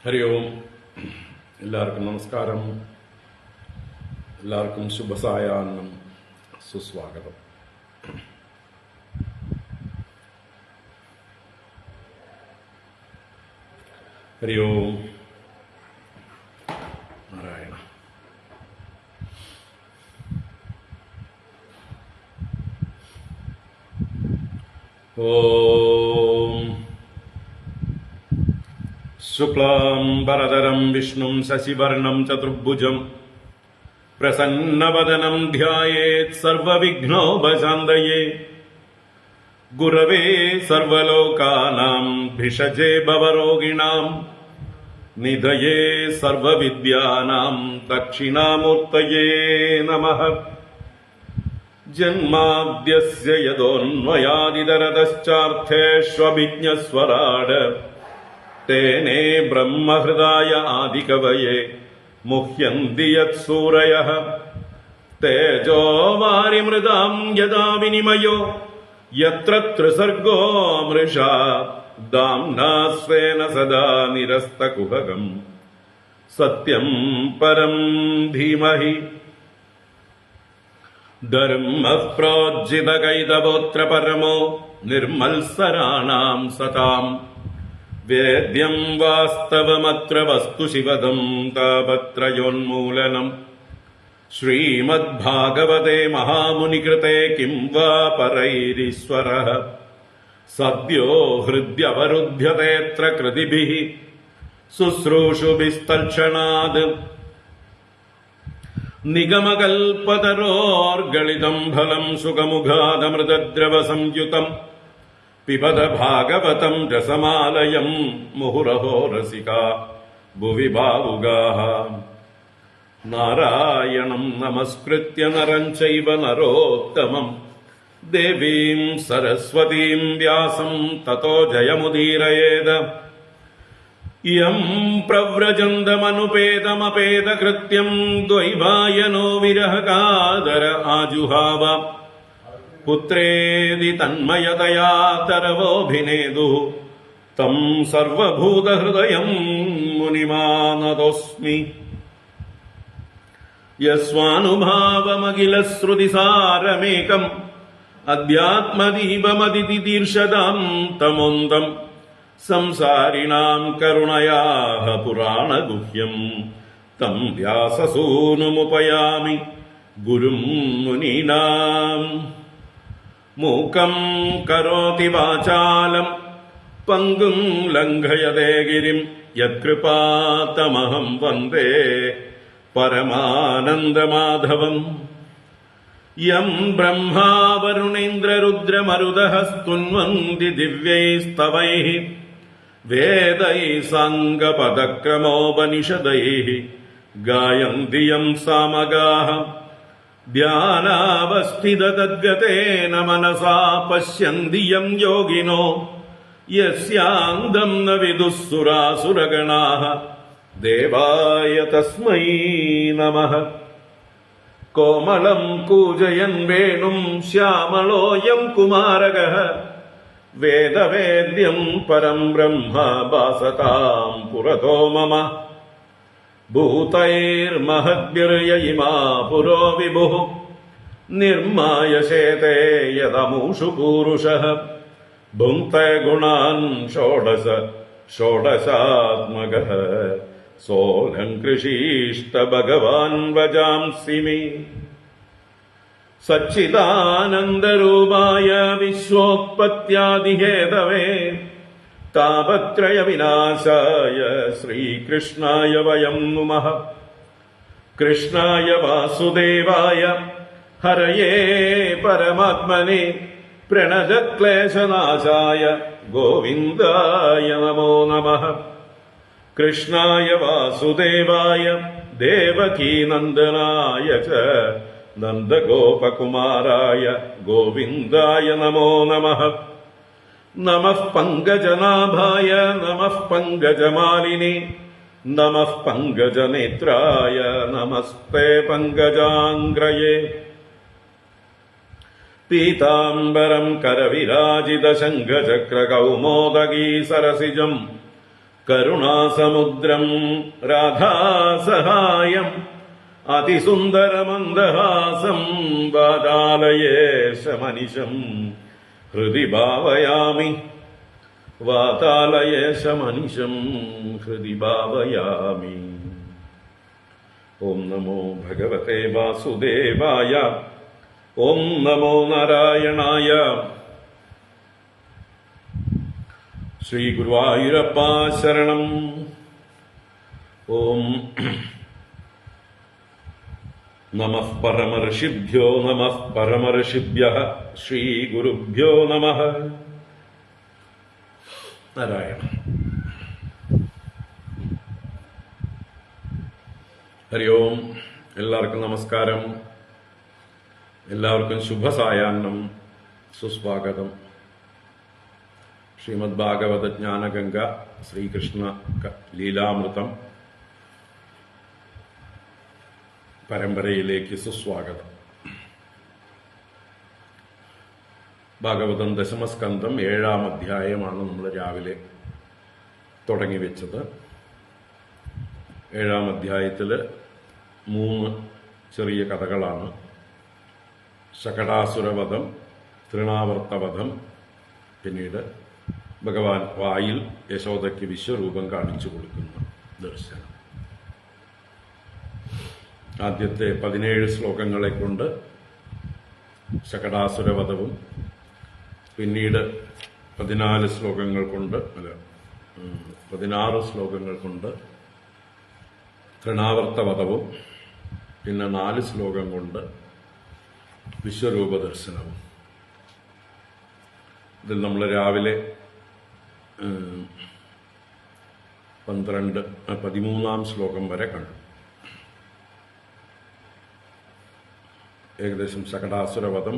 ഹരി ഓം. എല്ലാവർക്കും നമസ്കാരം. എല്ലാവർക്കും ശുഭസായാഹ്നം, സുസ്വാഗതം. ഹരി ഓം. നാരായണ. ഓം. ശുക്ലാംബരധരം വിഷ്ണും ശശിവർണം ചതുർഭുജം പ്രസന്നവദനം ധ്യായേത് സർവവിഘ്നോപശാന്തയേ ഗുരവേ സർവലോകാനാം ഭിഷജേ ഭവരോഗിണാം നിധയേ സർവവിദ്യാനാം ദക്ഷിണാമൂർത്തയേ നമഃ. ജന്മാദ്യസ്യ യതോന്മയാദിതരതശ്ചാർത്ഥേഷ്വഭിജ്ഞസ്വരാട് തേനേ ബ്രഹ്മഹൃദായ ആദികവയേ മുഹ്യന്തി യത്സൂരയഃ. തേജോ വാരിമൃതാം യദാ വിനിമയോ യത്ര ത്രിസർഗോ മൃഷാ ദാംനാ സ്വേന സദാ നിരസ്തകുഹകം സത്യം പരം ധീമഹി. ധർമ്മഃ പ്രോജ്ജിതകൈതവോത്ര പരമോ നിർമത്സരാണാം സതാം. വേദ്യം വാസ്തവമത്ര വസ്തു ശിവദം താപത്രയോന്മൂലനം. ശ്രീമദ്ഭാഗവതേ മഹാമുനികൃതേ കിം വാ പരൈരീശ്വരഃ. സദ്യോ ഹൃദ്യവരുധ്യതേത്ര കൃതിഭിഃ ശുശ്രൂഷുഭിസ്തൽക്ഷണാത്. നിഗമകൽപതരോർഗളിതം ഫലം സുഖമുഖാദമൃതദ്രവ സംയുതം പിബത ഭാഗവതം രസമാലയം മുഹുരഹോ രസികാ ഭുവി ഭാവുകാഃ. നാരായണം നമസ്കൃത്യ നരം ചൈവ നരോത്തമം ദേവീം സരസ്വതീം വ്യാസം തതോ ജയമുദീരയേത്. യം പ്രവ്രജന്തമനുപേതമപേതകൃത്യം ദ്വൈവായനോ വിരഹകാതര ആജുഹാവ. പുത്രേതി തന്മയതയാ തരവോഭിനേദുഃ തം സർവഭൂതഹൃദയം മുനിമാനതോസ്മി. യസ്വാനുഭാവമഖിലശ്രുതിസാരമേകം അധ്യാത്മദീപമതിതിതീർഷതാം തമോന്തം. സംസാരിണാം കരുണയാഃ പുരാണഗുഹ്യം തം വ്യാസസൂനുമുപയാമി ഗുരും മുനീനാം. മൂകം കരോതി വാചാലം പങ്കും ലംഘയതേ ഗിരിം യത്കൃപാതമഹം വന്ദേ പരമാനന്ദമാധവം. യം ബ്രഹ്മാ വരുണേന്ദ്രരുദ്രമരുതഃ സ്തുന്വന്തി ദിവ്യൈസ്തവൈഃ വേദൈഃ സാംഗപദക്രമോപനിഷദൈഃ ഗായന്തി യം സാമഗാഃ. ധ്യാനാവസ്ഥിതതദ്ഗതേന മനസാ പശ്യന്തി യം യോഗിനോ യസ്യാന്തം ന വിദുഃ സുരാസുരഗണാഃ. ദേവായ തസ്മൈ നമഃ. കോമളം കൂജയൻ വേണും ശ്യാമളോയം കുമാരകഃ വേദവേദ്യം പരം ബ്രഹ്മ ഭാസതാം പുരതോ മമ. ഭൂതൈർമഹദ്ഭിർയയിമാ പുരോ വിഭുഃ നിർമായശേതേ യദമൂഷു പൂരുഷഃ. ഭുങ്ക്തേ ഗുണാൻ ഷോഡശ ഷോഡശാത്മകഃ സോऽഹം കൃഷീഷ്ട ഭഗവാൻ വജാംസി മേ. സച്ചിദാനന്ദരൂപായ വിശ്വോത്പത്യാദിഹേതവേ താപത്രയ വിനാശായ ശ്രീകൃഷ്ണായ വയം നുമഃ. കൃഷ്ണായ വാസുദേവായ ഹരയേ പരമാത്മനെ പ്രണതക്ലേശനാശായ ഗോവിന്ദായ നമോ നമഃ. കൃഷ്ണായ വാസുദേവായ ദേവകീനന്ദനായ ച നന്ദഗോപകുമാരായ ഗോവിന്ദായ നമോ നമഃ. നമഃ പങ്കജനാഭായ നമഃ പങ്കജമാലിനി നമഃ പങ്കജനേത്രായ നമസ്തേ പങ്കജാംഗ്രയേ. പീതാംബരം കരവിരാജിതശംഖചക്രകൗമോദഗീ സരസിജം കരുണാസമുദ്രം രാധാസഹായം അതിസുന്ദരമന്ദഹാസം വാതാലയേശമനിശം ഹൃദി ഭാവയാമി വാതാലയേശമനിശം ഹൃദി ഭാവയാമി. ഓം നമോ ഭഗവതേ വാസുദേവായ. ഓം നമോ നാരായണായ. ശ്രീ ഗുരുവായൂരപ്പ ശരണം. ഓം നമഃ പരമർഷിഭ്യോ നമഃ പരമർഷിഭ്യഃ ശ്രീ ഗുരുഭ്യോ നമഃ. നാരായണ. ഹരി ഓം. എല്ലാവർക്കും നമസ്കാരം. എല്ലാവർക്കും ശുഭസായാഹ്നം. സുസ്വാഗതം. ശ്രീമദ് ഭാഗവത ജ്ഞാനഗംഗ ശ്രീകൃഷ്ണ ലീലാമൃതം പരമ്പരയിലേക്ക് സുസ്വാഗതം. ഭാഗവതം ദശമസ്കന്ധം 7-ാം അധ്യായമാണ് നമ്മൾ രാവിലെ തുടങ്ങി വെച്ചത്. 7-ാം അധ്യായത്തില് 3 ചെറിയ കഥകളാണ്. ശകടാസുരവധം, തൃണാവർത്തവധം, പിന്നീട് ഭഗവാൻ വായിൽ യശോദയ്ക്ക് വിശ്വരൂപം കാണിച്ചു കൊടുക്കുന്ന ദർശനം. ആദ്യത്തെ 17 ശ്ലോകങ്ങളെ കൊണ്ട് ശകടാസുരവധവും, പിന്നീട് 16 ശ്ലോകങ്ങൾ കൊണ്ട് 16 ശ്ലോകങ്ങൾ കൊണ്ട് തൃണാവർത്തവധവും, പിന്നെ 4 ശ്ലോകം കൊണ്ട് വിശ്വരൂപ ദർശനവും. ഇതിൽ നമ്മൾ രാവിലെ 13-ാം ശ്ലോകം വരെ കണ്ടു. ഏകദേശം ശകടാസുരവധം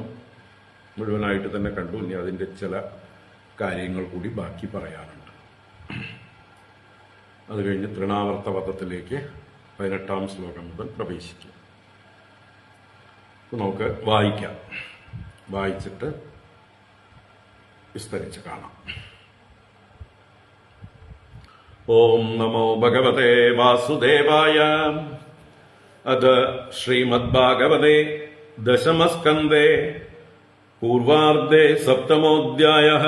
മുഴുവനായിട്ട് തന്നെ കണ്ടു. ഇനി അതിന്റെ ചില കാര്യങ്ങൾ കൂടി ബാക്കി പറയാനുണ്ട്. അത് കഴിഞ്ഞ് തൃണാവർത്തവധത്തിലേക്ക് 18-ാം ശ്ലോകം മുതൽ പ്രവേശിക്കും. നമുക്ക് വായിക്കാം. വായിച്ചിട്ട് വിസ്തരിച്ച് കാണാം. ഓം നമോ ഭഗവതേ വാസുദേവായ. അത് ശ്രീമദ് ഭാഗവതേ ദശമസ്കന്ധേ പൂർവാർദ്ധേ 7-മോऽധ്യായഃ.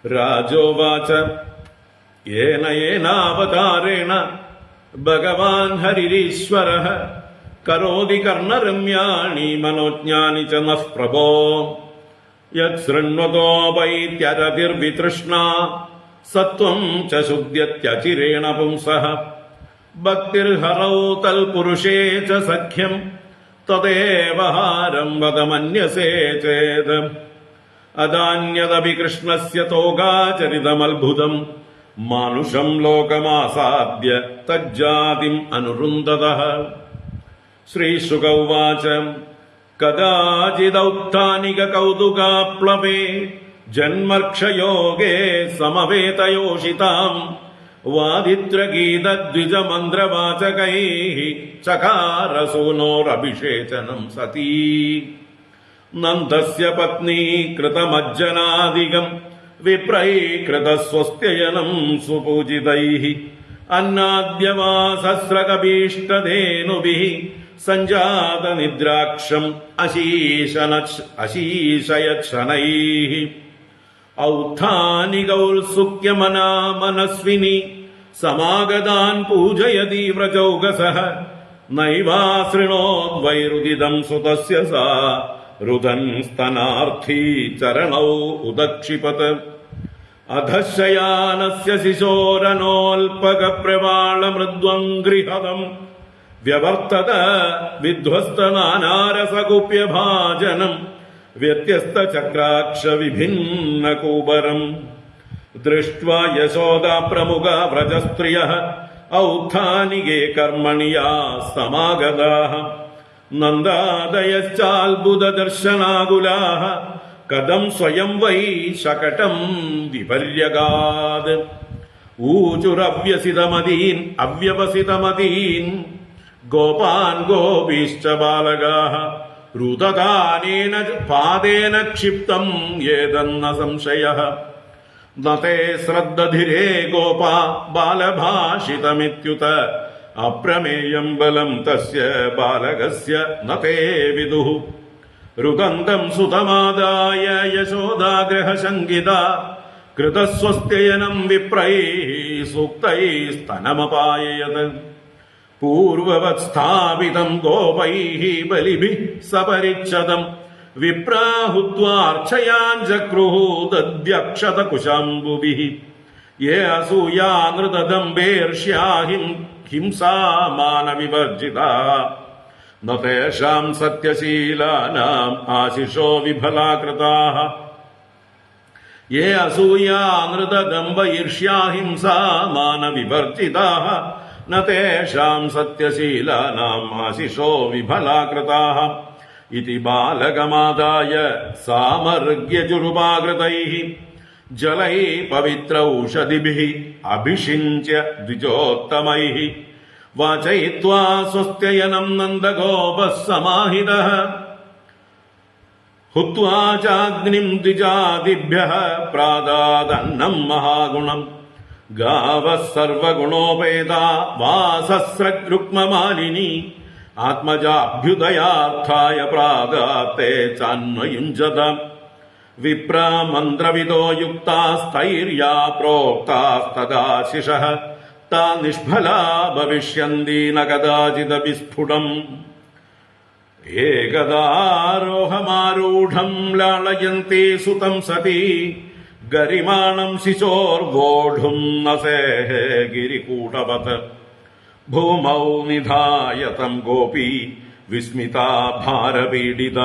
രാജോവാച യേന യേനാവതാരേണ ഭഗവാൻ ഹരിരീശ്വരഃ കരോതി കർണരമ്യാണി മനോജ്ഞാനി ച നഃ പ്രഭോ യത് ശൃണ്വതോ വൈത്യരതിർവിതൃഷ്ണാ സത്വം ച ശുദ്ധ്യത്യചിരേണ പുംസഃ ഭക്തിർഹരൗ തൽപുരുഷേ ച സഖ്യം തദേവ ഹാരം വദമന്യസേ ചേത് അദാന്യദപി കൃഷ്ണസ്യ തോകാചരിതമത്ഭുതം മാനുഷം ലോകമാസാദ്യ തജ്ജാതിം അനുരുന്ധതഃ. ശ്രീശുക ഉവാച കദാചിദൗത്ഥാനിക കൗതുകാപ്ലവേ ജന്മർക്ഷയോഗേ സമവേതയോഷിതാം വാദിത്രഗീതദ്വിജമന്ത്രവാചകൈഃ ചകാരസൂനോരഭിഷേചനം സതീ നന്ദസ്യ പത്നീ കൃതമജ്ജനാദികം വിപ്രൈഃ കൃതസ്വസ്ത്യയനം സുപൂജിതൈഃ അന്നാദ്യവാസസ്രകഭീഷ്ടധേനുഭിഃ സഞ്ജാതനിദ്രാക്ഷം അശീശയച്ഛനൈഃ ഔത്ഥാനികൗത്സുക്യമനാ മനസ്വിനി സമാഗതാൻ പൂജയതി വ്രജൗകസഃ നൈവാസൃണോദ്വൈരുദിതം സുതസ്യ സാ രുദൻ സ്തനാർത്ഥീ ചരണൗ ഉദക്ഷിപത് അധശയാനസ്യ ശിശോരനോൽപകപ്രവാളമൃദ്വംഘ്രിഹതം വ്യവർത്തത വിധ്വസ്തനാനാരസകുപ്യഭാജനം വ്യത്യസ്തചക്രാക്ഷവിഭിന്നകൂബരം ദൃഷ്ട്വാ യശോദാ പ്രമുഖ വ്രജസ്ത്രിയഃ ഔത്ഥാനികേ കർമ്മണി യാഃ സമാഗതാഃ നന്ദാദയശ്ചാത്ഭുതദർശനാകുലാഃ കഥം സ്വയം വൈ ശകടം വിപര്യഗാത് ഊചുരവ്യസിതമതീൻ അവ്യവസിതമതീൻ ഗോപാൻ ഗോപീശ്ച ബാലകാഃ രുദതാനേന പാദേന ക്ഷിപ്തം യേതന്ന സംശയഃ നതേ ശ്രദ്ധധിരേ ഗോപാ ബാലഭാഷിതമിത്യുത അപ്രമേയം ബലം തസ്യ ബാലകസ്യ നതേ വിദുഃ രുദന്തം സുതമാദായ യശോദാഗ്രഹശങ്കിത കൃതസ്വസ്ത്യയനം വിപ്രൈഃ സൂക്തൈസ്തനമപായയത് പൂർവവത് സ്ഥാപിതം ഗോപൈഃ ബലിഭിഃ സപരിച്ഛദം വിപ്രാഹുത്വാർച്ചയാഞ്ചക്രുഃ ദദ്യക്ഷതകുശാംബുഭിഃ യേ അസൂയാ നൃതദംഭേർഷ്യാ ഹിംസാമാനവിവർജിതാഃ ന തേഷാം സത്യശീലാനാം ആശിഷോ വിഫലാകൃതാഃ യേ അസൂയാ നൃതദംഭ ഈർഷ്യാ ഹിംസാമാനവിവർജിതാഃ ന തേഷാം സത്യശീലാനാം ആശിഷോ വിഫലാകൃതാഃ ഇതി ബാലകമാദായ സാമർഗ്യജുരുപാകൃതൈഃ ജലൈഃ പവിത്രൗഷധിഭിഃ അഭിഷിഞ്ച്യ ദ്വിജോത്തമൈഃ വാചയിത്വാ സ്വസ്ത്യയനം നന്ദഗോപഃ സമാഹിതഃ ഹുത്വാ ചാഗ്നിം ദ്വിജാദിഭ്യഃ പ്രാദാദന്നം മഹാഗുണം ഗാവഃ സർവഗുണോപേതാ വാസസ്രഗ്രുക്മമാലിനി ആത്മജാഭ്യുദയാർത്ഥായ പ്രാദാത്തെ ചാന്വയുഞ്ജത വിപ്രമന്ത്രവിദോ യുക്താസ്തൈര്യാ പ്രോക്താസ്തദാശിഷഃ താ നിഷ്ഫലാ ഭവിഷ്യന്തി ന കദാചിദപി സ്ഫുടം ഏകദാരോഹമാരൂഢം ലാളയന്തി സുതം സതി ഗരിമാണം ശിശോർവോഢും നസേഹ ഗിരികൂടവത് ഭൂമൗ നിധായ തം ഗോപീ വിസ്മിതാ ഭാരപീഡിത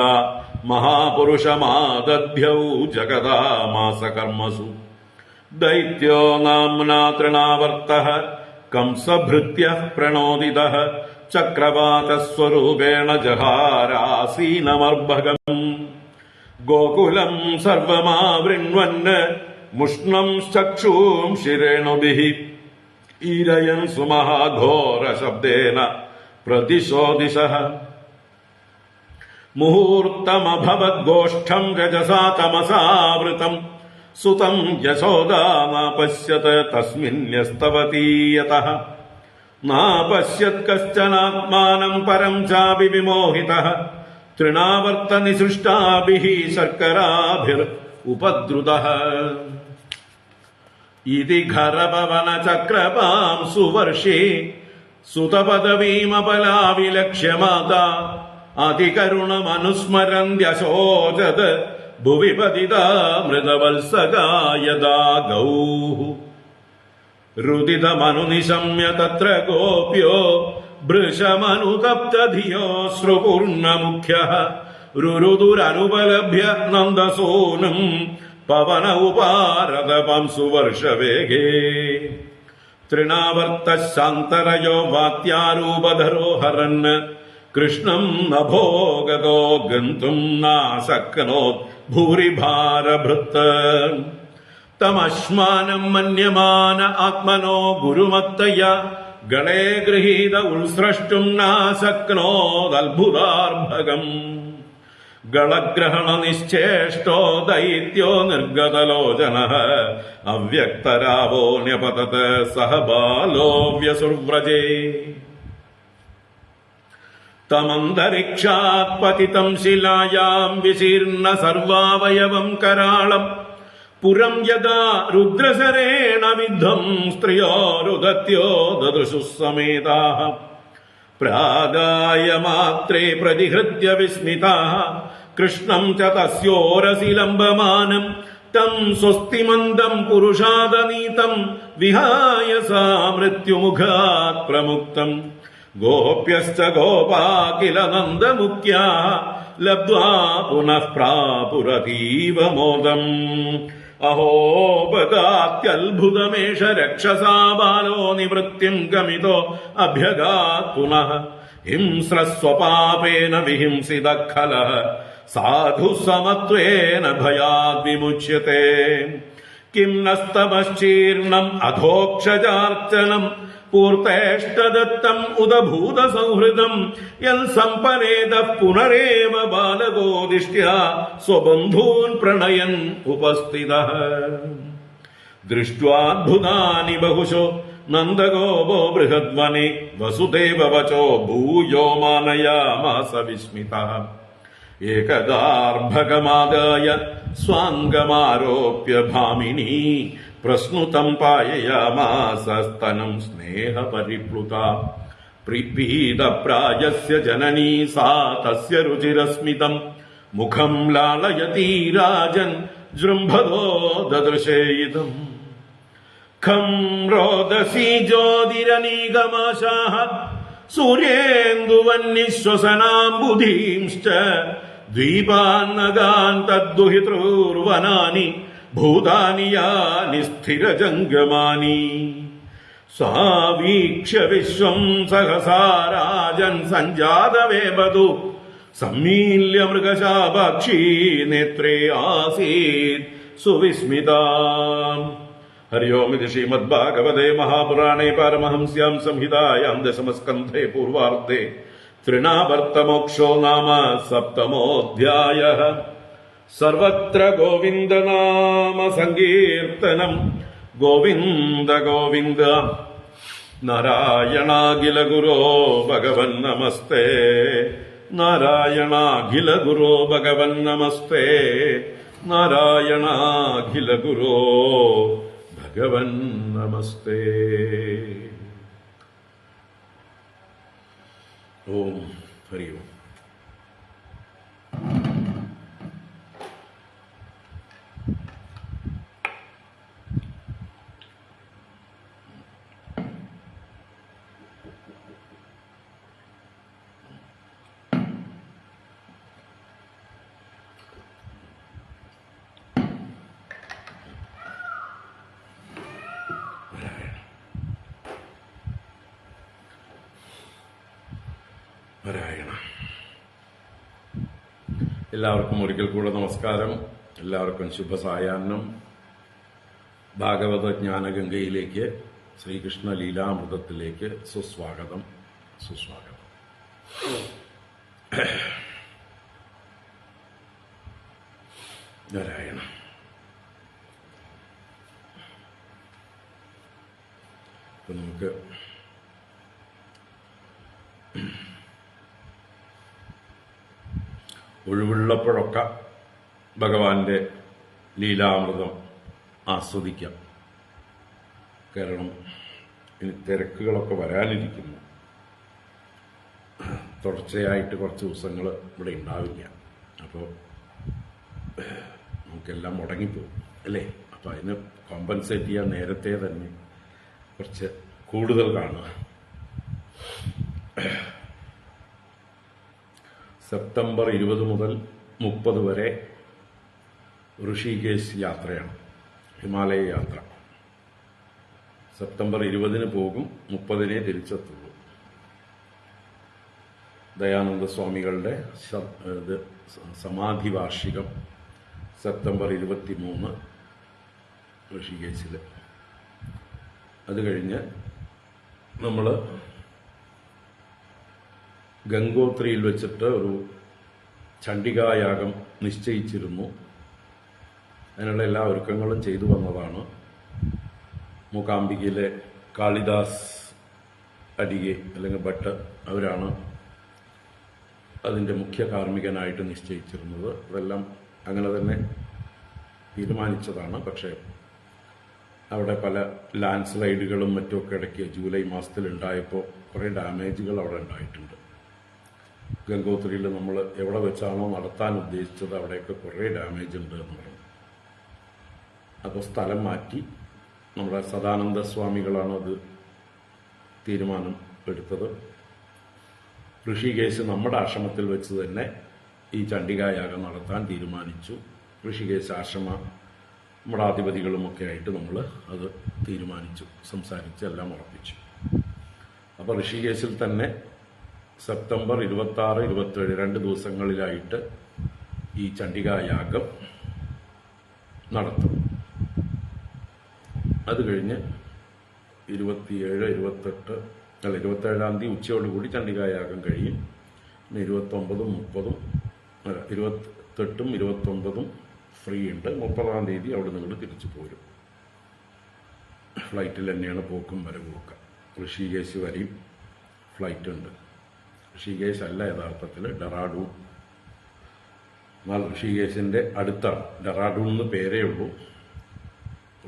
മഹാപുരുഷമാദദ്ഭ്യൗ ജഗദാമാസകർമ്മസു ദൈത്യോ നാമ്നാ തൃണാവർത്തഃ കംസഭൃത്യഃ പ്രണോദിതഃ ചക്രവാതസ്വരൂപേണ ജഹാരാസീനമർഭകം ഗോകുലം സർവമാവൃണ്വന് മുഷ്ണം ചക്ഷൂംശിരേണുഭിഃ ഈരയൻ സുമഹാഘോരശബ്ദേന പ്രതിശോ ദിശഃ മുഹൂർത്തമഭവദ്ഗോഷ്ഠം രജസാ തമസാവൃതം സുതം യശോദാ നാപശ്യത് തസ്മിന്യസ്തവതീ യതഃ നാപശ്യത് കശ്ചനാത്മാനം പരം ചാപി വിമോഹിതഃ തൃണാവർത്തനിസൃഷ്ടാഭിഃ ശർക്കരാഭിർ ഉപദ്രുതഃ ഇതി ഖരപവനചക്രപാം സുവർഷേ സുതപദവീമപലാവിലക്ഷ്യ മാതാ അതികരുണമനുസ്മരന്ത്യശോചത് ഭുവി പതിതാ മൃതവത്സകാ ഗൗഃ രുദിതമനുനിശമ്യ തത്ര ഗോപ്യോ ഭൃശമനുതപ്തധിയോ ശ്രുപൂർണമുഖ്യഃ രുരുദുരനുപലഭ്യ നന്ദസൂനും പവന ഉപാരതപം സുവർഷവേഗേ തൃണാവർത്തശാന്തരയോ വാത്യാരൂപധരോ ഹരൻ കൃഷ്ണം നഭോഗതോ ഗന്തും നാശക്നോത് ഭൂരിഭാരഭൃത് തമശ്മാനം മന്യമാന ആത്മനോ ഗുരുമത്തയ ഗളേ ഗൃഹീത ഉത്സ്രഷ്ടും നാശക്നോദത്ഭുതാർഭകം ഗളഗ്രഹണ നിശ്ചേഷ്ടോ ദൈത്യോ നിർഗതലോചനഃ അവ്യക്തരാവോ ന്യപതത് സഹ ബാലോ വ്യസുർവ്രജേ തമന്തരിക്ഷാത് പതിതം ശിലായാം വിശീർണ സർവാവയവം കരാളം പുരം യദാ രുദ്രശരേണ വിദ്ധം സ്ത്രിയോ രുദത്യോ ദദൃശുഃ സമേതാഃ പ്രാഗായ മാത്രേ പ്രതിഹൃത്യ വിസ്മിതാഃ കൃഷ്ണം ച തസ്യോരസി ലംബമാനം തം സ്വസ്തിമന്ദം പുരുഷാദനീതം വിഹായ സാ മൃത്യുമുഖാത് പ്രമുക്തം ഗോപ്യശ്ച ഗോപാ കില നന്ദമുഖ്യാഃ ലബ്ധ്വാ പുനഃ പ്രാപുരതീവ മോദം അഹോ ബദാത്യത്ഭുതമേഷ രക്ഷസാ ബാലോ നിവൃത്തിം ഗമിതോ അഭ്യഗാത് പുനഃ ഹിംസ്രസ്വപാപേന വിഹിംസിത ഖലഃ സാധു സമത്വേന ഭയാദ് വിമുച്യത്തെ കിം നസ്തമശ്ചീർണം അധോക്ഷജാർച്ചനം പൂർത്തേഷ്ടദത്തം ഉദഭൂത സൗഹൃദം യൽ സമ്പരേത പുനരേവ ബാലകോ ദിഷ്ട്യാ സ്വബന്ധൂൻ പ്രണയൻ ഉപസ്ഥിതഃ ദൃഷ്ട്വാദ്ഭുതാനി ബഹുശോ നന്ദഗോപോ ബൃഹദ്വനെ വസുദേവ വചോ ഭൂയോ മാനയാമാസ വിസ്മിതഃ ഏകദാർഭകമാദായ സ്വാംഗമാരോപ്യ ഭാമിനി പ്രസ്നുതം പായയാമാസ സ്തനം സ്നേഹപരിപ്ലുത പ്രീതപ്രായസ്യ ജനനീ സാ തസ്യ രുചിരസ്മിതം മുഖം ലാളയതി രാജൻ ജൃംഭതോ ദദൃശേയിതം ഖം രോദസി ജ്യോതിരനീഗമാശാഃ സൂര്യേന്ദുവന്നിശ്വസനാംബുധീംശ്ച ദ്വീപാന്നഗാൻ തദ്ദുഹിതൃർവനാനി ഭൂതാനി യാനി സ്ഥിരജംഗമാനി സാവീക്ഷ്യ വിശ്വം സഹസാ രാജൻ സഞ്ജാതവേപതു സമ്മീല്യ മൃഗശാപാക്ഷി നേത്രേ ആസീത് സുവിസ്മിതാം. ഹരി ഓം. ഇത് ശ്രീമദ്ഭാഗവതേ മഹാപുരാണേ പാരമഹംസ്യാം സംഹിതായാം ദശമസ്കന്ധേ പൂർവാർദ്ധേ തൃണാവർത്തമോക്ഷോ നാമ സപ്തമോऽധ്യായഃ. സർവത്ര ഗോവിന്ദനാമ സങ്കീർത്തനം. ഗോവിന്ദ ഗോവിന്ദ. നാരായണാഖില ഗുരോ ഭഗവൻ നമസ്തേ. നാരായണാഖില ഗുരോ ഭഗവൻ നമസ്തേ. നാരായണാഖില ഗുരോ ഭഗവൻ നമസ്തേ. ഓം ഹരി ഓം. നാരായണ. എല്ലാവർക്കും ഒരിക്കൽ കൂടെ നമസ്കാരം. എല്ലാവർക്കും ശുഭസായാഹ്നം. ഭാഗവത ജ്ഞാനഗംഗയിലേക്ക്, ശ്രീകൃഷ്ണ ലീലാമൃതത്തിലേക്ക് സുസ്വാഗതം. സുസ്വാഗതം. നാരായണ. ഇപ്പൊ നമുക്ക് ഒഴിവുള്ളപ്പോഴൊക്കെ ഭഗവാന്റെ ലീലാമൃതം ആസ്വദിക്കാം. കാരണം ഇനി തിരക്കുകളൊക്കെ വരാനിരിക്കുന്നു. തുടർച്ചയായിട്ട് കുറച്ച് ദിവസങ്ങൾ ഇവിടെ ഉണ്ടാവില്ല. അപ്പോൾ നമുക്കെല്ലാം മുടങ്ങിപ്പോകും അല്ലേ? അപ്പം അതിന് കോമ്പൻസേറ്റ് ചെയ്യാൻ നേരത്തെ തന്നെ കുറച്ച് കൂടുതൽ കാണുക. സെപ്റ്റംബർ 20 മുതൽ 30 വരെ ഋഷികേശ് യാത്രയാണ്, ഹിമാലയ യാത്ര. സെപ്റ്റംബർ 20 പോകും, 30 തിരിച്ചെത്തുള്ളൂ. ദയാനന്ദ സ്വാമികളുടെ സമാധി വാർഷികം സെപ്റ്റംബർ 23 ഋഷികേശിൽ. അത് കഴിഞ്ഞ് നമ്മൾ ഗംഗോത്രിയിൽ വെച്ചിട്ട് ഒരു ചണ്ഡികായാഗം നിശ്ചയിച്ചിരുന്നു. അതിനുള്ള എല്ലാ ഒരുക്കങ്ങളും ചെയ്തു വന്നതാണ്. മൂകാംബികയിലെ കാളിദാസ് അടികെ അല്ലെങ്കിൽ ഭട്ട് അവരാണ് അതിൻ്റെ മുഖ്യ കാർമ്മികനായിട്ട് നിശ്ചയിച്ചിരുന്നത്. അതെല്ലാം അങ്ങനെ തന്നെ തീരുമാനിച്ചതാണ്. പക്ഷേ അവിടെ പല ലാൻഡ് സ്ലൈഡുകളും മറ്റുമൊക്കെ ഇടയ്ക്ക് ജൂലൈ മാസത്തിൽ ഉണ്ടായപ്പോൾ കുറേ ഡാമേജുകൾ അവിടെ ഉണ്ടായിട്ടുണ്ട്. ഗംഗോത്രിയിൽ നമ്മൾ എവിടെ വെച്ചാണോ നടത്താൻ ഉദ്ദേശിച്ചത് അവിടെയൊക്കെ കുറേ ഡാമേജ് ഉണ്ട് എന്ന് പറഞ്ഞു. അപ്പോൾ സ്ഥലം മാറ്റി നമ്മുടെ സദാനന്ദ സ്വാമികളാണ് അത് തീരുമാനം എടുത്തത്. ഋഷികേശ് നമ്മുടെ ആശ്രമത്തിൽ വെച്ച് തന്നെ ഈ ചണ്ഡികായാഗം നടത്താൻ തീരുമാനിച്ചു. ഋഷികേശ് ആശ്രമ നമ്മുടെ അധിപതികളുമൊക്കെ ആയിട്ട് നമ്മൾ അത് തീരുമാനിച്ചു, സംസാരിച്ച് എല്ലാം ഉറപ്പിച്ചു. അപ്പോൾ ഋഷികേശിൽ തന്നെ സെപ്റ്റംബർ 26, 27 2 ദിവസങ്ങളിലായിട്ട് ഈ ചണ്ഡികായാഗം നടത്തും. അത് കഴിഞ്ഞ് 27, 28 അല്ല 27-ാം തീയതി ഉച്ചയോടുകൂടി ചണ്ഡികായാഗം കഴിയും. 29, 30 അല്ല 28, 29 ഫ്രീ ഉണ്ട്. 30-ാം തീയതി അവിടെ നിങ്ങൾ തിരിച്ചു പോരും. ഫ്ലൈറ്റിൽ തന്നെയാണ് പോക്കും വരവും ഒക്കെ. ഋഷികേശ് വരെയും ഫ്ലൈറ്റ് ഉണ്ട്. ഋഷികേശ് അല്ല യഥാർത്ഥത്തിൽ ഡെറാഡൂൺ. എന്നാൽ ഋഷികേശിൻ്റെ അടുത്താണ്. ഡെറാഡൂൺ എന്ന് പേരേ ഉള്ളൂ.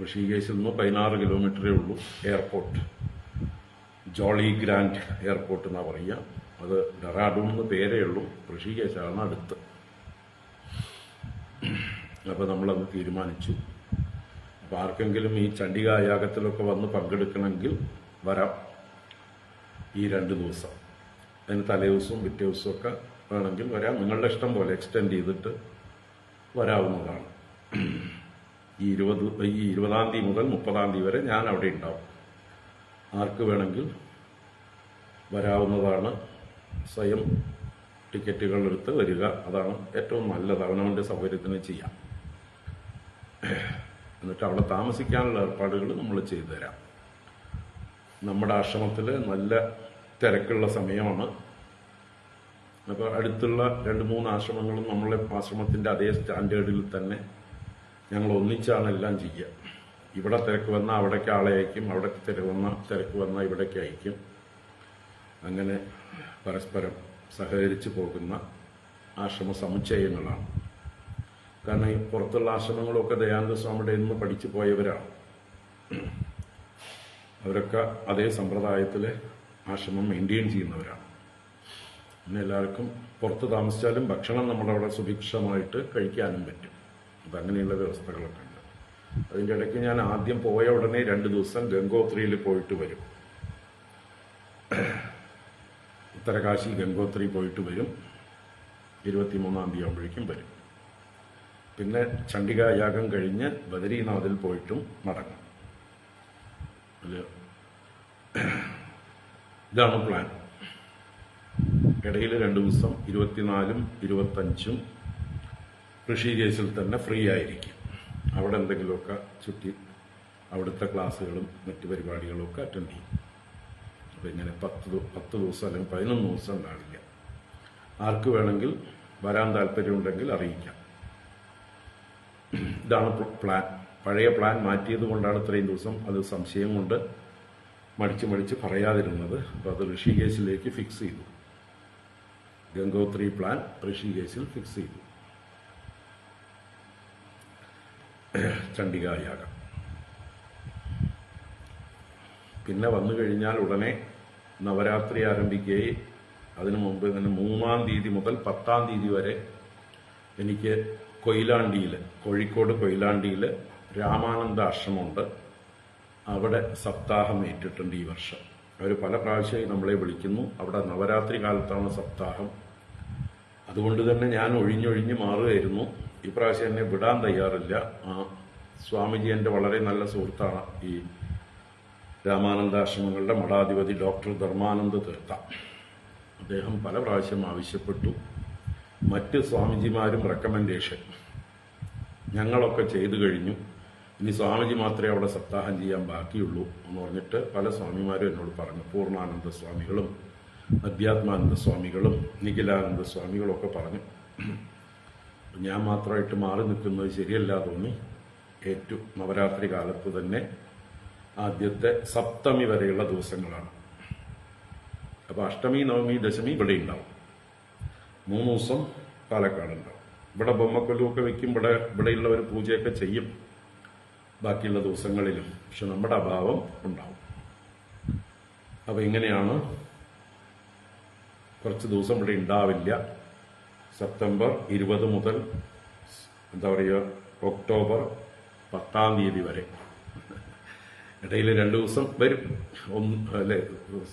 ഋഷികേശിൽ നിന്ന് 16 കിലോമീറ്ററേ ഉള്ളൂ എയർപോർട്ട്. ജോളി ഗ്രാൻഡ് എയർപോർട്ട് എന്നാണ് പറയുക. അത് ഡെറാഡൂൺ എന്ന് പേരേ ഉള്ളൂ. ഋഷികേശാണ് അടുത്ത്. അപ്പോൾ നമ്മളത് തീരുമാനിച്ചു. അപ്പോൾ ആർക്കെങ്കിലും ഈ ചണ്ഡിക യാഗത്തിലൊക്കെ വന്ന് പങ്കെടുക്കണമെങ്കിൽ വരാം. ഈ 2 ദിവസം, അതിന് തലേ ദിവസവും പിറ്റേ ദിവസമൊക്കെ വേണമെങ്കിൽ വരാം. നിങ്ങളുടെ ഇഷ്ടം പോലെ എക്സ്റ്റെൻഡ് ചെയ്തിട്ട് വരാവുന്നതാണ്. ഈ 20-ാം തീയതി മുതൽ 30-ാം തീയതി വരെ ഞാൻ അവിടെ ഉണ്ടാവും. ആർക്ക് വേണമെങ്കിൽ വരാവുന്നതാണ്. സ്വയം ടിക്കറ്റുകൾ എടുത്ത് വരിക. അതാണ് ഏറ്റവും നല്ലത്. അവനവൻ്റെ സൗകര്യത്തിന് ചെയ്യാം. എന്നിട്ട് അവിടെ താമസിക്കാനുള്ള ഏർപ്പാടുകൾ നമ്മൾ ചെയ്തു തരാം. നമ്മുടെ ആശ്രമത്തിൽ നല്ല തിരക്കുള്ള സമയമാണ്. അപ്പോൾ അടുത്തുള്ള 2-3 ആശ്രമങ്ങളും നമ്മളെ ആശ്രമത്തിൻ്റെ അതേ സ്റ്റാൻഡേർഡിൽ തന്നെ ഞങ്ങൾ ഒന്നിച്ചാണ് എല്ലാം ചെയ്യുക. ഇവിടെ തിരക്ക് വന്നാൽ അവിടേക്ക് ആളെ അയക്കും, അവിടെ തിരക്ക് വന്നാൽ ഇവിടേക്ക് അയക്കും. അങ്ങനെ പരസ്പരം സഹകരിച്ച് പോകുന്ന ആശ്രമ സമുച്ചയങ്ങളാണ്. കാരണം ഈ പുറത്തുള്ള ആശ്രമങ്ങളൊക്കെ ദയാനന്ദ സ്വാമിയുടെ നിന്ന് പഠിച്ചു പോയവരാണ്. അവരൊക്കെ അതേ സമ്പ്രദായത്തിലെ ആശ്രമം മെയിൻറ്റെയിൻ ചെയ്യുന്നവരാണ്. പിന്നെ എല്ലാവർക്കും പുറത്ത് താമസിച്ചാലും ഭക്ഷണം നമ്മളവിടെ സുഭിക്ഷമായിട്ട് കഴിക്കാനും പറ്റും. അപ്പം അങ്ങനെയുള്ള വ്യവസ്ഥകളൊക്കെ ഉണ്ട്. അതിൻ്റെ ഇടയ്ക്ക് ഞാൻ ആദ്യം പോയ ഉടനെ 2 ദിവസം ഗംഗോത്രിയിൽ പോയിട്ട് വരും. ഉത്തരകാശി ഗംഗോത്രി പോയിട്ട് വരും. 23-ാം തീയതി ആകുമ്പോഴേക്കും വരും. പിന്നെ ചണ്ഡിക യാഗം കഴിഞ്ഞ് ബദരീനാഥിൽ പോയിട്ടും മടങ്ങും. ഇതാണ് പ്ലാൻ. ഇടയിൽ 2 ദിവസം 24-ഉം 25-ഉം ഋഷികേശിൽ തന്നെ ഫ്രീ ആയിരിക്കും. അവിടെ എന്തെങ്കിലുമൊക്കെ ചുറ്റി അവിടുത്തെ ക്ലാസ്സുകളും മറ്റു പരിപാടികളും ഒക്കെ അറ്റൻഡ് ചെയ്യും. അപ്പോൾ ഇങ്ങനെ 10 ദിവസം അല്ലെങ്കിൽ 11 ദിവസം ഉണ്ടാവില്ല. ആർക്ക് വേണമെങ്കിൽ വരാൻ താല്പര്യമുണ്ടെങ്കിൽ അറിയിക്കാം. ഇതാണ് പ്ലാൻ. പഴയ പ്ലാൻ മാറ്റിയത് കൊണ്ടാണ് ഇത്രയും ദിവസം അത് സംശയം കൊണ്ട് മടിച്ച് പറയാതിരുന്നത്. അപ്പോൾ അത് ഋഷികേശിലേക്ക് ഫിക്സ് ചെയ്തു. ഗംഗോത്രി പ്ലാൻ ഋഷികേശിൽ ഫിക്സ് ചെയ്തു. ചണ്ഡിക യാഗം പിന്നെ വന്നു കഴിഞ്ഞാൽ ഉടനെ നവരാത്രി ആരംഭിക്കുകയും അതിനു മുമ്പ് തന്നെ 3-ാം തീയതി മുതൽ 10-ാം തീയതി വരെ എനിക്ക് കൊയിലാണ്ടിയിൽ, കോഴിക്കോട് കൊയിലാണ്ടിയിൽ രാമാനന്ദ ആശ്രമമുണ്ട്. അവിടെ സപ്താഹം ഏറ്റിട്ടുണ്ട് ഈ വർഷം. അവർ പല പ്രാവശ്യമായി നമ്മളെ വിളിക്കുന്നു. അവിടെ നവരാത്രി കാലത്താണ് സപ്താഹം. അതുകൊണ്ട് തന്നെ ഞാൻ ഒഴിഞ്ഞൊഴിഞ്ഞ് മാറുകയായിരുന്നു. ഈ പ്രാവശ്യം എന്നെ വിടാൻ തയ്യാറില്ല. സ്വാമിജി എൻ്റെ വളരെ നല്ല സുഹൃത്താണ്. ഈ രാമാനന്ദാശ്രമങ്ങളുടെ മഠാധിപതി ഡോക്ടർ ധർമാനന്ദ തീർത്ഥ. അദ്ദേഹം പല പ്രാവശ്യം ആവശ്യപ്പെട്ടു. മറ്റ് സ്വാമിജിമാരും റെക്കമെൻഡേഷൻ ഞങ്ങളൊക്കെ ചെയ്തു കഴിഞ്ഞു. ഇനി സ്വാമിജി മാത്രമേ അവിടെ സപ്താഹം ചെയ്യാൻ ബാക്കിയുള്ളൂ എന്ന് പറഞ്ഞിട്ട് പല സ്വാമിമാരും എന്നോട് പറഞ്ഞു. പൂർണ്ണാനന്ദ സ്വാമികളും അധ്യാത്മാനന്ദ സ്വാമികളും നിഖിലാനന്ദ സ്വാമികളും ഒക്കെ പറഞ്ഞു. ഞാൻ മാത്രമായിട്ട് മാറി നിൽക്കുന്നത് ശരിയല്ല തോന്നി. ഏറ്റവും നവരാത്രി കാലത്ത് തന്നെ ആദ്യത്തെ സപ്തമി വരെയുള്ള ദിവസങ്ങളാണ്. അപ്പോൾ അഷ്ടമി, നവമി, ദശമി ഇവിടെ ഉണ്ടാവും. 3 ദിവസം പാലക്കാട് ഉണ്ടാവും. ഇവിടെ ബൊമ്മക്കൊല്ലുമൊക്കെ വയ്ക്കും. ഇവിടെയുള്ളവർ പൂജയൊക്കെ ചെയ്യും ബാക്കിയുള്ള ദിവസങ്ങളിലും. പക്ഷെ നമ്മുടെ അഭാവം ഉണ്ടാവും. അപ്പോൾ ഇങ്ങനെയാണ്. കുറച്ച് ദിവസം ഇവിടെ ഉണ്ടാവില്ല. സെപ്റ്റംബർ 20 മുതൽ ഒക്ടോബർ 10-ാം തീയതി വരെ. ഇടയിൽ 2 ദിവസം വരും. അല്ലെ,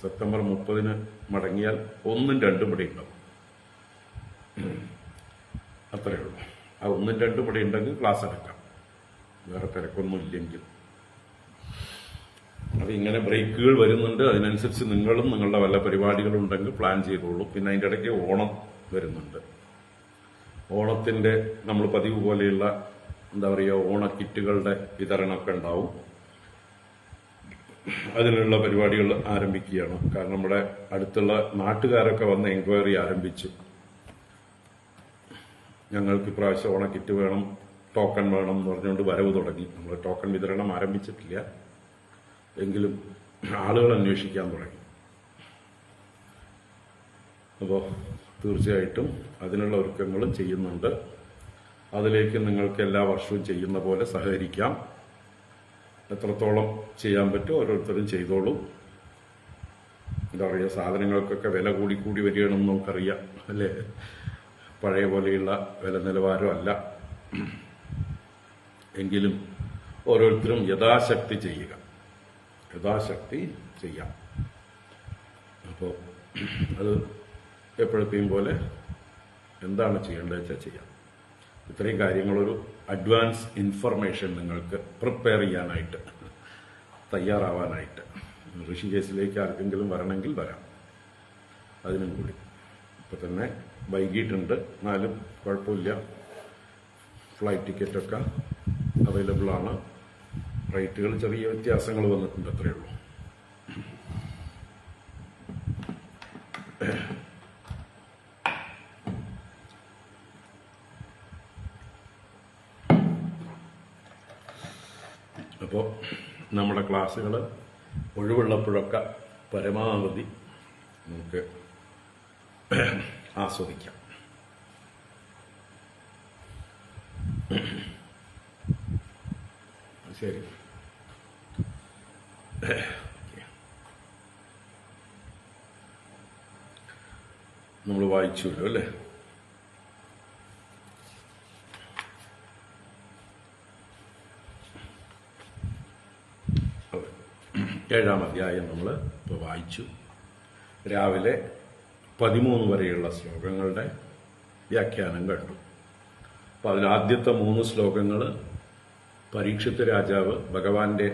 സെപ്റ്റംബർ 30-ന് മടങ്ങിയാൽ 1-ഉം 2-ഉം ഇവിടെ ഉണ്ടാവും. അത്രയേ ഉള്ളൂ. ആ 1-ഉം 2-ഉം ഇവിടെ ഉണ്ടെങ്കിൽ ക്ലാസ് എടുക്കാം, വേറെ തിരക്കൊന്നും ഇല്ലെങ്കിൽ. അപ്പം ഇങ്ങനെ ബ്രേക്കുകൾ വരുന്നുണ്ട്. അതിനനുസരിച്ച് നിങ്ങളും നിങ്ങളുടെ വല്ല പരിപാടികളുണ്ടെങ്കിൽ പ്ലാൻ ചെയ്തോളൂ. പിന്നെ അതിൻ്റെ ഇടയ്ക്ക് ഓണം വരുന്നുണ്ട്. ഓണത്തിൻ്റെ നമ്മൾ പതിവ് പോലെയുള്ള ഓണക്കിറ്റുകളുടെ വിതരണമൊക്കെ ഉണ്ടാവും. അതിനുള്ള പരിപാടികൾ ആരംഭിക്കുകയാണ്. കാരണം നമ്മുടെ അടുത്തുള്ള നാട്ടുകാരൊക്കെ വന്ന് എൻക്വയറി ആരംഭിച്ചു. ഞങ്ങൾക്ക് ഇപ്രാവശ്യം ഓണക്കിറ്റ് വേണം, ടോക്കൺ വേണം എന്ന് പറഞ്ഞുകൊണ്ട് വരവ് തുടങ്ങി. നമ്മൾ ടോക്കൺ വിതരണം ആരംഭിച്ചിട്ടില്ല. എങ്കിലും ആളുകൾ അന്വേഷിക്കാൻ തുടങ്ങി. അപ്പോൾ തീർച്ചയായിട്ടും അതിനുള്ള ഒരുക്കങ്ങളും ചെയ്യുന്നുണ്ട്. അതിലേക്ക് നിങ്ങൾക്ക് എല്ലാ വർഷവും ചെയ്യുന്ന പോലെ സഹകരിക്കാം. എത്രത്തോളം ചെയ്യാൻ പറ്റും ഓരോരുത്തരും ചെയ്തോളും. എന്താ പറയുക, സാധനങ്ങൾക്കൊക്കെ വില കൂടി വരികയാണെന്ന് നമുക്കറിയാം അല്ലേ? പഴയ പോലെയുള്ള വില നിലവാരമല്ല. എങ്കിലും ഓരോരുത്തരും യഥാശക്തി ചെയ്യുക, യഥാശക്തി ചെയ്യാം. അപ്പോൾ അത് എപ്പോഴത്തെയും പോലെ എന്താണ് ചെയ്യേണ്ടത് വെച്ചാൽ ചെയ്യാം. ഇത്രയും കാര്യങ്ങളൊരു അഡ്വാൻസ് ഇൻഫർമേഷൻ നിങ്ങൾക്ക് പ്രിപ്പയർ ചെയ്യാനായിട്ട്, തയ്യാറാവാനായിട്ട്. ഋഷികേശിലേക്ക് ആർക്കെങ്കിലും വരണമെങ്കിൽ വരാം, അതിനും കൂടി. ഇപ്പം തന്നെ വൈകിട്ടുണ്ട്, എന്നാലും കുഴപ്പമില്ല. ഫ്ലൈറ്റ് ടിക്കറ്റൊക്കെ അവൈലബിൾ ആണ്. റേറ്റുകൾ ചെറിയ വ്യത്യാസങ്ങൾ വന്നിട്ടുണ്ട്, അത്രയേ ഉള്ളൂ. അപ്പോൾ നമ്മുടെ ക്ലാസ്സുകൾ ഒഴിവുള്ളപ്പോഴൊക്കെ പരമാവധി നമുക്ക് ആസ്വദിക്കാം. ശരി, നമ്മൾ വായിച്ചുല്ലോ അല്ലേ? ഏഴാം അധ്യായം നമ്മൾ ഇപ്പോൾ വായിച്ചു. രാവിലെ 13 വരെയുള്ള ശ്ലോകങ്ങളുടെ വ്യാഖ്യാനം കണ്ടു. അപ്പോൾ അതിൽ ആദ്യത്തെ 3 ശ്ലോകങ്ങൾ പരീക്ഷിത്ത് രാജാവ് ഭഗവാന്റെ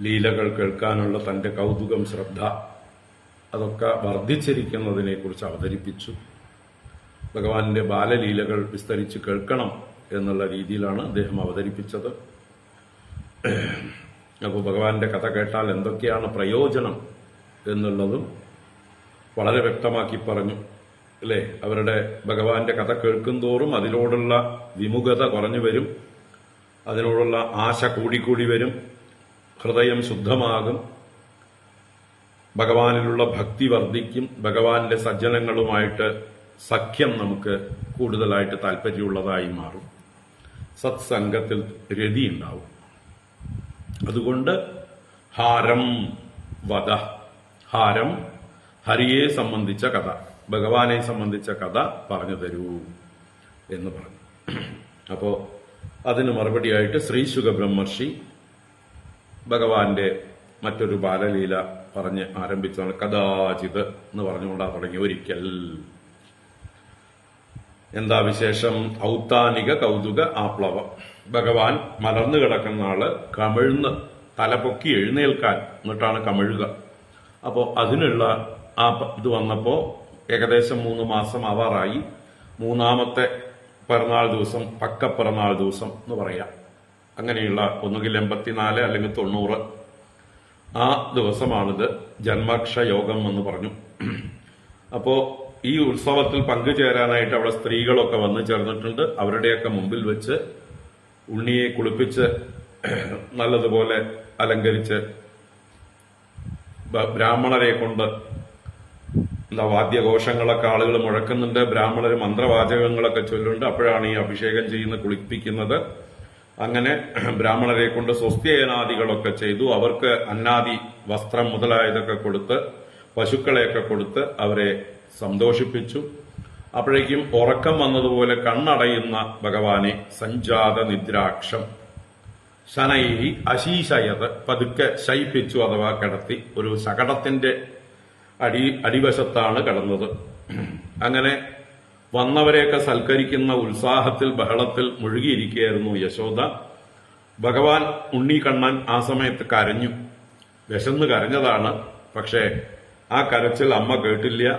ലീലകൾ കേൾക്കാനുള്ള തന്റെ കൗതുകം, ശ്രദ്ധ അതൊക്കെ വർദ്ധിച്ചിരിക്കുന്നതിനെക്കുറിച്ച് അവതരിപ്പിച്ചു. ഭഗവാന്റെ ബാലലീലകൾ വിസ്തരിച്ച് കേൾക്കണം എന്നുള്ള രീതിയിലാണ് അദ്ദേഹം അവതരിപ്പിച്ചത്. അപ്പോൾ ഭഗവാന്റെ കഥ കേട്ടാൽ എന്തൊക്കെയാണ് പ്രയോജനം എന്നുള്ളതും വളരെ വ്യക്തമാക്കി പറഞ്ഞു അല്ലേ? അവരുടെ ഭഗവാന്റെ കഥ കേൾക്കുന്തോറും അതിനോടുള്ള വിമുഖത കുറഞ്ഞു വരും, അതിനോടുള്ള ആശ കൂടിക്കൂടി വരും, ഹൃദയം ശുദ്ധമാകും, ഭഗവാനിലുള്ള ഭക്തി വർദ്ധിക്കും, ഭഗവാന്റെ സജ്ജനങ്ങളുമായിട്ട് സഖ്യം നമുക്ക് കൂടുതലായിട്ട് താല്പര്യമുള്ളതായി മാറും, സത്സംഗത്തിൽ രതി ഉണ്ടാവും. അതുകൊണ്ട് ഹാരം വദ, ഹാരം ഹരിയെ സംബന്ധിച്ച കഥ, ഭഗവാനെ സംബന്ധിച്ച കഥ പറഞ്ഞു തരൂ എന്ന് പറഞ്ഞു. അപ്പോ അതിന് മറുപടിയായിട്ട് ശ്രീശുക ബ്രഹ്മർഷി ഭഗവാന്റെ മറ്റൊരു ബാലലീല പറഞ്ഞ് ആരംഭിച്ചതാണ്. കഥാചിത് എന്ന് പറഞ്ഞുകൊണ്ടാണ് തുടങ്ങി. ഒരിക്കൽ എന്താ വിശേഷം? ഔത്താനിക കൗതുക ആപ്ലവം. ഭഗവാൻ മലർന്നു കിടക്കുന്ന ആള് കമിഴ്ന്ന് തലപൊക്കി എഴുന്നേൽക്കാൻ, എന്നിട്ടാണ് കമിഴുക. അപ്പോൾ അതിനുള്ള ആ ഇത് വന്നപ്പോ ഏകദേശം 3 മാസം ആവാറായി. 3ാമത്തെ പിറന്നാൾ ദിവസം, പക്കപ്പിറന്നാൾ ദിവസം എന്ന് പറയാം. അങ്ങനെയുള്ള ഒന്നുകിൽ 84 അല്ലെങ്കിൽ 90 ആ ദിവസമാണിത്. ജന്മക്ഷയോഗം എന്ന് പറഞ്ഞു. അപ്പോ ഈ ഉത്സവത്തിൽ പങ്കുചേരാനായിട്ട് അവിടെ സ്ത്രീകളൊക്കെ വന്നു ചേർന്നിട്ടുണ്ട്. അവരുടെയൊക്കെ മുമ്പിൽ വെച്ച് ഉണ്ണിയെ കുളിപ്പിച്ച് നല്ലതുപോലെ അലങ്കരിച്ച് ബ്രാഹ്മണരെ കൊണ്ട് വാദ്യഘോഷങ്ങളൊക്കെ ആളുകൾ മുഴക്കുന്നുണ്ട്. ബ്രാഹ്മണർ മന്ത്രവാചകങ്ങളൊക്കെ ചൊല്ലുന്നുണ്ട്. അപ്പോഴാണ് ഈ അഭിഷേകം ചെയ്യുന്ന, കുളിപ്പിക്കുന്നത്. അങ്ങനെ ബ്രാഹ്മണരെ കൊണ്ട് സ്വസ്ത്യയനാദികളൊക്കെ ചെയ്തു. അവർക്ക് അന്നാദി വസ്ത്രം മുതലായതൊക്കെ കൊടുത്ത്, പശുക്കളെയൊക്കെ കൊടുത്ത് അവരെ സന്തോഷിപ്പിച്ചു. അപ്പോഴേക്കും ഉറക്കം വന്നതുപോലെ കണ്ണടയുന്ന ഭഗവാനെ സഞ്ജാത നിദ്രാക്ഷം ശനൈഹി അശീശയത്, പതുക്കെ ശയിപ്പിച്ചു അഥവാ കിടത്തി. ഒരു ശകടത്തിന്റെ അടിവശത്താണ് കിടന്നത്. അങ്ങനെ വന്നവരെയൊക്കെ സൽക്കരിക്കുന്ന ഉത്സാഹത്തിൽ, ബഹളത്തിൽ മുഴുകിയിരിക്കുകയായിരുന്നു യശോദ. ഭഗവാൻ ഉണ്ണിക്കണ്ണൻ ആ സമയത്ത് കരഞ്ഞു. വിശന്ന് കരഞ്ഞതാണ്. പക്ഷേ ആ കരച്ചിൽ അമ്മ കേട്ടില്ല.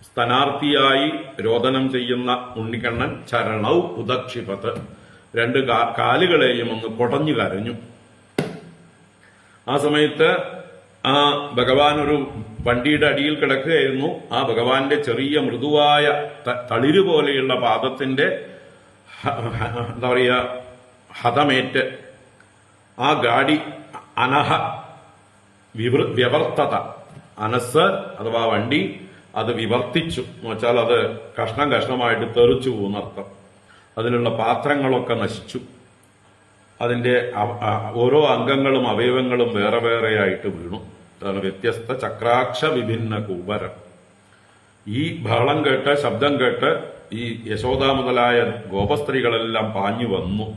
സ്തനാർത്ഥിയായി രോദനം ചെയ്യുന്ന ഉണ്ണിക്കണ്ണൻ ചരണൗ ഉദക്ഷിപത്ത്, 2 കാലുകളെയും ഒന്ന് കൊടഞ്ഞു കരഞ്ഞു. ആ സമയത്ത് ആ ഭഗവാൻ ഒരു വണ്ടിയുടെ അടിയിൽ കിടക്കുകയായിരുന്നു. ആ ഭഗവാന്റെ ചെറിയ മൃദുവായ തളിര് പോലെയുള്ള പാദത്തിന്റെ എന്താ പറയുക ഹതമേറ്റ് ആ ഗാഡി അനഹ വ്യവർത്തത, അനസ് അഥവാ വണ്ടി അത് വിവർത്തിച്ചു എന്ന് വെച്ചാൽ അത് കഷ്ണം കഷ്ണമായിട്ട് തെറിച്ചു പോകുന്നർത്ഥം. അതിലുള്ള പാത്രങ്ങളൊക്കെ നശിച്ചു. അതിന്റെ ഓരോ അംഗങ്ങളും അവയവങ്ങളും വേറെ വേറെയായിട്ട് വീണു. അതാണ് വ്യത്യസ്ത ചക്രാക്ഷ വിഭിന്ന കൂപരം. ഈ ബഹളം കേട്ട്, ശബ്ദം കേട്ട് ഈ യശോദ മുതലായ ഗോപസ്ത്രീകളെല്ലാം പാഞ്ഞു വന്നു.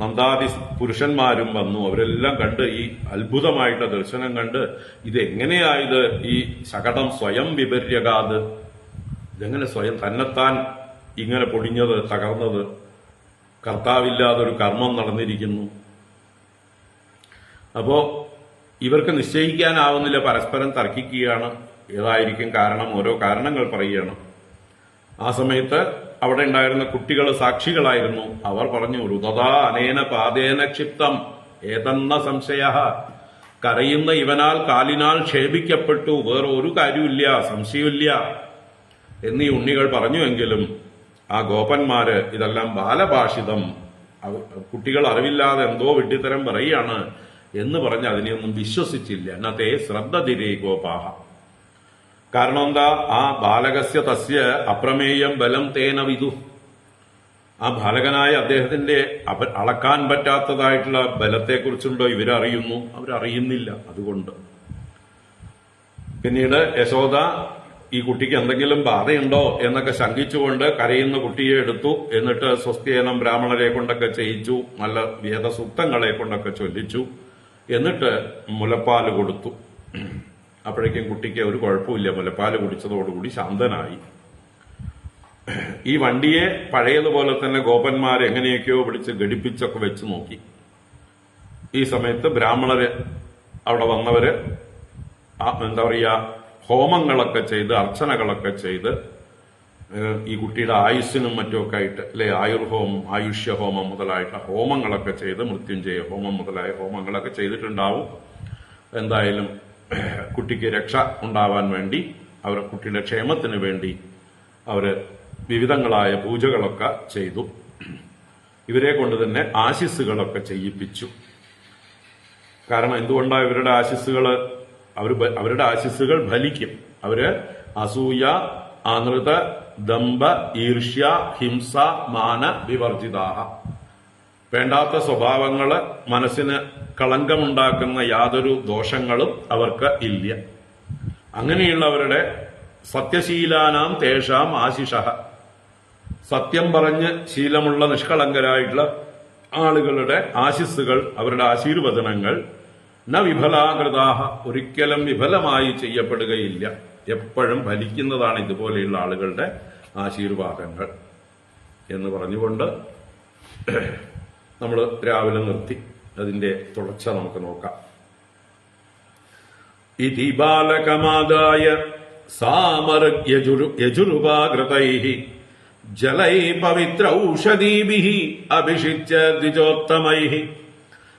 നന്ദാദി പുരുഷന്മാരും വന്നു. അവരെല്ലാം കണ്ട് ഈ അത്ഭുതമായിട്ട് ദർശനം കണ്ട് ഇതെങ്ങനെയായത് ഈ ശകടം സ്വയം വിപര്യകാത്, ഇതെങ്ങനെ സ്വയം തന്നെത്താൻ ഇങ്ങനെ പൊടിഞ്ഞത്, തകർന്നത്, കർത്താവില്ലാതൊരു കർമ്മം നടന്നിരിക്കുന്നു. അപ്പോ ഇവർക്ക് നിശ്ചയിക്കാനാവുന്നില്ല, പരസ്പരം തർക്കിക്കുകയാണ്. ഏതായിരിക്കും കാരണം? ഓരോ കാരണങ്ങൾ പറയുകയാണ്. ആ സമയത്ത് അവിടെ ഉണ്ടായിരുന്ന കുട്ടികൾ സാക്ഷികളായിരുന്നു. അവർ പറഞ്ഞു, രുദതാ അനേന പാദേന ക്ഷിപ്തം ഏതെന്ന സംശയ, കരയുന്ന ഇവനാൽ കാലിനാൽ ക്ഷേപിക്കപ്പെട്ടു, വേറെ ഒരു കാര്യമില്ല, സംശയമില്ല എന്നീ ഉണ്ണികൾ പറഞ്ഞുവെങ്കിലും ആ ഗോപന്മാര് ഇതെല്ലാം ബാലഭാഷിതം, കുട്ടികൾ അറിവില്ലാതെ എന്തോ വിഡ്ഢിത്തരം പറയുകയാണ് എന്ന് പറഞ്ഞ് അതിനെയൊന്നും വിശ്വസിച്ചില്ല. എന്നത്തെ ശ്രദ്ധതിരേ ഗോപാഹ. കാരണം എന്താ? ആ ബാലകസ്യ തസ്യ അപ്രമേയം ബലം തേന വിദു. ആ ബാലകനായ അദ്ദേഹത്തിന്റെ അളക്കാൻ പറ്റാത്തതായിട്ടുള്ള ബലത്തെക്കുറിച്ചുണ്ടോ ഇവരറിയുന്നു? അവരറിയുന്നില്ല. അതുകൊണ്ട് പിന്നീട് യശോദ ഈ കുട്ടിക്ക് എന്തെങ്കിലും ബാധയുണ്ടോ എന്നൊക്കെ ശങ്കിച്ചുകൊണ്ട് കരയുന്ന കുട്ടിയെ എടുത്തു. എന്നിട്ട് സ്വസ്തിയേനം ബ്രാഹ്മണരെ കൊണ്ടൊക്കെ ചെയ്യിച്ചു, നല്ല വേദസൂക്തങ്ങളെ കൊണ്ടൊക്കെ ചൊല്ലിച്ചു. എന്നിട്ട് മുലപ്പാല് കൊടുത്തു. അപ്പോഴേക്കും കുട്ടിക്ക് ഒരു കുഴപ്പമില്ല, മുലപ്പാല് കുടിച്ചതോടുകൂടി ശാന്തനായി. ഈ വണ്ടിയെ പഴയതുപോലെ തന്നെ ഗോപന്മാർ എങ്ങനെയൊക്കെയോ പിടിച്ച് ഘടിപ്പിച്ചൊക്കെ വെച്ച് നോക്കി. ഈ സമയത്ത് ബ്രാഹ്മണര് അവിടെ വന്നവര് എന്താ പറയാ, ഹോമങ്ങളൊക്കെ ചെയ്ത്, അർച്ചനകളൊക്കെ ചെയ്ത് ഈ കുട്ടിയുടെ ആയുസ്സിനും മറ്റുമൊക്കെ ആയിട്ട്, അല്ലെ, ആയുർഹോമം, ആയുഷ്യഹോമം മുതലായിട്ടുള്ള ഹോമങ്ങളൊക്കെ ചെയ്ത്, മൃത്യുഞ്ജയ ഹോമം മുതലായ ഹോമങ്ങളൊക്കെ ചെയ്തിട്ടുണ്ടാവും. എന്തായാലും കുട്ടിക്ക് രക്ഷ ഉണ്ടാവാൻ വേണ്ടി, അവർ കുട്ടിയുടെ ക്ഷേമത്തിന് വേണ്ടി അവര് വിവിധങ്ങളായ പൂജകളൊക്കെ ചെയ്തു. ഇവരെ കൊണ്ട് തന്നെ ആശിസ്സുകളൊക്കെ ചെയ്യിപ്പിച്ചു. കാരണം എന്തുകൊണ്ടാണ് ഇവരുടെ ആശിസ്സുകൾ? അവരുടെ ആശിസ്സുകൾ ഫലിക്കും. അവര് അസൂയ, അനൃത, ദമ്പ, ഈർഷ്യ, ഹിംസ, മാന വിവർജിതാഹ. വേണ്ടാത്ത സ്വഭാവങ്ങള്, മനസ്സിന് കളങ്കമുണ്ടാക്കുന്ന യാതൊരു ദോഷങ്ങളും അവർക്ക് ഇല്ല. അങ്ങനെയുള്ളവരുടെ സത്യശീലാനാം തേഷാം ആശിഷ, സത്യം പറഞ്ഞ് ശീലമുള്ള നിഷ്കളങ്കരായിട്ടുള്ള ആളുകളുടെ ആശിസ്സുകൾ, അവരുടെ ആശീർവദനങ്ങൾ ന വിഫലാകൃതാഹ, ഒരിക്കലും വിഫലമായി ചെയ്യപ്പെടുകയില്ല. എപ്പോഴും ഫലിക്കുന്നതാണ് ഇതുപോലെയുള്ള ആളുകളുടെ ആശീർവാദങ്ങൾ എന്ന് പറഞ്ഞുകൊണ്ട് നമ്മൾ രാവിലെ നിർത്തി. അതിന്റെ തുടർച്ച നമുക്ക് നോക്കാം. ഇതി ബാലകമാദായ സാമർഗ്യജുരുപാകൃതൈഃ ജലൈ പവിത്രൗഷധീഭിഃ അഭിഷിച്യ ദ്വിജോത്തമൈഃ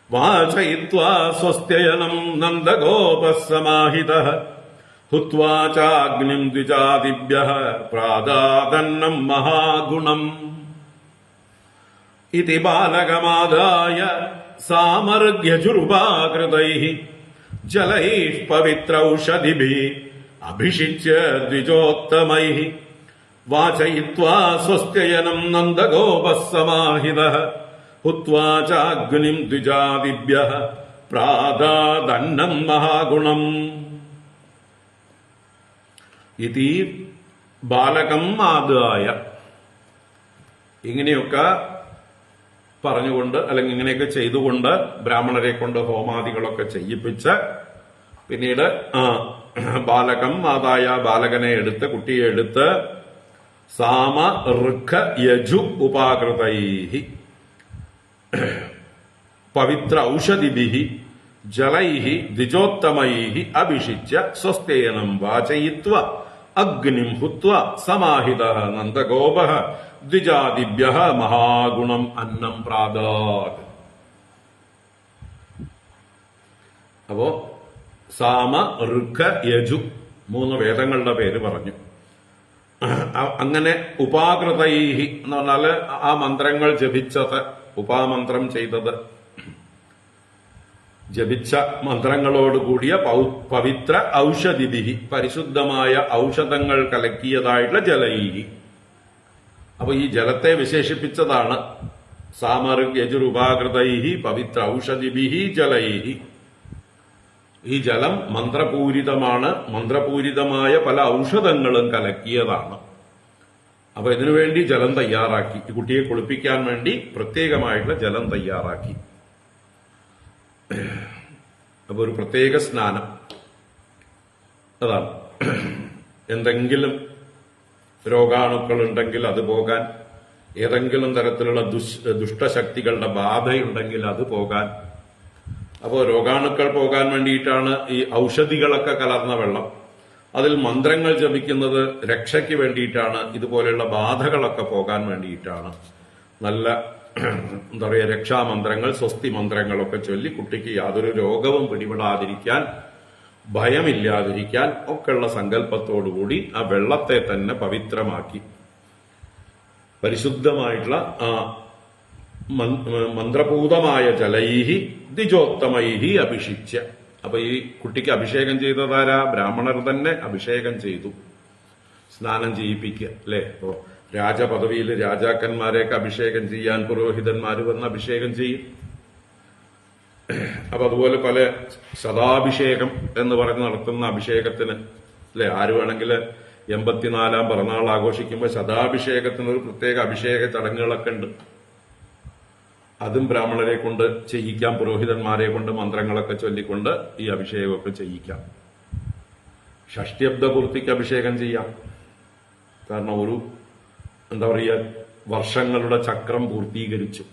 വാചയിത്വാ സ്വസ്ത്യയനം നന്ദഗോപഃ സമാഹിതഃ ഹുത്വാ ചാഗ്നിം ദ്വിജാതിഭ്യഃ പ്രാദാതന്നം മഹാഗുണം. ഇതി ബാലകമാദായ സാമർഗ്യജുരുപാകൃതൈഃ ജലൈഃ പവിത്രൗഷധിഭിഃ അഭിഷിച്യ ദ്വിജോത്തമൈഃ വാചയിത്വാ സ്വസ്ത്യയനം നന്ദഗോപഃ സമാഹിതഃ ഹുത്വാ ചാഗ്നിം ദ്വിജാതിഭ്യഃ പ്രാദാതന്നം മഹാഗുണം. ഇതി ബാലകം ആദായ, ഇങ്ങനെയൊക്കെ പറഞ്ഞുകൊണ്ട്, അല്ലെങ്കിൽ ഇങ്ങനെയൊക്കെ ചെയ്തുകൊണ്ട് ബ്രാഹ്മണരെ കൊണ്ട് ഹോമാദികളൊക്കെ ചെയ്യിപ്പിച്ച്, പിന്നീട് ബാലകം ആദായ, ബാലകനെ എടുത്ത്, കുട്ടിയെ എടുത്ത്, സാമ ഋഖ യജു ഉപാകൃതൈഃ പവിത്ര ഔഷധിഭിഃ ജലൈഃ ദ്വിജോത്തമൈഃ അഭിഷിച്യ സ്വസ്തേനം വാചയിത്വ അഗ്നിം ഹുത്വ സമാഹിതഃ നന്ദഗോപഃ ദ്വിജാതിഭ്യഃ മഹാഗുണം അന്നം പ്രാദാത്. അപ്പോ സാമ ഋഖ യജു 3 വേദങ്ങളുടെ പേര് പറഞ്ഞു. അങ്ങനെ ഉപാകൃതൈഹി എന്ന് പറഞ്ഞാല് ആ മന്ത്രങ്ങൾ ജപിച്ചത്, ഉപാമന്ത്രം ചെയ്തത്, ജപിച്ച മന്ത്രങ്ങളോടുകൂടിയ പവിത്ര ഔഷധിഭിഹി, പരിശുദ്ധമായ ഔഷധങ്ങൾ കലക്കിയതായിട്ടുള്ള ജലൈഹി. അപ്പൊ ഈ ജലത്തെ വിശേഷിപ്പിച്ചതാണ് സാമർഗ്യജുരുപാകൃതൈഹി പവിത്ര ഔഷധിഭിഹി ജലൈഹി. ഈ ജലം മന്ത്രപൂരിതമാണ്, മന്ത്രപൂരിതമായ പല ഔഷധങ്ങളും കലക്കിയതാണ്. അപ്പൊ ഇതിനുവേണ്ടി ജലം തയ്യാറാക്കി, ഈ കുട്ടിയെ കുളിപ്പിക്കാൻ വേണ്ടി പ്രത്യേകമായിട്ടുള്ള ജലം തയ്യാറാക്കി. അപ്പൊ ഒരു പ്രത്യേക സ്നാനം അതാണ്. എന്തെങ്കിലും രോഗാണുക്കൾ ഉണ്ടെങ്കിൽ അത് പോകാൻ, ഏതെങ്കിലും തരത്തിലുള്ള ദുഷ്ടശക്തികളുടെ ബാധയുണ്ടെങ്കിൽ അത് പോകാൻ. അപ്പോൾ രോഗാണുക്കൾ പോകാൻ വേണ്ടിയിട്ടാണ് ഈ ഔഷധികളൊക്കെ കലർന്ന വെള്ളം. അതിൽ മന്ത്രങ്ങൾ ജപിക്കുന്നത് രക്ഷയ്ക്ക് വേണ്ടിയിട്ടാണ്, ഇതുപോലെയുള്ള ബാധകളൊക്കെ പോകാൻ വേണ്ടിയിട്ടാണ്. നല്ല എന്താ പറയുക, രക്ഷാമന്ത്രങ്ങൾ, സ്വസ്തി മന്ത്രങ്ങളൊക്കെ ചൊല്ലി കുട്ടിക്ക് യാതൊരു രോഗവും പിടിപെടാതിരിക്കാൻ, ഭയമില്ലാതിരിക്കാൻ ഒക്കെയുള്ള സങ്കല്പത്തോടുകൂടി ആ വെള്ളത്തെ തന്നെ പവിത്രമാക്കി പരിശുദ്ധമായിട്ടുള്ള മന്ത്രപൂതമായ ജലൈഹി ദ്വിജോത്തമൈഹി അഭിഷിച്ച. അപ്പൊ ഈ കുട്ടിക്ക് അഭിഷേകം ചെയ്തതാരാ? ബ്രാഹ്മണർ തന്നെ അഭിഷേകം ചെയ്തു, സ്നാനം ചെയ്യിപ്പിക്കുക അല്ലെ. ഇപ്പോ രാജപദവിയിൽ രാജാക്കന്മാരെയൊക്കെ അഭിഷേകം ചെയ്യാൻ പുരോഹിതന്മാർ വന്ന് അഭിഷേകം ചെയ്യും. അപ്പൊ അതുപോലെ പല ശതാഭിഷേകം എന്ന് പറഞ്ഞ് നടത്തുന്ന അഭിഷേകത്തിന് അല്ലെ, ആര് വേണമെങ്കിൽ 84 പിറന്നാൾ ആഘോഷിക്കുമ്പോൾ ശതാഭിഷേകത്തിന് ഒരു പ്രത്യേക അഭിഷേക ചടങ്ങുകളൊക്കെ ഉണ്ട്. അതും ബ്രാഹ്മണരെ കൊണ്ട് ചെയ്യിക്കാം, പുരോഹിതന്മാരെ കൊണ്ട് മന്ത്രങ്ങളൊക്കെ ചൊല്ലിക്കൊണ്ട് ഈ അഭിഷേകമൊക്കെ ചെയ്യിക്കാം. ഷഷ്ടിയബ്ദ പൂർത്തിക്ക് അഭിഷേകം ചെയ്യാം. കാരണം ഒരു എന്താ പറയുക, വർഷങ്ങളുടെ ചക്രം പൂർത്തീകരിച്ചു.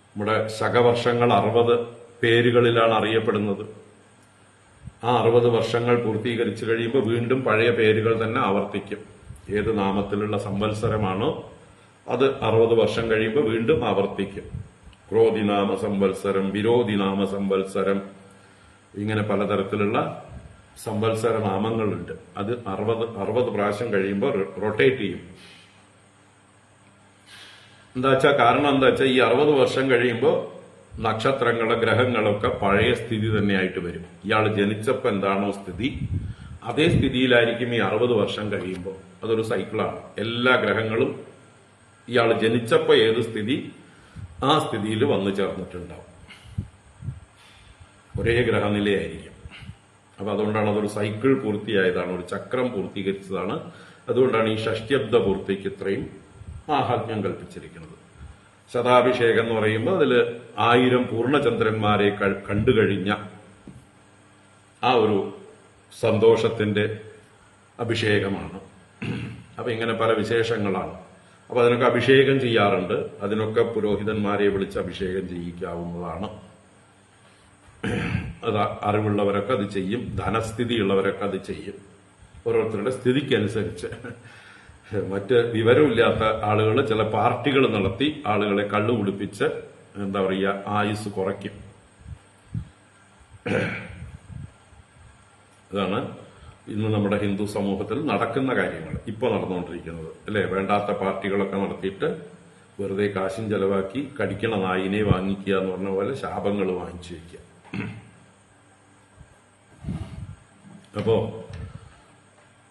നമ്മുടെ ശകവർഷങ്ങൾ 60 പേരുകളിലാണ് അറിയപ്പെടുന്നത്. ആ 60 വർഷങ്ങൾ പൂർത്തീകരിച്ചു കഴിയുമ്പോൾ വീണ്ടും പഴയ പേരുകൾ തന്നെ ആവർത്തിക്കും. ഏത് നാമത്തിലുള്ള സംവത്സരമാണോ അത് 60 വർഷം കഴിയുമ്പോൾ വീണ്ടും ആവർത്തിക്കും. ക്രോധിനാമ സംവത്സരം, വിരോധിനാമ സംവത്സരം, ഇങ്ങനെ പലതരത്തിലുള്ള സംവത്സര നാമങ്ങളുണ്ട്. അത് 60 പ്രാവശ്യം കഴിയുമ്പോൾ റൊട്ടേറ്റ് ചെയ്യും. എന്താ വെച്ചാൽ കാരണം എന്താ വെച്ചാൽ ഈ 60 വർഷം കഴിയുമ്പോൾ നക്ഷത്രങ്ങളെ, ഗ്രഹങ്ങളൊക്കെ പഴയ സ്ഥിതി തന്നെയായിട്ട് വരും. ഇയാൾ ജനിച്ചപ്പോൾ എന്താണോ സ്ഥിതി, അതേ സ്ഥിതിയിലായിരിക്കും ഈ 60 വർഷം കഴിയുമ്പോൾ. അതൊരു സൈക്കിളാണ്. എല്ലാ ഗ്രഹങ്ങളും ഇയാൾ ജനിച്ചപ്പോൾ ഏത് സ്ഥിതി, ആ സ്ഥിതിയിൽ വന്നു ചേർന്നിട്ടുണ്ടാവും. ഒരേ ഗ്രഹനിലയായിരിക്കും. അപ്പൊ അതുകൊണ്ടാണ് അതൊരു സൈക്കിൾ പൂർത്തിയായതാണ്, ഒരു ചക്രം പൂർത്തീകരിച്ചതാണ്. അതുകൊണ്ടാണ് ഈ ഷഷ്ടിയബ്ദ പൂർത്തിക്ക് ഇത്രയും മാഹാത്മ്യം കൽപ്പിച്ചിരിക്കുന്നത്. ശതാഭിഷേകം എന്ന് പറയുമ്പോൾ അതിൽ 1000 പൂർണ്ണചന്ദ്രന്മാരെ കണ്ടുകഴിഞ്ഞ ആ ഒരു സന്തോഷത്തിന്റെ അഭിഷേകമാണ്. അപ്പൊ ഇങ്ങനെ പല വിശേഷങ്ങളാണ്. അപ്പൊ അതിനൊക്കെ അഭിഷേകം ചെയ്യാറുണ്ട്. അതിനൊക്കെ പുരോഹിതന്മാരെ വിളിച്ച് അഭിഷേകം ചെയ്യിക്കാവുന്നതാണ്. അത് അറിവുള്ളവരൊക്കെ അത് ചെയ്യും, ധനസ്ഥിതിയുള്ളവരൊക്കെ അത് ചെയ്യും. ഓരോരുത്തരുടെ സ്ഥിതിക്കനുസരിച്ച്. മറ്റ് വിവരമില്ലാത്ത ആളുകൾ ചില പാർട്ടികൾ നടത്തി ആളുകളെ കള്ളു കുടിപ്പിച്ച് എന്താ പറയുക, ആയുസ് കുറയ്ക്കും. അതാണ് ഇന്ന് നമ്മുടെ ഹിന്ദു സമൂഹത്തിൽ നടക്കുന്ന കാര്യങ്ങൾ, ഇപ്പൊ നടന്നുകൊണ്ടിരിക്കുന്നത് അല്ലെ. വേണ്ടാത്ത പാർട്ടികളൊക്കെ നടത്തിയിട്ട് വെറുതെ കാശും ചെലവാക്കി കടിക്കണ നായിനെ വാങ്ങിക്കുക എന്ന് പറഞ്ഞ പോലെ ശാപങ്ങൾ വാങ്ങിച്ചു വയ്ക്കുക. അപ്പോ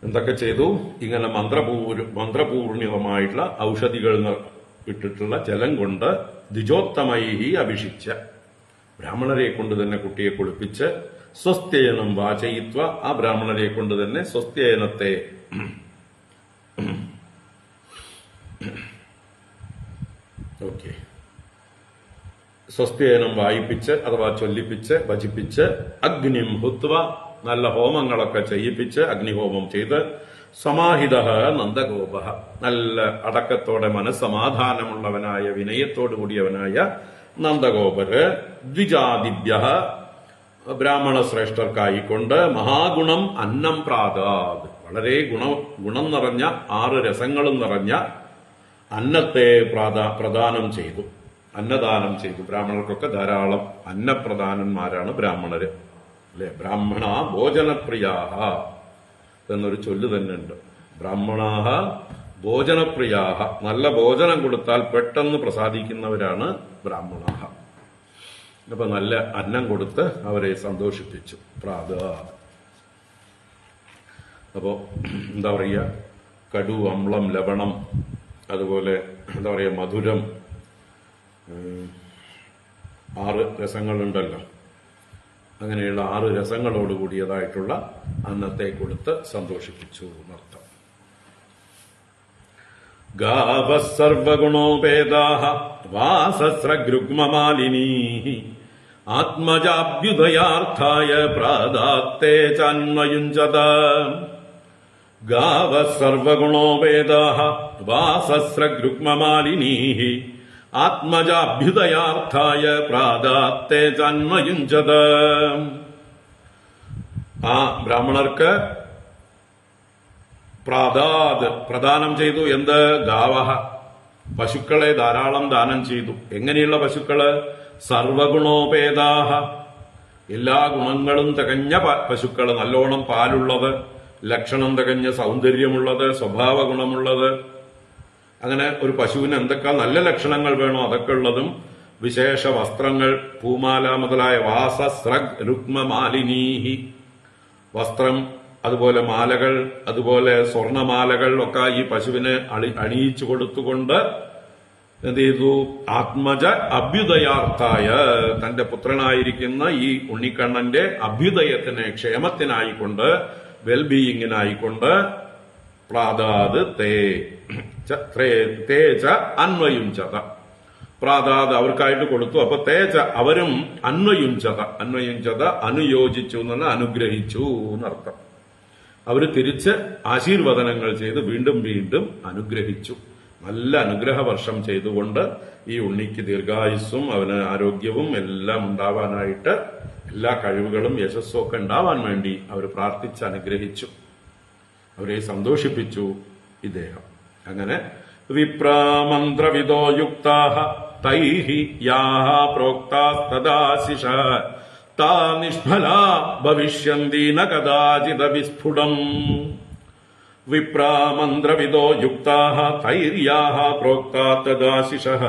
എന്തൊക്കെ ചെയ്തു? ഇങ്ങനെ മന്ത്രപൂർണിതമായിട്ടുള്ള ഔഷധികൾ ഇട്ടിട്ടുള്ള ജലം കൊണ്ട് ദ്വിജോത്തമൈഹി അഭിഷിച്ച, ബ്രാഹ്മണരെ കൊണ്ട് തന്നെ കുട്ടിയെ കുളിപ്പിച്ച് സ്വസ്ത്യയനം വാചയിത്വ, ആ ബ്രാഹ്മണരെ കൊണ്ട് തന്നെ സ്വസ്ത്യയനത്തെ സ്വസ്ത്യയനം വായിപ്പിച്ച് അഥവാ ചൊല്ലിപ്പിച്ച് ഭജിപ്പിച്ച് അഗ്നിം ഹുത്വ, നല്ല ഹോമങ്ങളൊക്കെ ചെയ്യിപ്പിച്ച് അഗ്നിഹോമം ചെയ്ത് സമാഹിത നന്ദഗോപ, നല്ല അടക്കത്തോടെ മനസ്സമാധാനമുള്ളവനായ വിനയത്തോടു കൂടിയവനായ നന്ദഗോപര് ദ്വിജാദിഭ്യ, ബ്രാഹ്മണ ശ്രേഷ്ഠർക്കായിക്കൊണ്ട് മഹാഗുണം അന്നം പ്രാതാത്, വളരെ ഗുണം നിറഞ്ഞ 6 രസങ്ങളും നിറഞ്ഞ അന്നത്തെ പ്രദാനം ചെയ്തു, അന്നദാനം ചെയ്തു. ബ്രാഹ്മണർക്കൊക്കെ ധാരാളം അന്നപ്രധാനന്മാരാണ് ബ്രാഹ്മണര് അല്ലെ. ബ്രാഹ്മണ ഭോജനപ്രിയാഹ എന്നൊരു ചൊല്ല് തന്നെ ഉണ്ട്. ബ്രാഹ്മണാഹ ഭോജനപ്രിയാഹ, നല്ല ഭോജനം കൊടുത്താൽ പെട്ടെന്ന് പ്രസാദിക്കുന്നവരാണ് ബ്രാഹ്മണാഹ. അപ്പൊ നല്ല അന്നം കൊടുത്ത് അവരെ സന്തോഷിപ്പിച്ചു. പ്രാതാത്. അപ്പോ എന്താ പറയുക, കടു, അമ്ളം, ലവണം, അതുപോലെ എന്താ പറയുക മധുരം, 6 രസങ്ങളുണ്ടല്ലോ, അങ്ങനെയുള്ള 6 രസങ്ങളോട് കൂടിയതായിട്ടുള്ള അന്നത്തെ കൊടുത്ത് സന്തോഷിപ്പിച്ചു എന്നർത്ഥം. ഗാവ സർവഗുണോപേതാഹ വാസസ്രഗൃഗ്മമാലിനീഃ ആത്മജാഭ്യുദയാർത്ഥായ പ്രാദാത്തേ ചാന്വയുഞ്ജത. ഗാവ സർവഗുണോപേതാഹ വാസസ്രഗൃഗ്മമാലിനീഃ ആത്മജാഭ്യുദയാർത്ഥായ പ്രാദാത്തേ ചാന്വയുഞ്ജത. ആ ബ്രാഹ്മണർക്ക് പ്രാദാത് പ്രദാനം ചെയ്തു. എന്ത്? ഗാവഹ, പശുക്കളെ ധാരാളം ദാനം ചെയ്തു. എങ്ങനെയുള്ള പശുക്കള്? സർവഗുണോപേതാഹ, എല്ലാ ഗുണങ്ങളും തികഞ്ഞ പശുക്കള്, നല്ലോണം പാലുള്ളത്, ലക്ഷണം തികഞ്ഞ സൗന്ദര്യമുള്ളത്, സ്വഭാവ ഗുണമുള്ളത്. അങ്ങനെ ഒരു പശുവിന് എന്തൊക്കെ നല്ല ലക്ഷണങ്ങൾ വേണോ അതൊക്കെ ഉള്ളതും, വിശേഷ വസ്ത്രങ്ങൾ, പൂമാല മുതലായ വാസസ്രഗ് രുക്മമാലിനീഹി, വസ്ത്രം, അതുപോലെ മാലകൾ, അതുപോലെ സ്വർണമാലകൾ ഒക്കെ ഈ പശുവിനെ അണിയിച്ചു കൊടുത്തുകൊണ്ട് എന്ത് ചെയ്തു? ആത്മജ അഭ്യുദയാർത്ഥായ, തന്റെ പുത്രനായിരിക്കുന്ന ഈ ഉണ്ണിക്കണ്ണന്റെ അഭ്യുദയത്തിന്, ക്ഷേമത്തിനായിക്കൊണ്ട്, വെൽബീയിങ്ങിനായിക്കൊണ്ട് പ്രാദാത് തേജ അന്വയുഞ്ചത, പ്രാദാത് അവർക്കായിട്ട് കൊടുത്തു. അപ്പൊ തേജ അവരും അന്വയുഞ്ചത അനുയോജിച്ചു എന്ന് അനുഗ്രഹിച്ചു എന്നർത്ഥം. അവര് തിരിച്ച് ആശീർവദനങ്ങൾ ചെയ്ത് വീണ്ടും വീണ്ടും അനുഗ്രഹിച്ചു. നല്ല അനുഗ്രഹ വർഷം ചെയ്തുകൊണ്ട് ഈ ഉണ്ണിക്ക് ദീർഘായുസ്സും അവന് ആരോഗ്യവും എല്ലാം ഉണ്ടാവാനായിട്ട്, എല്ലാ കഴിവുകളും യശസ്സും ഒക്കെ ഉണ്ടാവാൻ വേണ്ടി അവർ പ്രാർത്ഥിച്ച് അനുഗ്രഹിച്ചു. അവരെ സന്തോഷിപ്പിച്ചു ഇദ്ദേഹം. അങ്ങനെ വിപ്രാമന്ത്രവിദോ യുക്താഃ തൈഹി യാഃ പ്രോക്താസ്തദാശിഷ താ നിഷ്ഫലാ ഭവിഷ്യന്തി ന കദാചിദ വിസ്ഫുടം. വിപ്രാമന്ത്രവിദോ യുക്താഃ തൈര്യാഃ പ്രോക്താസ്തദാശിഷഃ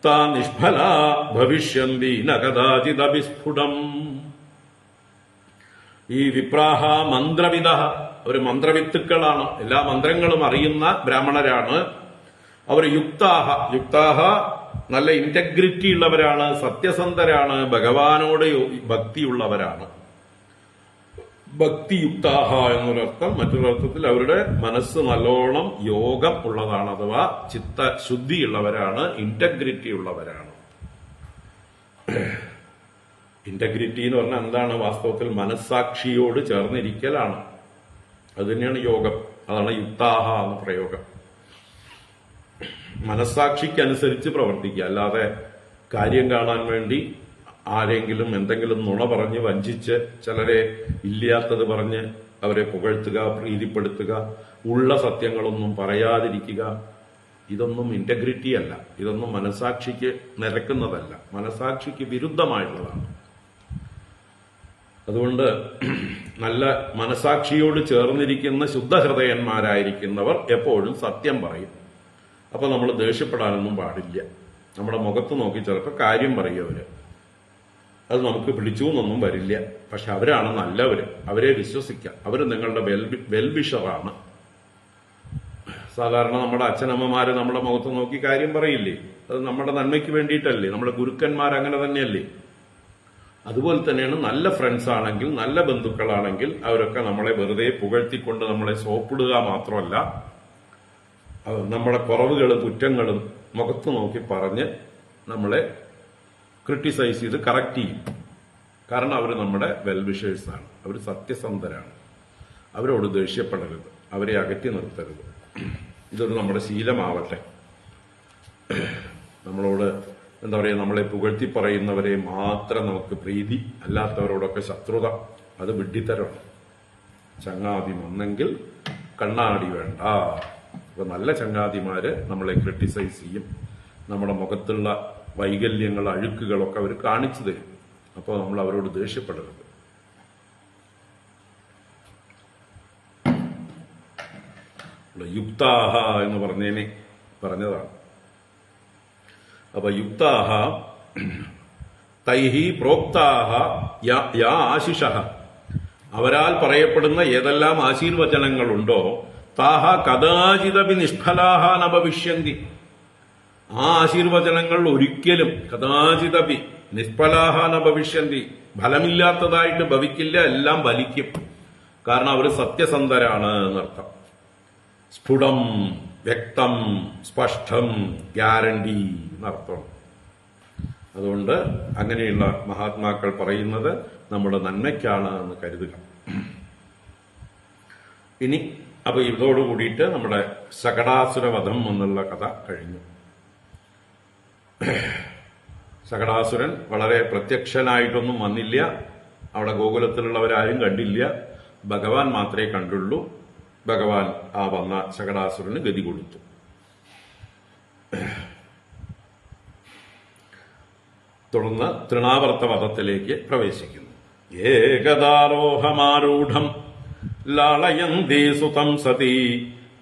താ നിഷ്ഫലാ ഭവിഷ്യന്തി ന കദാചിദ വിസ്ഫുടം. ഈ വിപ്രാഹ മന്ത്രവിദ, ഒരു മന്ത്രവിത്തുക്കളാണ്, എല്ലാ മന്ത്രങ്ങളും അറിയുന്ന ബ്രാഹ്മണരാണ് അവർ. യുക്താഹ നല്ല ഇന്റഗ്രിറ്റി ഉള്ളവരാണ്, സത്യസന്ധരാണ്, ഭഗവാനോട് ഭക്തിയുള്ളവരാണ്. ഭക്തിയുക്താഹ എന്നൊരർത്ഥം. മറ്റൊരർത്ഥത്തിൽ അവരുടെ മനസ്സ് നല്ലോണം യോഗം ഉള്ളതാണ്, അഥവാ ചിത്തശുദ്ധിയുള്ളവരാണ്, ഇന്റഗ്രിറ്റി ഉള്ളവരാണ്. ഇന്റഗ്രിറ്റി എന്ന് പറഞ്ഞാൽ എന്താണ്? വാസ്തവത്തിൽ മനസ്സാക്ഷിയോട് ചേർന്നിരിക്കലാണ്. അത് തന്നെയാണ് യോഗം. അതാണ് യുക്താഹ എന്ന പ്രയോഗം. മനസ്സാക്ഷിക്കനുസരിച്ച് പ്രവർത്തിക്കുക, അല്ലാതെ കാര്യം കാണാൻ വേണ്ടി ആരെങ്കിലും എന്തെങ്കിലും നുണ പറഞ്ഞ് വഞ്ചിച്ച്, ചിലരെ ഇല്ലാത്തത് പറഞ്ഞ് അവരെ പുകഴ്ത്തുക, പ്രീതിപ്പെടുത്തുക, ഉള്ള സത്യങ്ങളൊന്നും പറയാതിരിക്കുക, ഇതൊന്നും ഇന്റഗ്രിറ്റി അല്ല. ഇതൊന്നും മനസ്സാക്ഷിക്ക് നിരക്കുന്നതല്ല, മനസ്സാക്ഷിക്ക് വിരുദ്ധമായിട്ടുള്ളതാണ്. അതുകൊണ്ട് നല്ല മനസാക്ഷിയോട് ചേർന്നിരിക്കുന്ന ശുദ്ധഹൃദയന്മാരായിരിക്കുന്നവർ എപ്പോഴും സത്യം പറയും. അപ്പൊ നമ്മൾ ദേഷ്യപ്പെടാനൊന്നും പാടില്ല. നമ്മുടെ മുഖത്ത് നോക്കി ചിലപ്പോൾ കാര്യം പറയും അവര്. അത് നമുക്ക് പിടിച്ചു എന്നൊന്നും വരില്ല. പക്ഷെ അവരാണ് നല്ലവര്, അവരെ വിശ്വസിക്കാം. അവര് നിങ്ങളുടെ വെൽവിഷറാണ്. സാധാരണ നമ്മുടെ അച്ഛനമ്മമാര് നമ്മുടെ മുഖത്ത് നോക്കി കാര്യം പറയില്ലേ? അത് നമ്മുടെ നന്മയ്ക്ക് വേണ്ടിയിട്ടല്ലേ? നമ്മുടെ ഗുരുക്കന്മാർ അങ്ങനെ തന്നെയല്ലേ? അതുപോലെ തന്നെയാണ് നല്ല ഫ്രണ്ട്സ് ആണെങ്കിൽ, നല്ല ബന്ധുക്കളാണെങ്കിൽ അവരൊക്കെ നമ്മളെ വെറുതെ പുകഴ്ത്തിക്കൊണ്ട് നമ്മളെ സോപ്പിടുക മാത്രമല്ല, നമ്മുടെ കുറവുകളും കുറ്റങ്ങളും മുഖത്ത് നോക്കി പറഞ്ഞ് നമ്മളെ ക്രിട്ടിസൈസ് ചെയ്ത് കറക്റ്റ് ചെയ്യും. കാരണം അവർ നമ്മുടെ വെൽവിഷേഴ്സാണ്, അവർ സത്യസന്ധരാണ്. അവരോട് ദേഷ്യപ്പെടരുത്, അവരെ അകറ്റി നിർത്തരുത്. ഇതൊരു നമ്മുടെ ശീലമാവട്ടെ. നമ്മളോട് എന്താ പറയുക, നമ്മളെ പുകഴ്ത്തി പറയുന്നവരെ മാത്രം നമുക്ക് പ്രീതി, അല്ലാത്തവരോടൊക്കെ ശത്രുത. അത് വിഡ്ഢിത്തരമാണ്. ചങ്ങാതി വന്നെങ്കിൽ കണ്ണാടി വേണ്ട. അപ്പൊ നല്ല ചങ്ങാതിമാര് നമ്മളെ ക്രിട്ടിസൈസ് ചെയ്യും, നമ്മുടെ മുഖത്തുള്ള വൈകല്യങ്ങൾ, അഴുക്കുകളൊക്കെ അവർ കാണിച്ചു തരും. അപ്പോൾ നമ്മൾ അവരോട് ദേഷ്യപ്പെടരുത്. യുക്താഹ എന്ന് പറഞ്ഞതാണ്. അപ്പൊ യുക്താഹ തൈഹി പ്രോക്താഹ യാ ആശിഷഃ, അവരാൽ പറയപ്പെടുന്ന ഏതെല്ലാം ആശീർവചനങ്ങളുണ്ടോ താഹ കഥാചിതപി നിഷ്ഫലാഹ ന ഭവിഷ്യന്തി, ആ ആശീർവചനങ്ങൾ ഒരിക്കലും കഥാചിതപി നിഷ്ഫലാഹ ന ഭവിഷ്യന്തി, ഫലമില്ലാത്തതായിട്ട് ഭവിക്കില്ല, എല്ലാം ഫലിക്കും. കാരണം അവർ സത്യസന്ധരാണ് എന്നർത്ഥം. സ്ഫുടം, വ്യക്തം, സ്പഷ്ടം, ഗ്യാരണ്ടി എന്നർത്ഥം. അതുകൊണ്ട് അങ്ങനെയുള്ള മഹാത്മാക്കൾ പറയുന്നത് നമ്മുടെ നന്മയ്ക്കാണ് എന്ന് കരുതുക. ഇനി അപ്പൊ ഇതോടുകൂടിയിട്ട് നമ്മുടെ ശകടാസുരവധം എന്നുള്ള കഥ കഴിഞ്ഞു. ശകടാസുരൻ വളരെ പ്രത്യക്ഷനായിട്ടൊന്നും വന്നില്ല. അവിടെ ഗോകുലത്തിലുള്ളവരാരും കണ്ടില്ല. ഭഗവാൻ മാത്രമേ കണ്ടുള്ളൂ. ഭഗവാൻ ആ വന്ന ശകടാസുരന് ഗതി കൊടുത്തു. തുടർന്ന് തൃണാവർത്ത വധത്തിലേക്ക് പ്രവേശിക്കുന്നു. ഏകദാരോഹമാരൂഢം ലാളയന്തേ സുതം സതി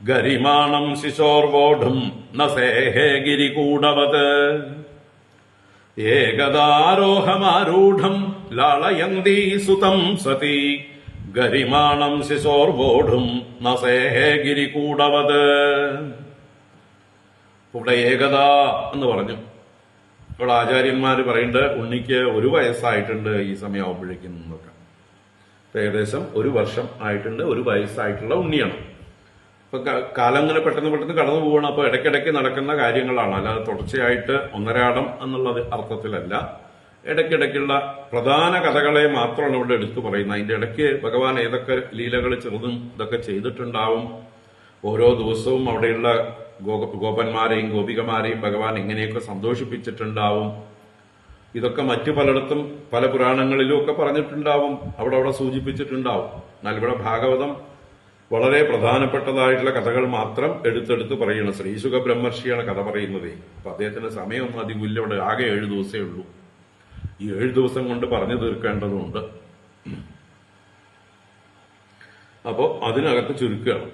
ഗരിമാണം ശിശോർവോഢും നസേഹേ ഗിരികൂടവത്. ഏകദാരോഹമാരൂഢം ലാളയന്തേ സുതം സതി ഗരിമാണം ശിശോർവോഢും നസേഹേ ഗിരികൂടവത്. ഇവിടെ ഏകദ എന്ന് പറഞ്ഞു. ഇവിടെ ആചാര്യന്മാര് പറയുന്നുണ്ട് ഉണ്ണിക്ക് 1 വയസ്സായിട്ടുണ്ട് ഈ സമയമാകുമ്പോഴേക്കും എന്നൊക്കെ. ഏകദേശം 1 വർഷം ആയിട്ടുണ്ട്, 1 വയസ്സായിട്ടുള്ള ഉണ്ണിയാണ്. അപ്പൊ കാലം ഇങ്ങനെ പെട്ടെന്ന് കടന്നു പോകണം. അപ്പൊ ഇടയ്ക്കിടയ്ക്ക് നടക്കുന്ന കാര്യങ്ങളാണ്, അല്ലാതെ തുടർച്ചയായിട്ട് ഒന്നരാടം എന്നുള്ള അർത്ഥത്തിലല്ല. ഇടയ്ക്കിടയ്ക്കുള്ള പ്രധാന കഥകളെ മാത്രമാണ് ഇവിടെ എടുത്തു പറയുന്നത്. അതിന്റെ ഇടയ്ക്ക് ഭഗവാൻ ഏതൊക്കെ ലീലകൾ ചെറുതും ഇതൊക്കെ ചെയ്തിട്ടുണ്ടാവും. ഓരോ ദിവസവും അവിടെയുള്ള ഗോപന്മാരെയും ഗോപികമാരെയും ഭഗവാൻ എങ്ങനെയൊക്കെ സന്തോഷിപ്പിച്ചിട്ടുണ്ടാവും. ഇതൊക്കെ മറ്റു പലയിടത്തും പല പുരാണങ്ങളിലും ഒക്കെ പറഞ്ഞിട്ടുണ്ടാവും, അവിടെ സൂചിപ്പിച്ചിട്ടുണ്ടാവും. എന്നാൽ ഇവിടെ ഭാഗവതം വളരെ പ്രധാനപ്പെട്ടതായിട്ടുള്ള കഥകൾ മാത്രം എടുത്തെടുത്ത് പറയണം. ശ്രീശുക ബ്രഹ്മർഷിയാണ് കഥ പറയുന്നത്. അപ്പൊ അദ്ദേഹത്തിന് സമയമൊന്നും അധികമില്ല. ഇവിടെ ആകെ 7 ദിവസമേ ഉള്ളൂ. ഈ 7 ദിവസം കൊണ്ട് പറഞ്ഞു തീർക്കേണ്ടതുണ്ട്. അപ്പോ അതിനകത്ത് ചുരുക്കുകയാണ്.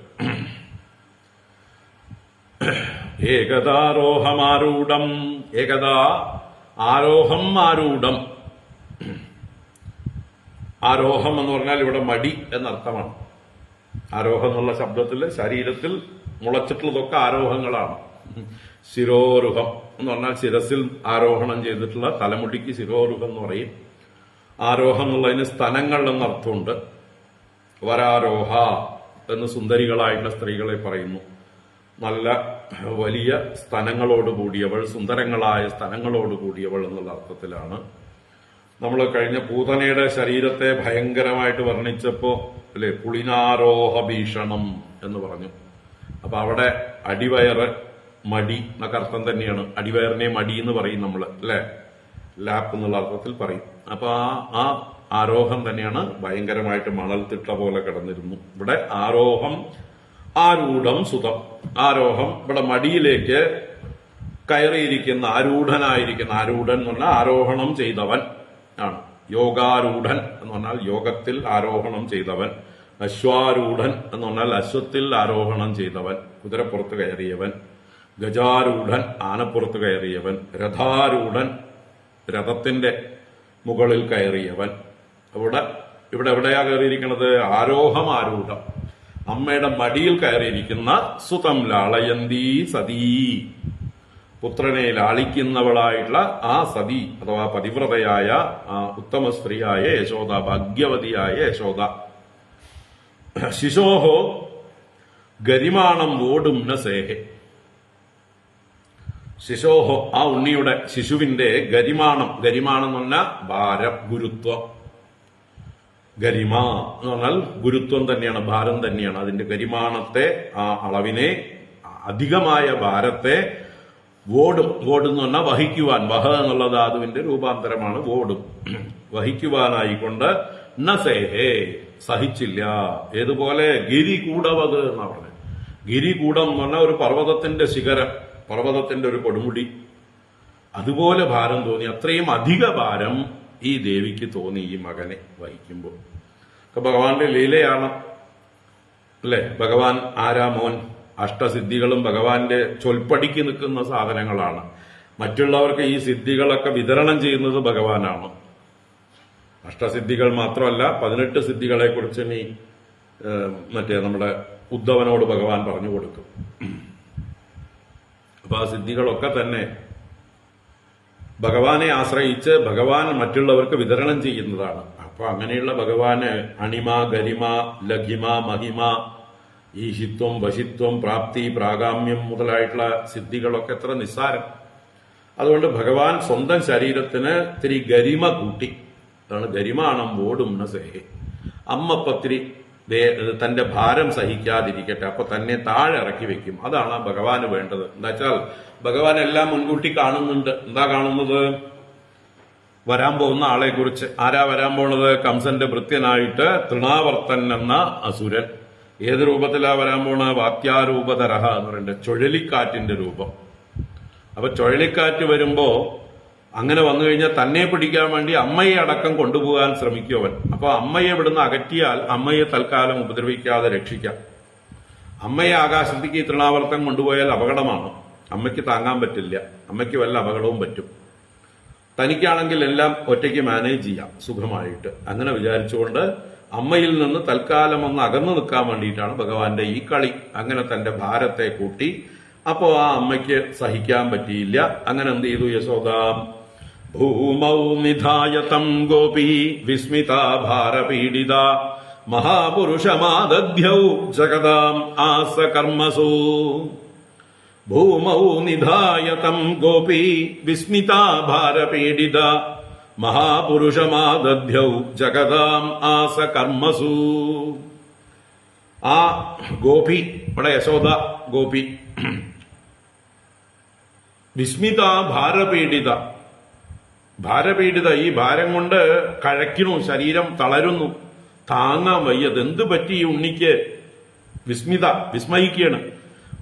ഏകദാരോഹമാരൂഢം, ഏകദാ ആരോഹം ആരൂഢം. ആരോഹം എന്ന് പറഞ്ഞാൽ ഇവിടെ മടി എന്നർത്ഥമാണ്. ആരോഹം എന്നുള്ള ശബ്ദത്തിൽ ശരീരത്തിൽ മുളച്ചിട്ടുള്ളതൊക്കെ ആരോഹങ്ങളാണ്. ശിരോരുഹം എന്ന് പറഞ്ഞാൽ ശിരസിൽ ആരോഹണം ചെയ്തിട്ടുള്ള തലമുടിക്ക് ശിരോരുഹം എന്ന് പറയും. ആരോഹം എന്നുള്ളതിന് സ്തനങ്ങൾ എന്നർത്ഥമുണ്ട്. വരാരോഹ എന്ന് സുന്ദരികളായിട്ടുള്ള സ്ത്രീകളെ പറയുന്നു. നല്ല വലിയ സ്തനങ്ങളോട് കൂടിയവൾ, സുന്ദരങ്ങളായ സ്തനങ്ങളോട് കൂടിയവൾ എന്നുള്ള അർത്ഥത്തിലാണ്. നമ്മൾ കഴിഞ്ഞ പൂതനയുടെ ശരീരത്തെ ഭയങ്കരമായിട്ട് വർണ്ണിച്ചപ്പോ അല്ലെ പുളിനാരോഹ ഭീഷണം എന്ന് പറഞ്ഞു. അപ്പൊ അവിടെ അടിവയറ് മടി എന്നൊക്കെ അർത്ഥം തന്നെയാണ്. അടിവയറിനെ മടി എന്ന് പറയും നമ്മൾ, അല്ലെ, ലാപ്പ് എന്നുള്ള അർത്ഥത്തിൽ പറയും. അപ്പൊ ആ ആരോഹം തന്നെയാണ് ഭയങ്കരമായിട്ട് മണൽത്തിട്ട പോലെ കിടന്നിരുന്നു. ഇവിടെ ആരോഹം ആരൂഢം സുതം. ആരോഹം ഇവിടെ മടിയിലേക്ക് കയറിയിരിക്കുന്ന ആരൂഢനായിരിക്കുന്ന, ആരൂഢൻ എന്ന് പറഞ്ഞാൽ ആരോഹണം ചെയ്തവൻ ആണ്. യോഗാരൂഢൻ എന്ന് പറഞ്ഞാൽ യോഗത്തിൽ ആരോഹണം ചെയ്തവൻ. അശ്വാരൂഢൻ എന്ന് പറഞ്ഞാൽ അശ്വത്തിൽ ആരോഹണം ചെയ്തവൻ, കുതിരപ്പുറത്ത് കയറിയവൻ. ഗജാരൂഢൻ ആനപ്പുറത്ത് കയറിയവൻ. രഥാരൂഢൻ രഥത്തിന്റെ മുകളിൽ കയറിയവൻ. ഇവിടെ എവിടെയാ കയറിയിരിക്കുന്നത്? ആരോഹം ആരൂഢം, അമ്മയുടെ മടിയിൽ കയറിയിരിക്കുന്ന സുതം ലാളയന്തി സതീ, പുത്രനെ ലാളിക്കുന്നവളായിട്ടുള്ള ആ സതി അഥവാ പതിവ്രതയായ ആ ഉത്തമ സ്ത്രീയായ യശോദ, ഭാഗ്യവതിയായ യശോദ. ശിശോഹോ ഗരിമാണം ഓടും ന സേഹെ. ശിശോഹോ ആ ഉണ്ണിയുടെ, ശിശുവിന്റെ ഗരിമാണം, ഗരിമാണം എന്ന് പറഞ്ഞാൽ ഭാരം, ഗുരുത്വം. ഗരിമ എന്ന് പറഞ്ഞാൽ ഗുരുത്വം തന്നെയാണ്, ഭാരം തന്നെയാണ്. അതിന്റെ ഗരിമാണത്തെ, ആ അളവിനെ, അധികമായ ഭാരത്തെ വോടും, വോടെന്ന് പറഞ്ഞാൽ വഹിക്കുവാൻ, വഹ എന്നുള്ള ധാതുവിന്റെ രൂപാന്തരമാണ് വോടും, വഹിക്കുവാനായിക്കൊണ്ട് നസേഹേ സഹിച്ചില്ല. ഏതുപോലെ ഗിരികൂടവത് എന്നാ പറഞ്ഞത്. ഗിരികൂടം എന്ന് പറഞ്ഞാൽ ഒരു പർവ്വതത്തിന്റെ ശിഖരം, പർവ്വതത്തിന്റെ ഒരു കൊടുമുടി, അതുപോലെ ഭാരം തോന്നി. അത്രയും അധിക ഭാരം ഈ ദേവിക്ക് തോന്നി ഈ മകനെ വഹിക്കുമ്പോൾ. ഭഗവാന്റെ ലീലയാണ്, അല്ലെ? ഭഗവാൻ ആരാ? മോൻ. അഷ്ടസിദ്ധികളും ഭഗവാന്റെ ചൊൽപ്പടിക്ക് നിൽക്കുന്ന സാധനങ്ങളാണ്. മറ്റുള്ളവർക്ക് ഈ സിദ്ധികളൊക്കെ വിതരണം ചെയ്യുന്നത് ഭഗവാനാണ്. അഷ്ടസിദ്ധികൾ മാത്രമല്ല, 18 സിദ്ധികളെ കുറിച്ച് ഇനി നമ്മുടെ ഉദ്ധവനോട് ഭഗവാൻ പറഞ്ഞു കൊടുക്കും. അപ്പൊ ആ സിദ്ധികളൊക്കെ തന്നെ ഭഗവാനെ ആശ്രയിച്ച് ഭഗവാൻ മറ്റുള്ളവർക്ക് വിതരണം ചെയ്യുന്നതാണ്. അപ്പൊ അങ്ങനെയുള്ള ഭഗവാന് അണിമ, ഗരിമ, ലഘിമ, മഹിമ, ഈശിത്വം, വശിത്വം, പ്രാപ്തി, പ്രാഗാമ്യം മുതലായിട്ടുള്ള സിദ്ധികളൊക്കെ എത്ര നിസ്സാരം. അതുകൊണ്ട് ഭഗവാൻ സ്വന്തം ശരീരത്തിന് ഇത്തിരി ഗരിമ കൂട്ടി. അതാണ് ഗരിമാണം ഓടും നസേഹേ. അമ്മപ്പത്തിരി തന്റെ ഭാരം സഹിക്കാതിരിക്കട്ടെ, അപ്പൊ തന്നെ താഴെ ഇറക്കി വെക്കും. അതാണ് ഭഗവാന് വേണ്ടത്. എന്താ വെച്ചാൽ ഭഗവാൻ എല്ലാം മുൻകൂട്ടി കാണുന്നുണ്ട്. എന്താ കാണുന്നത്? വരാൻ പോകുന്ന ആളെ കുറിച്ച്. ആരാ വരാൻ പോണത്? കംസന്റെ ഭൃത്യനായിട്ട് തൃണാവർത്തൻ എന്ന അസുരൻ. ഏത് രൂപത്തിലാ വരാൻ പോണ? വാത്യാരൂപതരഹ എന്ന് പറയുന്നത് ചുഴലിക്കാറ്റിന്റെ രൂപം. അപ്പൊ ചുഴലിക്കാറ്റ് വരുമ്പോ അങ്ങനെ വന്നു കഴിഞ്ഞാൽ തന്നെ പിടിക്കാൻ വേണ്ടി അമ്മയെ അടക്കം കൊണ്ടുപോകാൻ ശ്രമിക്കും അവൻ. അപ്പൊ അമ്മയെ ഇവിടുന്ന് അകറ്റിയാൽ അമ്മയെ തൽക്കാലം ഉപദ്രവിക്കാതെ രക്ഷിക്കാം. അമ്മയെ ആകാശത്തേക്ക് തൃണാവർത്തം കൊണ്ടുപോയാൽ അപകടമാണ്. അമ്മയ്ക്ക് താങ്ങാൻ പറ്റില്ല. അമ്മയ്ക്ക് വല്ല അപകടവും പറ്റും. തനിക്കാണെങ്കിൽ എല്ലാം ഒറ്റയ്ക്ക് മാനേജ് ചെയ്യാം സുഖമായിട്ട്. അങ്ങനെ വിചാരിച്ചുകൊണ്ട് അമ്മയിൽ നിന്ന് തൽക്കാലം ഒന്ന് അകന്നു നിൽക്കാൻ വേണ്ടിയിട്ടാണ് ഭഗവാന്റെ ഈ കളി. അങ്ങനെ തന്റെ ഭാരത്തെ കൂട്ടി. അപ്പോ ആ അമ്മയ്ക്ക് സഹിക്കാൻ പറ്റിയില്ല. അങ്ങനെ എന്ത് ചെയ്തു? യശോദ ഭൂമൗ നിധായതം ഗോപി വിസ്മിത ഭാരപീഡിത മഹാപുരുഷമാദധ്യൗ ജഗതാം ആസ കർമ്മസു. ഭൂമൗ നിധായതം ഗോപി വിസ്മിത ഭാരപീഡിത മഹാപുരുഷമാദധ്യൗ ജഗതാം ആസ കർമ്മസു. ആ ഗോപി, ഇവിടെ യശോദ ഗോപി, വിസ്മിത ഭാരപീഡിത. ഭാരപീഡിത, ഈ ഭാരം കൊണ്ട് കഴയ്ക്കണു, ശരീരം തളരുന്നു, താങ്ങാൻ വയ്യത്. എന്ത് പറ്റി ഈ ഉണ്ണിക്ക്? വിസ്മിത, വിസ്മയിക്കുകയാണ്.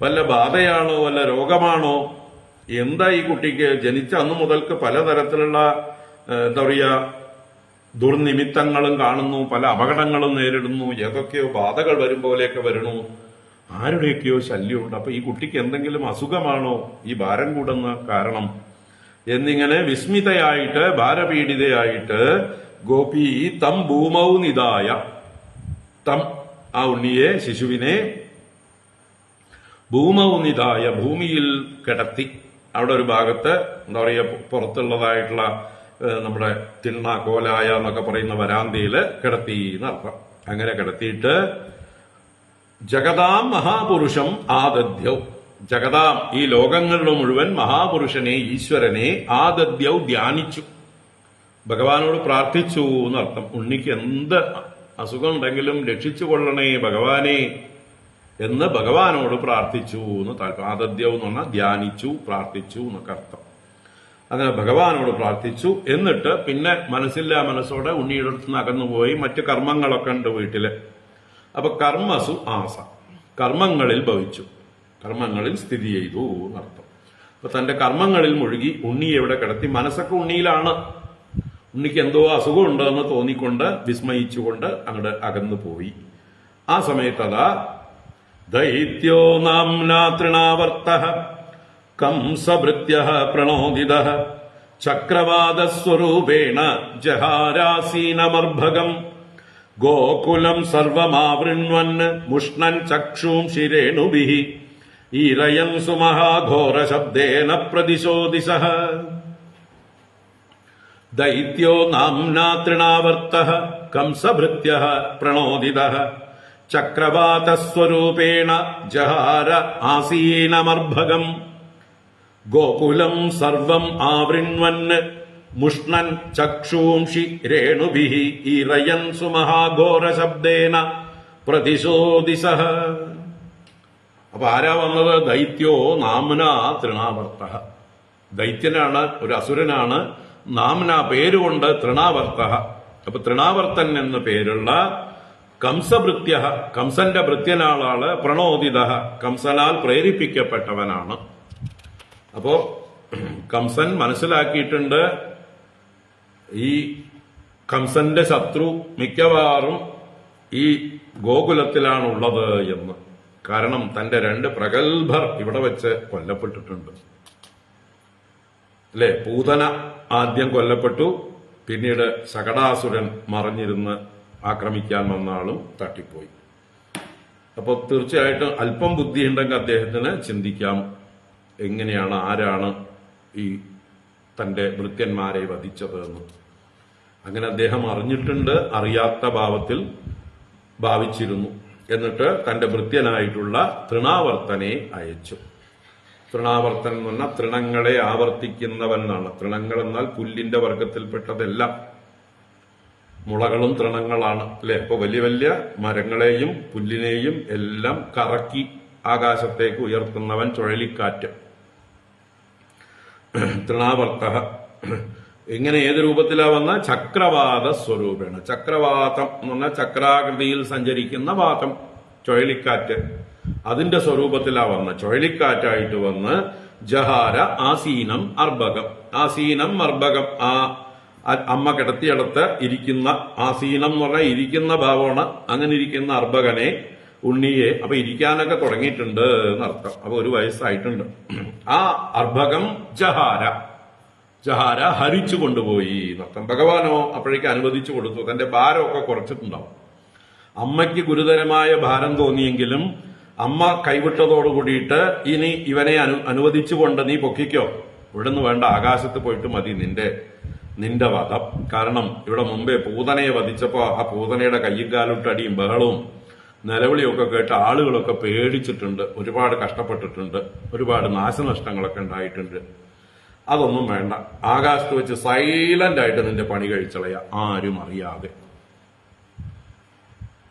വല്ല ബാധയാണോ, വല്ല രോഗമാണോ, എന്താ ഈ കുട്ടിക്ക്? ജനിച്ച അന്നു മുതൽക്ക് പലതരത്തിലുള്ള എന്താ പറയുക ദുർനിമിത്തങ്ങളും കാണുന്നു, പല അപകടങ്ങളും നേരിടുന്നു, ഏതൊക്കെയോ ബാധകൾ വരും പോലെയൊക്കെ വരണു, ആരുടെയൊക്കെയോ ശല്യമുണ്ട്. അപ്പൊ ഈ കുട്ടിക്ക് എന്തെങ്കിലും അസുഖമാണോ ഈ ഭാരം കൂടുന്ന കാരണം എന്നിങ്ങനെ വിസ്മിതയായിട്ട് ഭാരപീഡിതയായിട്ട് ഗോപി തം ഭൂമൗ നിദായ, തം ആ ഉണ്ണിയെ, ശിശുവിനെ, ഭൂമൗ നിദായ ഭൂമിയിൽ കിടത്തി. അവിടെ ഒരു ഭാഗത്ത് എന്താ പറയുക പുറത്തുള്ളതായിട്ടുള്ള നമ്മുടെ തിണ്ണ, കോലായ എന്നൊക്കെ പറയുന്ന വരാന്തയില് കിടത്തി എന്നർത്ഥം. അങ്ങനെ കിടത്തിയിട്ട് ജഗതാം മഹാപുരുഷം ആദദ്യൗ, ജഗതാം ഈ ലോകങ്ങളുടെ മുഴുവൻ മഹാപുരുഷനെ, ഈശ്വരനെ ആദദ്യൗ ധ്യാനിച്ചു, ഭഗവാനോട് പ്രാർത്ഥിച്ചു എന്നർത്ഥം. ഉണ്ണിക്ക് എന്ത് അസുഖം ഉണ്ടെങ്കിലും രക്ഷിച്ചു കൊള്ളണേ ഭഗവാനെ എന്ന് ഭഗവാനോട് പ്രാർത്ഥിച്ചു എന്ന് താല്പര്യം. ആദദ്യൗ എന്ന് പറഞ്ഞാൽ ധ്യാനിച്ചു, പ്രാർത്ഥിച്ചു എന്നൊക്കെ അർത്ഥം. അങ്ങനെ ഭഗവാനോട് പ്രാർത്ഥിച്ചു. എന്നിട്ട് പിന്നെ മനസ്സില്ലാ മനസ്സോടെ ഉണ്ണിയുടെ അടുത്ത് നിന്ന് അകന്നുപോയി. മറ്റു കർമ്മങ്ങളൊക്കെ ഉണ്ട് വീട്ടില്. അപ്പൊ കർമ്മസു ആസ, കർമ്മങ്ങളിൽ ഭവിച്ചു, കർമ്മങ്ങളിൽ സ്ഥിതി ചെയ്തു എന്നർത്ഥം. അപ്പൊ തന്റെ കർമ്മങ്ങളിൽ മുഴുകി ഉണ്ണിയെ എവിടെ കിടത്തി. മനസ്സൊക്കെ ഉണ്ണിയിലാണ്. ഉണ്ണിക്ക് എന്തോ അസുഖമുണ്ട് എന്ന് തോന്നിക്കൊണ്ട് വിസ്മയിച്ചുകൊണ്ട് അങ്ങോട്ട് അകന്നു പോയി. ആ സമയത്ത് അതാ ദൈത്യോ നാംനാ തൃണാവർത്തഃ കംസഭൃത്യഃ പ്രണോദിതഃ ചക്രവാദസ്വരൂപേണ ജഹാരാസീനമർഭകം ഗോകുലം സർവമാവൃണ്വൻ മുഷ്ണൻ ചക്ഷൂംഷി രേണുഭിഃ ഈരയൻ സുമഹാഘോരശബ്ദേന പ്രതിശോ ദിശഃ. ദൈത്യോ നാംനാ തൃണാവർത്തഃ കംസഭൃത്യഃ പ്രണോദിതഃ ചക്രവാതസ്വരൂപേണ ജഹാര ആസീനമർഭകം ഗോകുലം സർവം ആവൃണ്വൻ മുഷ്ണൻ ചക്ഷൂംഷി രേണുഭിഃ ഈരയൻ സുമഹാഘോരശബ്ദേന പ്രതിശോ ദിശഃ. അപ്പൊ ആരാ വന്നത്? ദൈത്യോ നാംന തൃണാവർത്തഃ. ദൈത്യനാണ്, ഒരു അസുരനാണ്. നാംന പേരുകൊണ്ട് തൃണാവർത്തഃ. അപ്പൊ തൃണാവർത്തൻ എന്ന പേരുള്ള കംസഭൃത്യ, കംസന്റെ ഭൃത്യനാളാണ്. പ്രണോദിത, കംസനാൽ പ്രേരിപ്പിക്കപ്പെട്ടവനാണ്. അപ്പോ കംസൻ മനസ്സിലാക്കിയിട്ടുണ്ട് ഈ കംസന്റെ ശത്രു മിക്കവാറും ഈ ഗോകുലത്തിലാണുള്ളത് എന്ന്. കാരണം തന്റെ 2 പ്രഗത്ഭർ ഇവിടെ വെച്ച് കൊല്ലപ്പെട്ടിട്ടുണ്ട്. അല്ലെ? പൂതന ആദ്യം കൊല്ലപ്പെട്ടു, പിന്നീട് ശകടാസുരൻ മറഞ്ഞിരുന്ന് ആക്രമിക്കാൻ വന്ന ആളും തട്ടിപ്പോയി. അപ്പോൾ തീർച്ചയായിട്ടും അല്പം ബുദ്ധിയുണ്ടെങ്കിൽ അദ്ദേഹത്തിന് ചിന്തിക്കാം എങ്ങനെയാണ്, ആരാണ് ഈ തന്റെ ഭൃത്യന്മാരെ വധിച്ചത് എന്ന്. അങ്ങനെ അദ്ദേഹം അറിഞ്ഞിട്ടുണ്ട്, അറിയാത്ത ഭാവത്തിൽ ഭാവിച്ചിരുന്നു. എന്നിട്ട് തന്റെ ഭൃത്യനായിട്ടുള്ള തൃണാവർത്തനെ അയച്ചു. തൃണാവർത്തൻ എന്ന് പറഞ്ഞാൽ തൃണങ്ങളെ ആവർത്തിക്കുന്നവൻ എന്നാണ്. തൃണങ്ങൾ എന്നാൽ പുല്ലിന്റെ വർഗത്തിൽപ്പെട്ടതെല്ലാം. മുളകളും തൃണങ്ങളാണ് അല്ലെ? അപ്പൊ വലിയ വലിയ മരങ്ങളെയും പുല്ലിനെയും എല്ലാം കറക്കി ആകാശത്തേക്ക് ഉയർത്തുന്നവൻ ചുഴലിക്കാറ്റ്. തൃണാവർത്ത. ഇങ്ങനെ ഏത് രൂപത്തിലാ വന്ന? ചക്രവാത സ്വരൂപേണ. ചക്രവാതം എന്ന് പറഞ്ഞാൽ ചക്രാകൃതിയിൽ സഞ്ചരിക്കുന്ന വാതം, ചുഴലിക്കാറ്റ്. അതിന്റെ സ്വരൂപത്തിലാ വന്ന, ചുഴലിക്കാറ്റായിട്ട് വന്ന് ജഹാര ആസീനം അർഭകം. ആസീനം അർഭകം, ആ അമ്മ കിടത്തിയടത്ത് ഇരിക്കുന്ന, ആസീനം എന്ന് പറഞ്ഞാൽ ഇരിക്കുന്ന ഭാവമാണ്. അങ്ങനെ ഇരിക്കുന്ന അർഭകനെ, ഉണ്ണിയെ, അപ്പൊ ഇരിക്കാനൊക്കെ തുടങ്ങിയിട്ടുണ്ട് എന്നർത്ഥം. അപ്പൊ ഒരു വയസ്സായിട്ടുണ്ട്. ആ അർഭകം ജഹാര, ജഹാര ഹരിച്ചു കൊണ്ടുപോയി എന്നർത്ഥം. ഭഗവാനോ അപ്പോഴേക്ക് അനുവദിച്ചു കൊടുത്തു. തന്റെ ഭാരമൊക്കെ കുറച്ചിട്ടുണ്ടാവും. അമ്മയ്ക്ക് ഗുരുതരമായ ഭാരം തോന്നിയെങ്കിലും അമ്മ കൈവിട്ടതോടുകൂടിയിട്ട് ഇനി ഇവനെ അനുവദിച്ചുകൊണ്ട് നീ പൊക്കിക്കോ, ഇവിടുന്ന് വേണ്ട, ആകാശത്ത് പോയിട്ട് മതി നിന്റെ വധം. കാരണം ഇവിടെ മുമ്പേ പൂതനയെ വധിച്ചപ്പോ ആ പൂതനയുടെ കയ്യും കാലുട്ടടിയും ബഹളവും നിലവിളിയൊക്കെ കേട്ട് ആളുകളൊക്കെ പേടിച്ചിട്ടുണ്ട്, ഒരുപാട് കഷ്ടപ്പെട്ടിട്ടുണ്ട്, ഒരുപാട് നാശനഷ്ടങ്ങളൊക്കെ ഉണ്ടായിട്ടുണ്ട്. അതൊന്നും വേണ്ട, ആകാശത്ത് വെച്ച് സൈലന്റ് ആയിട്ട് നിന്റെ പണി കഴിച്ചളയ, ആരും അറിയാതെ.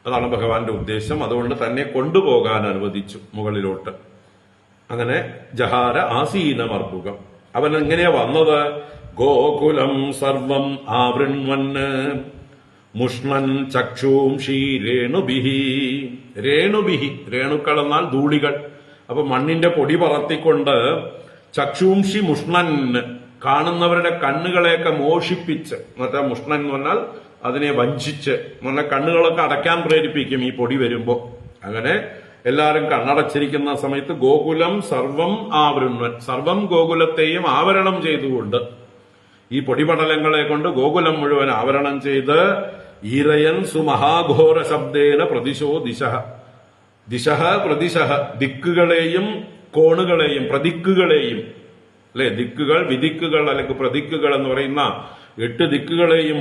അതാണ് ഭഗവാന്റെ ഉദ്ദേശം. അതുകൊണ്ട് തന്നെ കൊണ്ടുപോകാൻ അനുവദിച്ചു മുകളിലോട്ട്. അങ്ങനെ ജഹാര ആസീനമർഭുകം. അവൻ എങ്ങനെയാ വന്നത്? ഗോകുലം സർവം ആവൃണ്വന് മുഷ്ണൻ ചക്ഷൂംഷി രേണുബിഹി. രേണുബിഹി, രേണുക്കൾ എന്നാൽ ധൂളികൾ. അപ്പൊ മണ്ണിന്റെ പൊടി പറത്തിക്കൊണ്ട് ചക്ഷൂംഷി മുഷ്ണൻ, കാണുന്നവരുടെ കണ്ണുകളെയൊക്കെ മോഷിപ്പിച്ച്, മറ്റേ മുഷ്ണൻ എന്ന് പറഞ്ഞാൽ അതിനെ വഞ്ചിച്ച്, പറഞ്ഞാൽ കണ്ണുകളൊക്കെ അടയ്ക്കാൻ പ്രേരിപ്പിക്കും ഈ പൊടി വരുമ്പോ. അങ്ങനെ എല്ലാവരും കണ്ണടച്ചിരിക്കുന്ന സമയത്ത് ഗോകുലം സർവം ആവൃണ്വൻ, സർവം ഗോകുലത്തെയും ആവരണം ചെയ്തുകൊണ്ട്, ഈ പൊടിപടലങ്ങളെ കൊണ്ട് ഗോകുലം മുഴുവൻ ആവരണം ചെയ്ത്, ഈരയൻ സുമഹാഘോര ശബ്ദേന പ്രതിശോ ദിശഃ. ദിശഃ പ്രതിശഃ, ദിക്കുകളെയും കോണുകളെയും പ്രതിക്കുകളെയും, അല്ലെ? ദിക്കുകൾ, വിദിക്കുകൾ അല്ലെങ്കിൽ പ്രതിക്കുകൾ എന്ന് പറയുന്ന 8 ദിക്കുകളെയും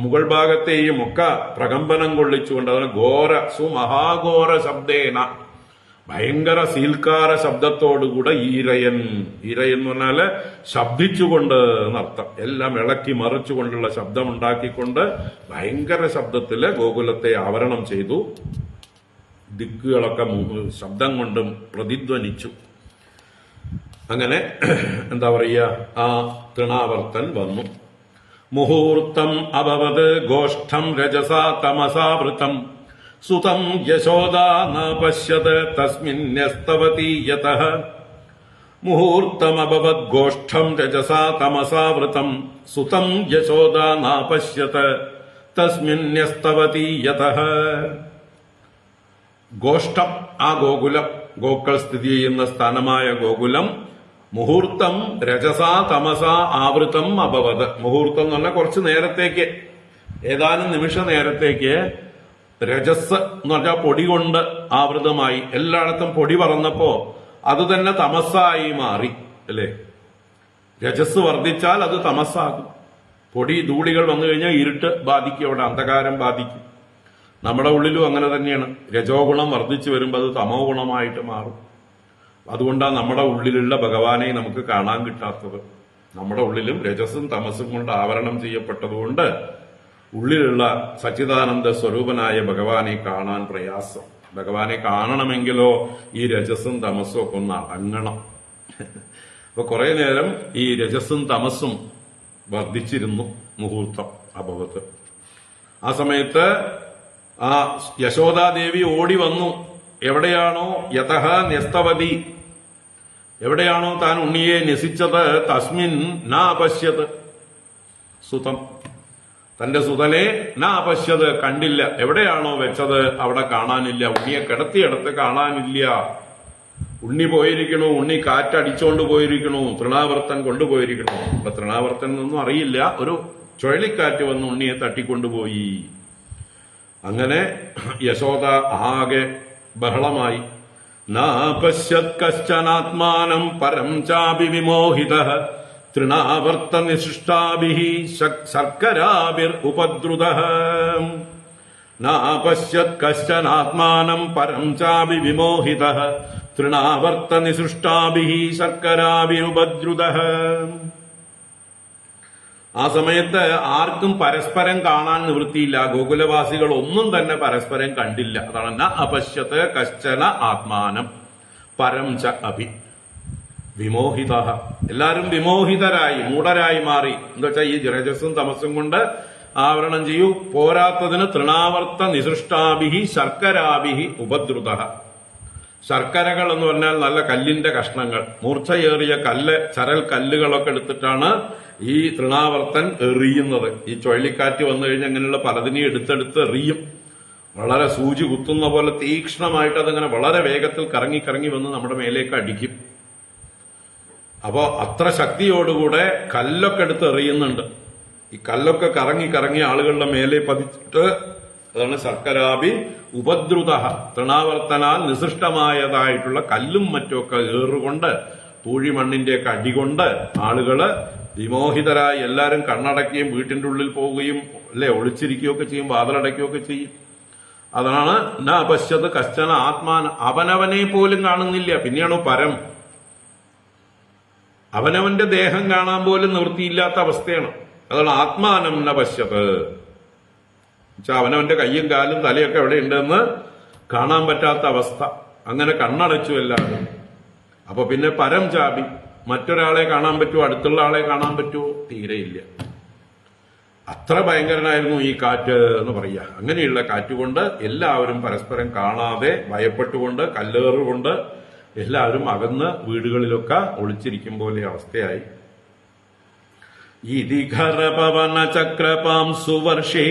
മുകൾ ഭാഗത്തെയും ഒക്കെ പ്രകമ്പനം കൊള്ളിച്ചുകൊണ്ട്, അതാണ് ഘോര സുമഹാഘോര ശബ്ദേന, ഭയങ്കര സീൽക്കാര ശബ്ദത്തോടുകൂടെ ഈരയൻ. ഈരയൻ എന്ന് പറഞ്ഞാല് ശബ്ദിച്ചുകൊണ്ട് എന്നർത്ഥം. എല്ലാം ഇളക്കി മറിച്ചുകൊണ്ടുള്ള ശബ്ദമുണ്ടാക്കിക്കൊണ്ട് ഭയങ്കര ശബ്ദത്തില് ഗോകുലത്തെ ആവരണം ചെയ്തു. ദിക്കുകളൊക്കെ ശബ്ദം കൊണ്ടും പ്രതിധ്വനിച്ചു. അങ്ങനെ എന്താ പറയുക, ആ തൃണാവർത്തൻ വന്നു. മുഹൂർത്തം അഭവത് ഗോഷ്ഠം രജസാ തമസാവൃതം സുതം യശോദാ ന പശ്യത് തസ്മിന്യസ്തവതി യതഃ. മുഹൂർത്തമഭവത് ഗോഷ്ഠം രജസാ തമസാവൃതം സുതം യശോദാ ന പശ്യത് തസ്മിന്യസ്തവതി യതഃ. ഗോഷ്ഠം, ആ ഗോകുലം, ഗോക്കൾ സ്ഥിതി ചെയ്യുന്ന സ്ഥാനമായ ഗോകുലം, മുഹൂർത്തം രജസാ തമസാ ആവൃതം അഭവത്. മുഹൂർത്തം എന്ന് പറഞ്ഞാൽ കുറച്ച് നേരത്തേക്ക്, ഏതാനും നിമിഷ നേരത്തേക്ക് രജസ് എന്ന് പറഞ്ഞാൽ പൊടി കൊണ്ട് ആവൃതമായി. എല്ലായിടത്തും പൊടി പറന്നപ്പോ അത് തന്നെ തമസ്സായി മാറി, അല്ലേ? രജസ് വർദ്ധിച്ചാൽ അത് തമസ്സാകും. പൊടി ധൂളികൾ വന്നു കഴിഞ്ഞാൽ ഇരുട്ട് ബാധിക്കും, അവിടെ അന്ധകാരം ബാധിക്കും. നമ്മുടെ ഉള്ളിലും അങ്ങനെ തന്നെയാണ്. രജോ ഗുണം വർദ്ധിച്ചു വരുമ്പോൾ അത് തമോ ഗുണമായിട്ട് മാറും. അതുകൊണ്ടാണ് നമ്മുടെ ഉള്ളിലുള്ള ഭഗവാനെ നമുക്ക് കാണാൻ കിട്ടാത്തത്. നമ്മുടെ ഉള്ളിലും രജസും തമസും കൊണ്ട് ആവരണം ചെയ്യപ്പെട്ടതുകൊണ്ട് ഉള്ളിലുള്ള സച്ചിദാനന്ദ സ്വരൂപനായ ഭഗവാനെ കാണാൻ പ്രയാസം. ഭഗവാനെ കാണണമെങ്കിലോ ഈ രജസും തമസും ഒക്കെ ഒന്ന് അടങ്ങണം. അപ്പൊ കുറെ നേരം ഈ രജസും തമസും വർദ്ധിച്ചിരുന്നു. മുഹൂർത്തം അഭവത്ത്. ആ സമയത്ത് ആ യശോദാദേവി ഓടി വന്നു. എവിടെയാണോ യതഃ ന്യസ്തവതി, എവിടെയാണോ താൻ ഉണ്ണിയെ ന്യസിച്ചത്, തസ്മിൻ നാപശ്യത് സുതം, തന്റെ സുതനെ നാപശ്യത് കണ്ടില്ല. എവിടെയാണോ വെച്ചത് അവിടെ കാണാനില്ല. ഉണ്ണിയെ കിടത്തിയെടുത്ത് കാണാനില്ല. ഉണ്ണി പോയിരിക്കണു, ഉണ്ണി കാറ്റടിച്ചോണ്ട് പോയിരിക്കണു, തൃണാവർത്തൻ കൊണ്ടുപോയിരിക്കണു. അപ്പൊ തൃണാവർത്തൻ എന്നൊന്നും അറിയില്ല, ഒരു ചുഴലിക്കാറ്റ് വന്ന് ഉണ്ണിയെ തട്ടിക്കൊണ്ടുപോയി. അങ്ങനെ യശോദ ആകെ ബഹളമായി. നാപശ്യത് കശ്ചനാത്മാനം പരം ചാപി വിമോഹിതഃ തൃണാവർത്ത നിശിഷ്ടാഭിഃ ശർക്കരാഭിർ ഉപദ്രുതഃ. നാപശ്യത് കശ്ചനാത്മാനം പരം ചാപി വിമോഹിതഃ തൃണാവർത്ത നിശിഷ്ടാഭിഃ ശർക്കരാഭിരുപദ്രുതഃ. ആ സമയത്ത് ആർക്കും പരസ്പരം കാണാൻ നിവൃത്തിയില്ല. ഗോകുലവാസികൾ ഒന്നും തന്നെ പരസ്പരം കണ്ടില്ല. അതാണ് ന അപശ്യത്ത് കശ്ചന ആത്മാനം പരം ച അഭി വിമോഹിത. എല്ലാവരും വിമോഹിതരായി, മൂഢരായി മാറി. എന്താ വെച്ചാൽ ഈ രജസും തമസും കൊണ്ട് ആവരണം ചെയ്യൂ. പോരാത്തതിന് തൃണാവർത്ത നിസൃഷ്ടാഭിഹി ശർക്കരാഭിഹി ഉപദ്രുത. ശർക്കരകൾ എന്ന് പറഞ്ഞാൽ നല്ല കല്ലിന്റെ കഷ്ണങ്ങൾ, മൂർച്ചയേറിയ ചരൽ കല്ലുകളൊക്കെ എടുത്തിട്ടാണ് ഈ തൃണാവർത്തൻ എറിയുന്നത്. ഈ ചുഴലിക്കാറ്റ് വന്നു കഴിഞ്ഞാൽ അങ്ങനെയുള്ള പലതിനെയും എടുത്തെടുത്ത് എറിയും. വളരെ സൂചി കുത്തുന്ന പോലെ തീക്ഷ്ണമായിട്ട് അതങ്ങനെ വളരെ വേഗത്തിൽ കറങ്ങി കറങ്ങി വന്ന് നമ്മുടെ മേലേക്ക് അടിക്കും. അപ്പോ അത്ര ശക്തിയോടുകൂടെ കല്ലൊക്കെ എടുത്ത് എറിയുന്നുണ്ട്. ഈ കല്ലൊക്കെ കറങ്ങി കറങ്ങി ആളുകളുടെ മേലെ പതിച്ചിട്ട്, അതാണ് ശർക്കരാഭി ഉപദ്രുത. തൃണാവർത്തനാൽ നിസൃഷ്ടമായതായിട്ടുള്ള കല്ലും മറ്റുമൊക്കെ ഏറുകൊണ്ട് പൂഴിമണ്ണിന്റെയൊക്കെ അടികൊണ്ട് ആളുകള് വിമോഹിതരായി എല്ലാരും കണ്ണടക്കുകയും വീട്ടിന്റെ ഉള്ളിൽ പോവുകയും ഒളിച്ചിരിക്കുകയൊക്കെ ചെയ്യും, വാതിലടയ്ക്കുകയൊക്കെ ചെയ്യും. അതാണ് ന പശ്യത് കശ്ചന ആത്മാന. അവനവനെ പോലും കാണുന്നില്ല, പിന്നെയാണോ പരം. അവനവന്റെ ദേഹം കാണാൻ പോലും നിവൃത്തിയില്ലാത്ത അവസ്ഥയാണ്. അതാണ് ആത്മാനം ന പശ്യത്. അവനവന്റെ കയ്യും കാലും തലയൊക്കെ എവിടെ ഉണ്ടെന്ന് കാണാൻ പറ്റാത്ത അവസ്ഥ. അങ്ങനെ കണ്ണടച്ചു എല്ലാവരും. അപ്പൊ പിന്നെ പരം ചാപി. മറ്റൊരാളെ കാണാൻ പറ്റുമോ? അടുത്തുള്ള ആളെ കാണാൻ പറ്റുമോ? തീരെയില്ല. അത്ര ഭയങ്കരനായിരുന്നു ഈ കാറ്റ് എന്ന് പറയുക. അങ്ങനെയുള്ള കാറ്റുകൊണ്ട് എല്ലാവരും പരസ്പരം കാണാതെ ഭയപ്പെട്ടുകൊണ്ട് കല്ലേറുകൊണ്ട് എല്ലാവരും അകന്ന് വീടുകളിലൊക്കെ ഒളിച്ചിരിക്കും പോലെ അവസ്ഥയായി. ഇതിഘരപവന ചക്രപാം സുവർഷേ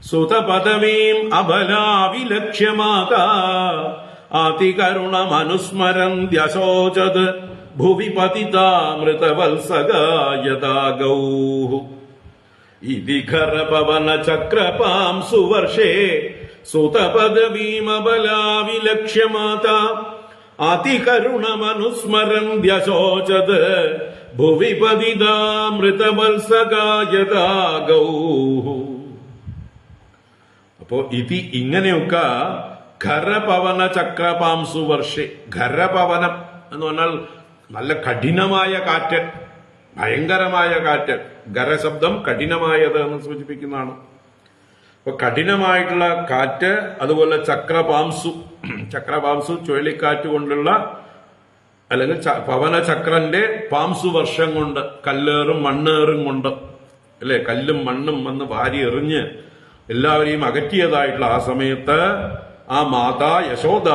സുതപദവീം അബലാവിലക്ഷ്യമാതാ ആതികരുണമനുസ്മരന്ത്യശോചത് ഭുവി പതിതാമൃതവത്സഗായതാഗൗ. ഇതിഘരപവന ചക്രപാം സുവർഷേ സുതപദവീം അബലാവിലക്ഷ്യമാതാ അതികരുണമനുസ്മരന്ത്യശോചത് ഭുവി പതിതാമൃതവത്സഗായതാഗൗ. അപ്പോ ഇതി ഇങ്ങനെയൊക്കെ ഖരപവന ചക്രപാംസു വർഷേ. ഖരപവനം എന്ന് പറഞ്ഞാൽ നല്ല കഠിനമായ കാറ്റ്, ഭയങ്കരമായ കാറ്റ്. ഖരശബ്ദം കഠിനമായത് എന്ന് സൂചിപ്പിക്കുന്നതാണ്. അപ്പൊ കഠിനമായിട്ടുള്ള കാറ്റ്, അതുപോലെ ചക്രപാംസു. ചക്രപാംസു ചുഴലിക്കാറ്റ് കൊണ്ടുള്ള, അല്ലെങ്കിൽ പവനചക്രന്റെ പാംസു വർഷം കൊണ്ട്, കല്ലേറും മണ്ണേറും കൊണ്ട് അല്ലെ, കല്ലും മണ്ണും വന്ന് വാരി എറിഞ്ഞ് എല്ലാവരെയും അകറ്റിയതായിട്ടുള്ള ആ സമയത്ത് ആ മാതാ യശോദ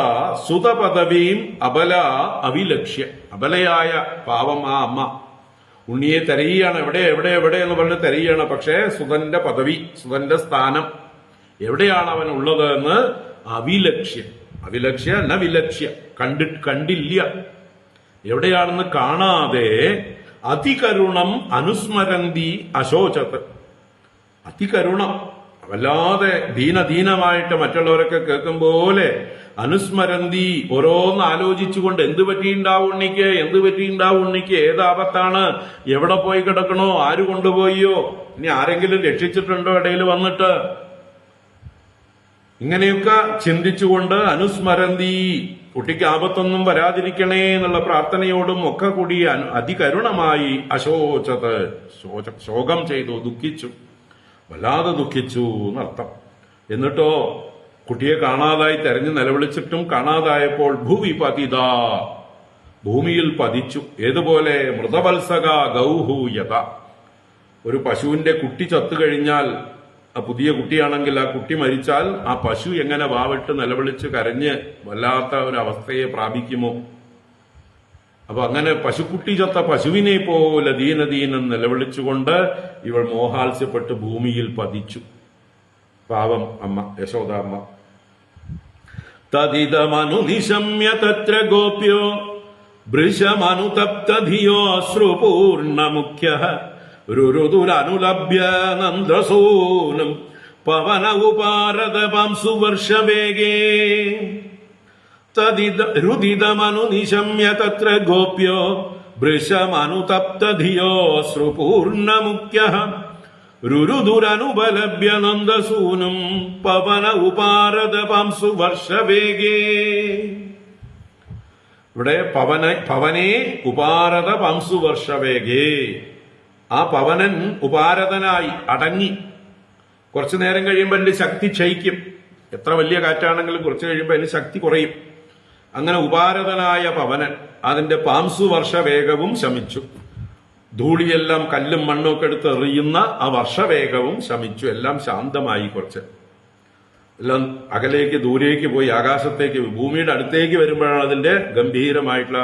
സുതപദവിയും അബല അവിലക്ഷ്യ. അബലയായ പാവം ആ അമ്മ ഉണ്ണിയെ തെരയുകയാണ്. എവിടെ എവിടെ എവിടെ എന്ന് പറഞ്ഞ് തെരയുകയാണ്. പക്ഷേ സുതന്റെ പദവി, സുതന്റെ സ്ഥാനം എവിടെയാണ് അവൻ ഉള്ളത് എന്ന് അവിലക്ഷ്യ. അവിലക്ഷ്യ ന വിലക്ഷ്യ, കണ്ടില്ല, എവിടെയാണെന്ന് കാണാതെ അതികരുണം അനുസ്മരന്തി അശോചത്. അതികരുണം, വല്ലാതെ ദീനദീനമായിട്ട് മറ്റുള്ളവരൊക്കെ കേൾക്കും പോലെ അനുസ്മരന്തി, ഓരോന്ന് ആലോചിച്ചുകൊണ്ട് എന്ത് പറ്റിയിട്ടുണ്ടാവും ഉണ്ണിക്ക്, എന്ത് പറ്റിയിട്ടുണ്ടാവും ഉണ്ണിക്ക്, ഏതാപത്താണ്, എവിടെ പോയി കിടക്കണോ, ആര് കൊണ്ടുപോയോ, ഇനി ആരെങ്കിലും രക്ഷിച്ചിട്ടുണ്ടോ ഇടയിൽ വന്നിട്ട്, ഇങ്ങനെയൊക്കെ ചിന്തിച്ചുകൊണ്ട് അനുസ്മരന്തി, കുട്ടിക്ക് ആപത്തൊന്നും വരാതിരിക്കണേ എന്നുള്ള പ്രാർത്ഥനയോടും ഒക്കെ കൂടി അതികരുണമായി അശോചത്, ശോകം ചെയ്തു, ദുഃഖിച്ചു, വല്ലാതെ ദുഃഖിച്ചു എന്നർത്ഥം. എന്നിട്ടോ കുട്ടിയെ കാണാതായി തെരഞ്ഞു നിലവിളിച്ചിട്ടും കാണാതായപ്പോൾ ഭൂവി പതിത, ഭൂമിയിൽ പതിച്ചു. ഏതുപോലെ മൃതവത്സക ഗൗഹു യഥ. ഒരു പശുവിന്റെ കുട്ടി ചത്തുകഴിഞ്ഞാൽ, ആ പുതിയ കുട്ടിയാണെങ്കിൽ ആ കുട്ടി മരിച്ചാൽ ആ പശു എങ്ങനെ വാവിട്ട് നിലവിളിച്ച് കരഞ്ഞ് വല്ലാത്ത ഒരു അവസ്ഥയെ പ്രാപിക്കുമോ, അപ്പൊ അങ്ങനെ പശുക്കുട്ടി ചത്ത പശുവിനെ പോലെ ദീനദീനം നിലവിളിച്ചുകൊണ്ട് ഇവൾ മോഹാത്സ്യപ്പെട്ട് ഭൂമിയിൽ പതിച്ചു. പാവം അമ്മ യശോദ അമ്മ. തദിതമനുനിശമ്യ തത്ര ഗോപ്യോ വൃഷമനുതപ്തധിയോ അശ്രുപൂർണമുഖ്യഃ രുരുദുരനുലഭ്യ നന്ദസൂനം പവന ഉപാരത പാംസുവർഷവേഗേ തദിതമനുനിശമ്യ തത്ര ഗോപ്യോ വൃഷമനുതപ്തധിയോ അശ്രുപൂർണമുഖ്യഃ രുരുദുരനുപലഭ്യ നന്ദസൂനം പവന ഉപാരത പാംസുവർഷവേഗേ. ഇവിടെ പവനേ ഉപാരത പാംസുവർഷവേഗേ. ആ പവനൻ ഉപാരതനായി അടങ്ങി. കുറച്ചു നേരം കഴിയുമ്പോൾ അതിന്റെ ശക്തി ക്ഷയിക്കും. എത്ര വലിയ കാറ്റാണെങ്കിലും കുറച്ചു കഴിയുമ്പോൾ അതിന് ശക്തി കുറയും. അങ്ങനെ ഉപാരതനായ പവനൻ അതിന്റെ പാംസുവർഷവേഗവും ശമിച്ചു. ധൂളിയെല്ലാം കല്ലും മണ്ണും ഒക്കെ എടുത്ത് എറിയുന്ന ആ വർഷവേഗവും ശമിച്ചു. എല്ലാം ശാന്തമായി. കുറച്ച് എല്ലാം അകലേക്ക് ദൂരേക്ക് പോയി ആകാശത്തേക്ക് ഭൂമിയുടെ അടുത്തേക്ക് വരുമ്പോഴാണ് അതിന്റെ ഗംഭീരമായിട്ടുള്ള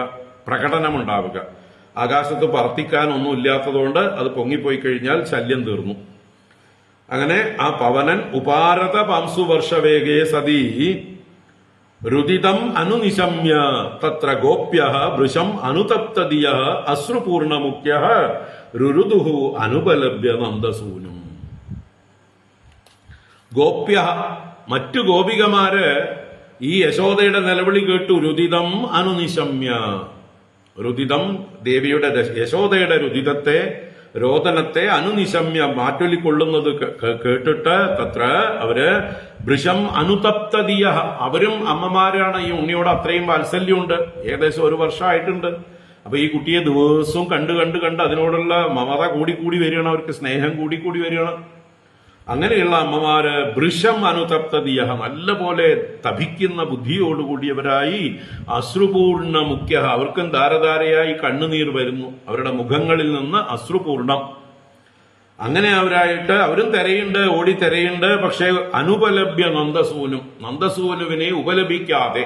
പ്രകടനം ഉണ്ടാവുക. ആകാശത്ത് പറത്തിക്കാനൊന്നും ഇല്ലാത്തതുകൊണ്ട് അത് പൊങ്ങിപ്പോയി കഴിഞ്ഞാൽ ശല്യം തീർന്നു. അങ്ങനെ ആ പവനൻ ഉപാരത പാംസുവർഷവേഗേ സതി രുദിതം അനുനിശമ്യ തത്ര ഗോപ്യഃ വൃഷം അനുതപ്തദിയഃ അശ്രുപൂർണമുഖ്യഃ രുരുദുഃ അനുപലഭ്യ നന്ദസൂനം. ഗോപ്യഃ മറ്റു ഗോപികമാര് ഈ യശോദയുടെ നിലവിളി കേട്ടു. രുദിതം അനുനിശമ്യ. രുദിതം ദേവിയുടെ യശോദയുടെ രുദിതത്തെ രോദനത്തെ അനുനിശമ്യ മാറ്റൊലിക്കൊള്ളുന്നത് കേട്ടിട്ട് തത്ര അവര് വൃഷം അനുതപ്തദിയ. അവരും അമ്മമാരാണ്. ഈ ഉണ്ണിയോട് അത്രയും വാത്സല്യമുണ്ട്. ഏകദേശം 1 വർഷമായിട്ടുണ്ട്. അപ്പൊ ഈ കുട്ടിയെ ദിവസവും കണ്ട് അതിനോടുള്ള മമത കൂടിക്കൂടി വരികയാണ്. അവർക്ക് സ്നേഹം കൂടിക്കൂടി വരികയാണ്. അങ്ങനെയുള്ള അമ്മമാര് വൃഷം അനുതപ്തദിയ നല്ലപോലെ തപിക്കുന്ന ബുദ്ധിയോടുകൂടിയവരായി അശ്രുപൂർണ മുഖ്യ. അവർക്കും ധാരധാരയായി കണ്ണുനീർ വരുന്നു. അവരുടെ മുഖങ്ങളിൽ നിന്ന് അശ്രുപൂർണം. അങ്ങനെ അവരായിട്ട് അവരും തിരയുണ്ട്, ഓടി തിരയുണ്ട്. പക്ഷെ അനുപലഭ്യ നന്ദസൂനുവിനെ ഉപലഭിക്കാതെ,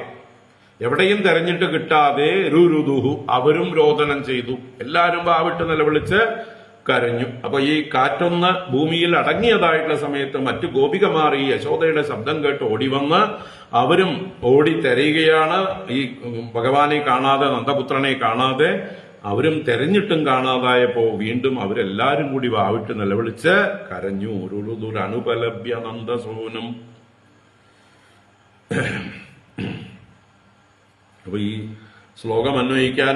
എവിടെയും തെരഞ്ഞിട്ട് കിട്ടാതെ രുരുദുഹു അവരും രോദനം ചെയ്തു. എല്ലാവരും വാവിട്ട് നിലവിളിച്ച് കരഞ്ഞു. അപ്പൊ ഈ കാറ്റൊന്ന് ഭൂമിയിൽ അടങ്ങിയതായിട്ടുള്ള സമയത്ത് മറ്റു ഗോപികമാർ ഈ യശോദയുടെ ശബ്ദം കേട്ട് ഓടിവന്ന് അവരും ഓടി തെരയുകയാണ്. ഈ ഭഗവാനെ കാണാതെ, നന്ദപുത്രനെ കാണാതെ അവരും തെരഞ്ഞിട്ടും കാണാതായപ്പോ വീണ്ടും അവരെല്ലാരും കൂടി വാവിട്ട് നിലവിളിച്ച് കരഞ്ഞു. രുരുദുരനുപലഭ്യ നന്ദസൂനം. അപ്പൊ ഈ ശ്ലോകം അന്വയിക്കാൻ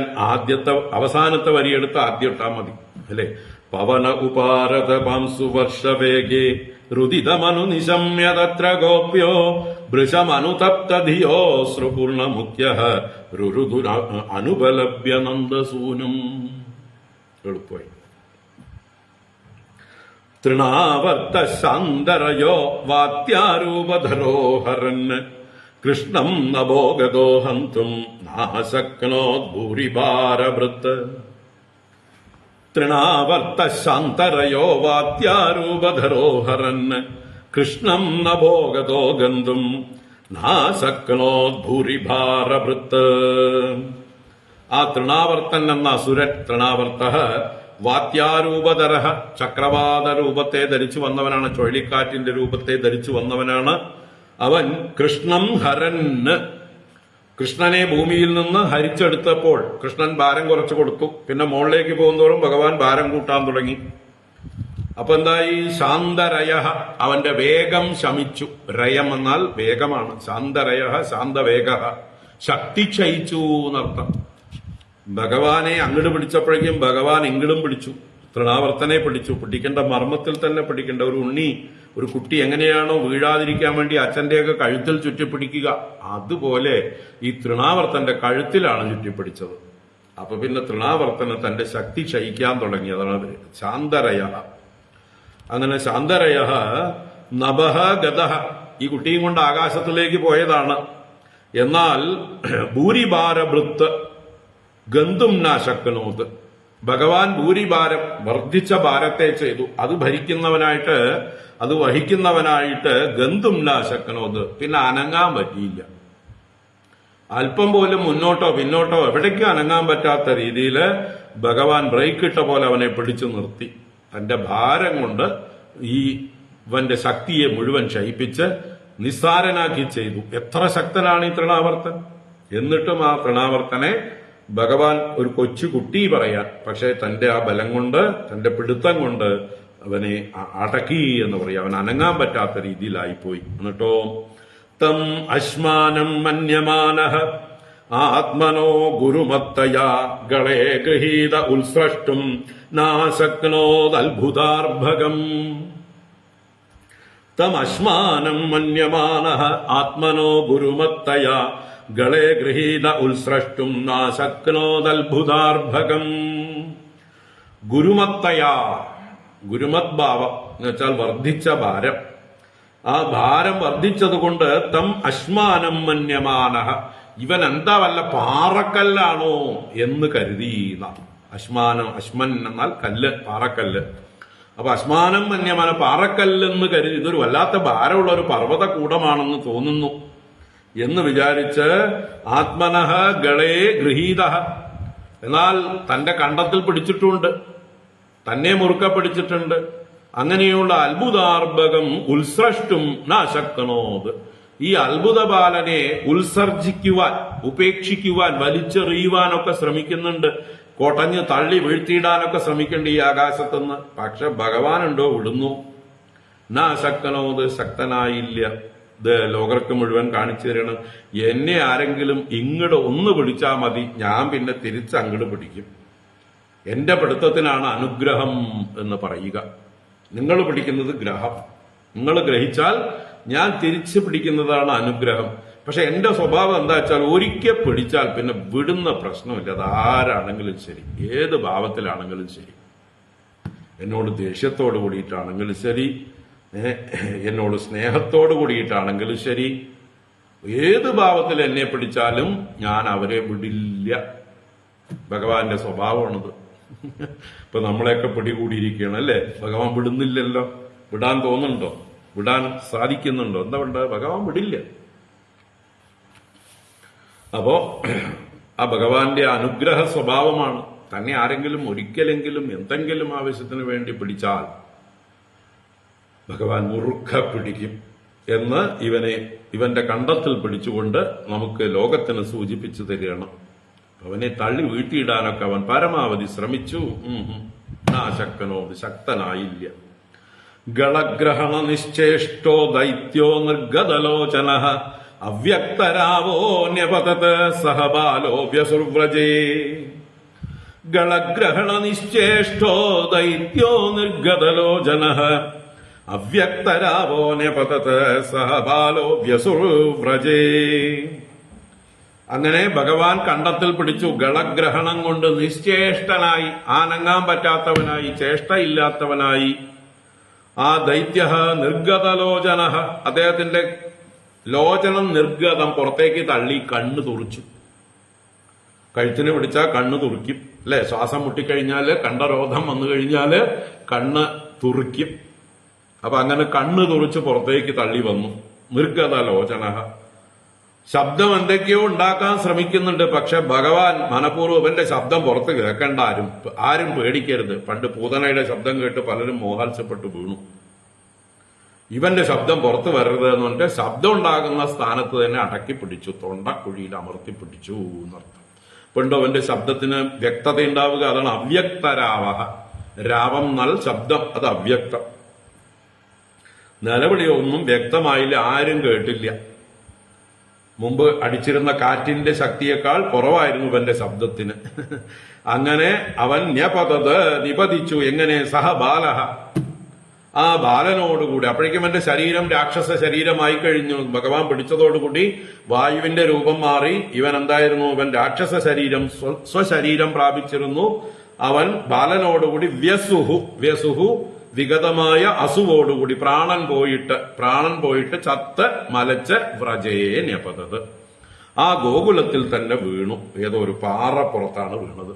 അവസാനത്തെ വരിയെടുത്ത് ആദ്യം ഇട്ടാൽ മതി അല്ലെ. പവന ഉപാരത പാംസുവർഷവേഗേ രുദിതമനുനിശമ്യ തത്ര ഗോപ്യോ വൃഷമനുതപ്തധിയോ ശ്രുപൂർണമുഖ്യഃ രുരുദുര അനുപലഭ്യ നന്ദസൂനം. എളുപ്പമായി. തൃണാവർത്ത ശാന്തരയോ വാത്യാരൂപധരോഹരൻ കൃഷ്ണം നഭോഗതോ ഹന്തും നാശക്നോത് ഭൂരിഭാരവൃത്ത്. തൃണാവർത്ത ശാന്തരയോ വാത്യാരൂപധരോഹരൻ കൃഷ്ണം നഭോഗതോ ഗന്ധും നാശക്നോത് ഭൂരിഭാരവൃത്ത്. ആ തൃണാവർത്തൻ എന്ന അസുരൻ, തൃണാവർത്ത വാത്യാരൂപധര ചക്രവാത രൂപത്തെ ധരിച്ചു വന്നവനാണ്. ചുഴലിക്കാറ്റിന്റെ രൂപത്തെ ധരിച്ചു വന്നവനാണ് അവൻ. കൃഷ്ണം ഹരന്, കൃഷ്ണനെ ഭൂമിയിൽ നിന്ന് ഹരിച്ചെടുത്തപ്പോൾ കൃഷ്ണൻ ഭാരം കുറച്ചു കൊടുത്തു. പിന്നെ മുകളിലേക്ക് പോകുന്നതോറും ഭഗവാൻ ഭാരം കൂട്ടാൻ തുടങ്ങി. അപ്പൊ എന്തായി? ശാന്തരയ, അവന്റെ വേഗം ശമിച്ചു. രയം എന്നാൽ വേഗമാണ്. ശാന്തരയ ശാന്തവേഗ, ശക്തി ക്ഷയിച്ചു എന്നർത്ഥം. ഭഗവാനെ അങ്ങോട്ട് പിടിച്ചപ്പോഴേക്കും ഭഗവാൻ ഇങ്ങടും പിടിച്ചു. തൃണാവർത്തനെ പിടിക്കേണ്ട മർമ്മത്തിൽ തന്നെ പിടിക്കേണ്ട. ഒരു ഉണ്ണി, ഒരു കുട്ടി എങ്ങനെയാണോ വീഴാതിരിക്കാൻ വേണ്ടി അച്ഛന്റെയൊക്കെ കഴുത്തിൽ ചുറ്റിപ്പിടിക്കുക, അതുപോലെ ഈ തൃണാവർത്തന്റെ കഴുത്തിലാണ് ചുറ്റിപ്പിടിച്ചത്. അപ്പൊ പിന്നെ തൃണാവർത്തന് തന്റെ ശക്തി ക്ഷയിക്കാൻ തുടങ്ങി. അതാണ് ശാന്തരയ. അങ്ങനെ ശാന്തരയ നഭഃ ഗതഃ, ഈ കുട്ടിയും കൊണ്ട് ആകാശത്തിലേക്ക് പോയതാണ്. എന്നാൽ ഭൂരിഭാരഭൃത്ത് ഗന്ധും നാശക്കനോത്, ഭഗവാൻ ഭൂരിഭാരം വർദ്ധിച്ച ഭാരത്തെ ചെയ്തു. അത് ഭരിക്കുന്നവനായിട്ട്, അത് വഹിക്കുന്നവനായിട്ട് ഗന്ധും നാശക്കനോത്, പിന്നെ അനങ്ങാൻ പറ്റിയില്ല. അല്പം പോലും മുന്നോട്ടോ പിന്നോട്ടോ എവിടേക്കും അനങ്ങാൻ പറ്റാത്ത രീതിയിൽ ഭഗവാൻ ബ്രേക്ക് ഇട്ട പോലെ അവനെ പിടിച്ചു നിർത്തി. തന്റെ ഭാരം കൊണ്ട് ഈ ഇവന്റെ ശക്തിയെ മുഴുവൻ ക്ഷയിപ്പിച്ച് നിസ്സാരനാക്കി ചെയ്തു. എത്ര ശക്തനാണ് ഈ തൃണാവർത്തൻ! എന്നിട്ടും ആ തൃണാവർത്തനെ ഭഗവാൻ ഒരു കൊച്ചു കുട്ടി പറയാൻ, പക്ഷെ തന്റെ ആ ബലം കൊണ്ട്, തന്റെ പിടുത്തം കൊണ്ട് അവനെ അടക്കി എന്ന് പറയാം. അവൻ അനങ്ങാൻ പറ്റാത്ത രീതിയിലായിപ്പോയി. എന്നിട്ടോ തം അശ്മാനം മന്യമാനഃ ആത്മനോ ഗുരുമത്തയാ ഗളേ ഗൃഹീത ഉത്സ്രഷ്ടും നാശക്നോദത്ഭുതാർഭകം. തം അശ്മാനം മന്യമാനഃ ആത്മനോ ഗുരുമത്തയാ ഗളേ ഗൃഹീത ഉത്സ്രഷ്ടും നാശക്നോദത്ഭുതാർഭകം. ഗുരുമത്തയാ, ഗുരുമത് ഭാവം എന്ന് വെച്ചാൽ വർദ്ധിച്ച ഭാരം. ആ ഭാരം വർദ്ധിച്ചതുകൊണ്ട് തം അശ്മാനം മന്യമാനഃ, ഇവൻ എന്താ വല്ല പാറക്കല്ലാണോ എന്ന് കരുതി. അശ്മാനം, അശ്മൻ എന്നാൽ കല്ല്, പാറക്കല്ല്. അപ്പൊ അശ്മാനം മന്യമാന, പാറക്കല്ലെന്ന് കരുതി ഇതൊരു വല്ലാത്ത ഭാരമുള്ള ഒരു പർവ്വത കൂടമാണെന്ന് തോന്നുന്നു എന്ന് വിചാരിച്ച് ആത്മനഃ ഗളേ ഗൃഹീത, എന്നാൽ തന്റെ കണ്ടത്തിൽ പിടിച്ചിട്ടുണ്ട്, തന്നെ മുറുക്ക പിടിച്ചിട്ടുണ്ട്. അങ്ങനെയുള്ള അത്ഭുതാർഭകം ഉത്സ്രഷ്ടും നാശക്നോത്, ഈ അത്ഭുത ബാലനെ ഉത്സർജിക്കുവാൻ, ഉപേക്ഷിക്കുവാൻ, വലിച്ചെറിയുവാനൊക്കെ ശ്രമിക്കുന്നുണ്ട്. കൊടഞ്ഞ് തള്ളി വീഴ്ത്തിയിടാനൊക്കെ ശ്രമിക്കുന്നുണ്ട് ഈ ആകാശത്തുനിന്ന്. പക്ഷെ ഭഗവാനുണ്ടോ വിടുന്നു? നാശക്നോത്, ശക്തനായില്ല. ഇത് ലോകർക്ക് മുഴുവൻ കാണിച്ചു തരണം. എന്നെ ആരെങ്കിലും ഇങ്ങോട്ട് ഒന്ന് പിടിച്ചാൽ മതി, ഞാൻ പിന്നെ തിരിച്ച് അങ്ങോട്ട് പിടിക്കും. എന്റെ പിടുത്തത്തിനാണ് അനുഗ്രഹം എന്ന് പറയുക. നിങ്ങൾ പിടിക്കുന്നത് ഗ്രഹം, നിങ്ങൾ ഗ്രഹിച്ചാൽ ഞാൻ തിരിച്ചു പിടിക്കുന്നതാണ് അനുഗ്രഹം. പക്ഷെ എന്റെ സ്വഭാവം എന്താ വെച്ചാൽ ഒരിക്കൽ പിടിച്ചാൽ പിന്നെ വിടുന്ന പ്രശ്നമില്ല. അത് ആരാണെങ്കിലും ശരി, ഏത് ഭാവത്തിലാണെങ്കിലും ശരി, എന്നോട് ദേഷ്യത്തോട് കൂടിയിട്ടാണെങ്കിലും ശരി, എന്നോട് സ്നേഹത്തോട് കൂടിയിട്ടാണെങ്കിലും ശരി, ഏത് ഭാവത്തിൽ എന്നെ പിടിച്ചാലും ഞാൻ അവരെ വിടില്ല. ഭഗവാന്റെ സ്വഭാവമാണത്. ഇപ്പൊ നമ്മളെയൊക്കെ പിടികൂടിയിരിക്കുകയാണ് അല്ലേ? ഭഗവാൻ വിടുന്നില്ലല്ലോ. വിടാൻ തോന്നുന്നുണ്ടോ? വിടാൻ സാധിക്കുന്നുണ്ടോ? എന്താ വേണ്ട? ഭഗവാൻ വിടില്ല. അപ്പോ ആ ഭഗവാന്റെ അനുഗ്രഹ സ്വഭാവമാണ്. തന്നെ ആരെങ്കിലും ഒരിക്കലെങ്കിലും എന്തെങ്കിലും ആവശ്യത്തിന് വേണ്ടി പിടിച്ചാൽ ഭഗവാൻ മുറുക്ക പിടിക്കും എന്ന് ഇവന്റെ കണ്ടത്തിൽ പിടിച്ചുകൊണ്ട് നമുക്ക് ലോകത്തിന് സൂചിപ്പിച്ചു തരികയാണ്. അവനെ തള്ളി വീഴ്ത്തിയിടാനൊക്കെ അവൻ പരമാവധി ശ്രമിച്ചു. നാശക്തനോത്, ശക്തനായില്ല. ഗളഗ്രഹണ നിശ്ചേഷ്ടോ ദൈത്യോ നിർഗതലോചന അവ്യക്തരാവോ ന്യപതത് സഹബാലോ വ്യസുർവ്രജേ. ഗളഗ്രഹണ നിശ്ചേഷ്ടോ ദൈത്യോ നിർഗതലോചന അവ്യക്തരാവോ ന്യപതത് സഹബാലോ വ്യസുർവ്രജേ. അങ്ങനെ ഭഗവാൻ കണ്ടത്തിൽ പിടിച്ചു. ഗളഗ്രഹണം കൊണ്ട് നിശ്ചേഷ്ടനായി, ആനങ്ങാൻ പറ്റാത്തവനായി, ചേഷ്ടയില്ലാത്തവനായി. ആ ദൈത്യ നിർഗതലോചന, അദ്ദേഹത്തിന്റെ ലോചനം നിർഗതം, പുറത്തേക്ക് തള്ളി കണ്ണ് തുറിച്ചു. കഴുത്തിന് പിടിച്ചാൽ കണ്ണ് തുറിക്കും അല്ലെ? ശ്വാസം മുട്ടിക്കഴിഞ്ഞാല്, കണ്ഠരോധം വന്നു കഴിഞ്ഞാല് കണ്ണ് തുറിക്കും. അപ്പൊ അങ്ങനെ കണ്ണ് തുറിച്ച് പുറത്തേക്ക് തള്ളി വന്നു. നിർഗതലോചന. ശബ്ദം എന്തൊക്കെയോ ഉണ്ടാക്കാൻ ശ്രമിക്കുന്നുണ്ട്. പക്ഷെ ഭഗവാൻ മനഃപൂർവ്വം ഇവന്റെ ശബ്ദം പുറത്ത് കേൾക്കേണ്ട, ആരും പേടിക്കരുത്. പണ്ട് പൂതനയുടെ ശബ്ദം കേട്ട് പലരും മോഹാത്സ്യപ്പെട്ടു വീണു. ഇവന്റെ ശബ്ദം പുറത്തു വരരുത് എന്ന് പറഞ്ഞിട്ട് ശബ്ദം ഉണ്ടാകുന്ന സ്ഥാനത്ത് തന്നെ അടക്കി പിടിച്ചു, തൊണ്ടക്കുഴിയിൽ അമർത്തി പിടിച്ചു എന്നർത്ഥം. പണ്ട് അവന്റെ ശബ്ദത്തിന് വ്യക്തത ഉണ്ടാവുക, അതാണ് അവ്യക്തരാവഹ. രാവം നൽ ശബ്ദം, അത് അവ്യക്തം. നിലവിളിയോ ഒന്നും വ്യക്തമായില്ല, ആരും കേട്ടില്ല. മുമ്പ് അടിച്ചിരുന്ന കാറ്റിന്റെ ശക്തിയേക്കാൾ കുറവായിരുന്നു ഇവന്റെ ശബ്ദത്തിന്. അങ്ങനെ അവൻ ന്യപതത്, നിപതിച്ചു. എങ്ങനെ? സഹ ബാലഹ, ആ ബാലനോടുകൂടി. അപ്പോഴേക്കും എന്റെ ശരീരം രാക്ഷസ ശരീരമായി കഴിഞ്ഞു. ഭഗവാൻ പിടിച്ചതോടുകൂടി വായുവിന്റെ രൂപം മാറി. ഇവൻ എന്തായിരുന്നു? ഇവൻ രാക്ഷസ ശരീരം, സ്വശരീരം പ്രാപിച്ചിരുന്നു. അവൻ ബാലനോടുകൂടി വ്യസുഹു വിഗതമായ അസുവോടുകൂടി പ്രാണൻ പോയിട്ട് ചത്ത് മലച്ച് വ്രജയെ ന്യപതത്, ആ ഗോകുലത്തിൽ തന്നെ വീണു. ഏതോ ഒരു പാറപ്പുറത്താണ് വീണത്.